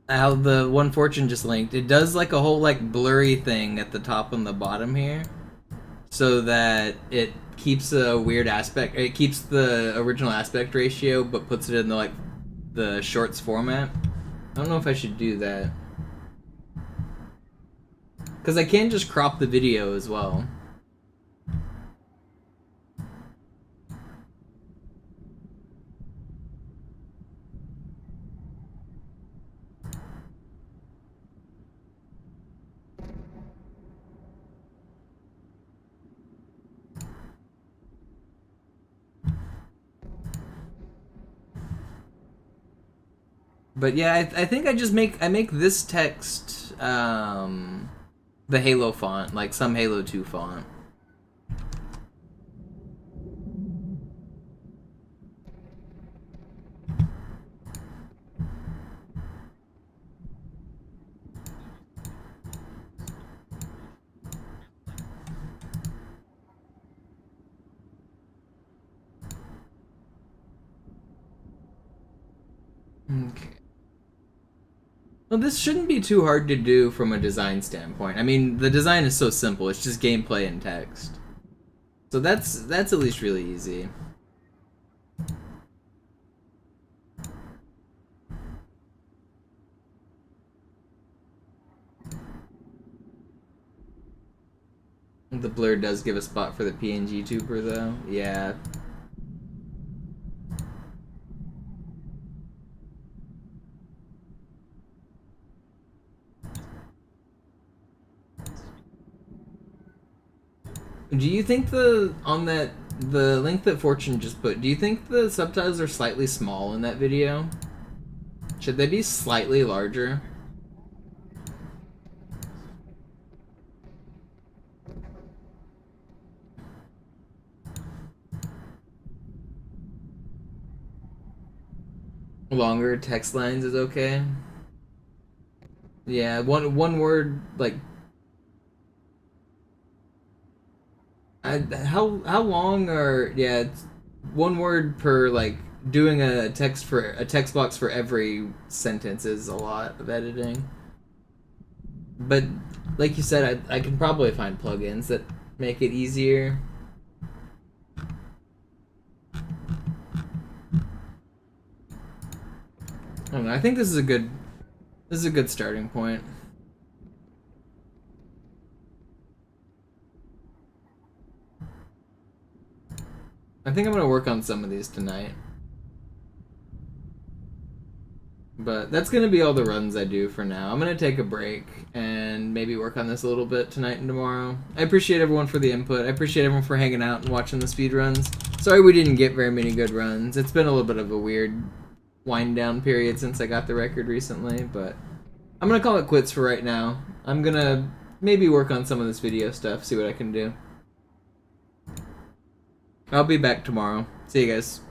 how the one Fortune just linked? It does like a whole like blurry thing at the top and the bottom here, so that it keeps a weird aspect. It keeps the original aspect ratio, but puts it in the like the shorts format. I don't know if I should do that, because I can just crop the video as well. But yeah, I think I make this text the Halo font, like some Halo 2 font. Okay. Well, this shouldn't be too hard to do from a design standpoint. I mean, the design is so simple. It's just gameplay and text. So that's at least really easy. The blur does give a spot for the PNG tuber, though. Yeah. Do you think the link that Fortune just put, do you think the subtitles are slightly small in that video? Should they be slightly larger? Longer text lines is okay. Yeah, one word like how long are it's one word per like doing a text box for every sentence is a lot of editing. But like you said, I can probably find plugins that make it easier. I don't know. I think this is a good starting point. I think I'm gonna work on some of these tonight. But that's gonna be all the runs I do for now. I'm gonna take a break and maybe work on this a little bit tonight and tomorrow. I appreciate everyone for the input. I appreciate everyone for hanging out and watching the speed runs. Sorry we didn't get very many good runs. It's been a little bit of a weird wind down period since I got the record recently, but I'm gonna call it quits for right now. I'm gonna maybe work on some of this video stuff, see what I can do. I'll be back tomorrow. See you guys.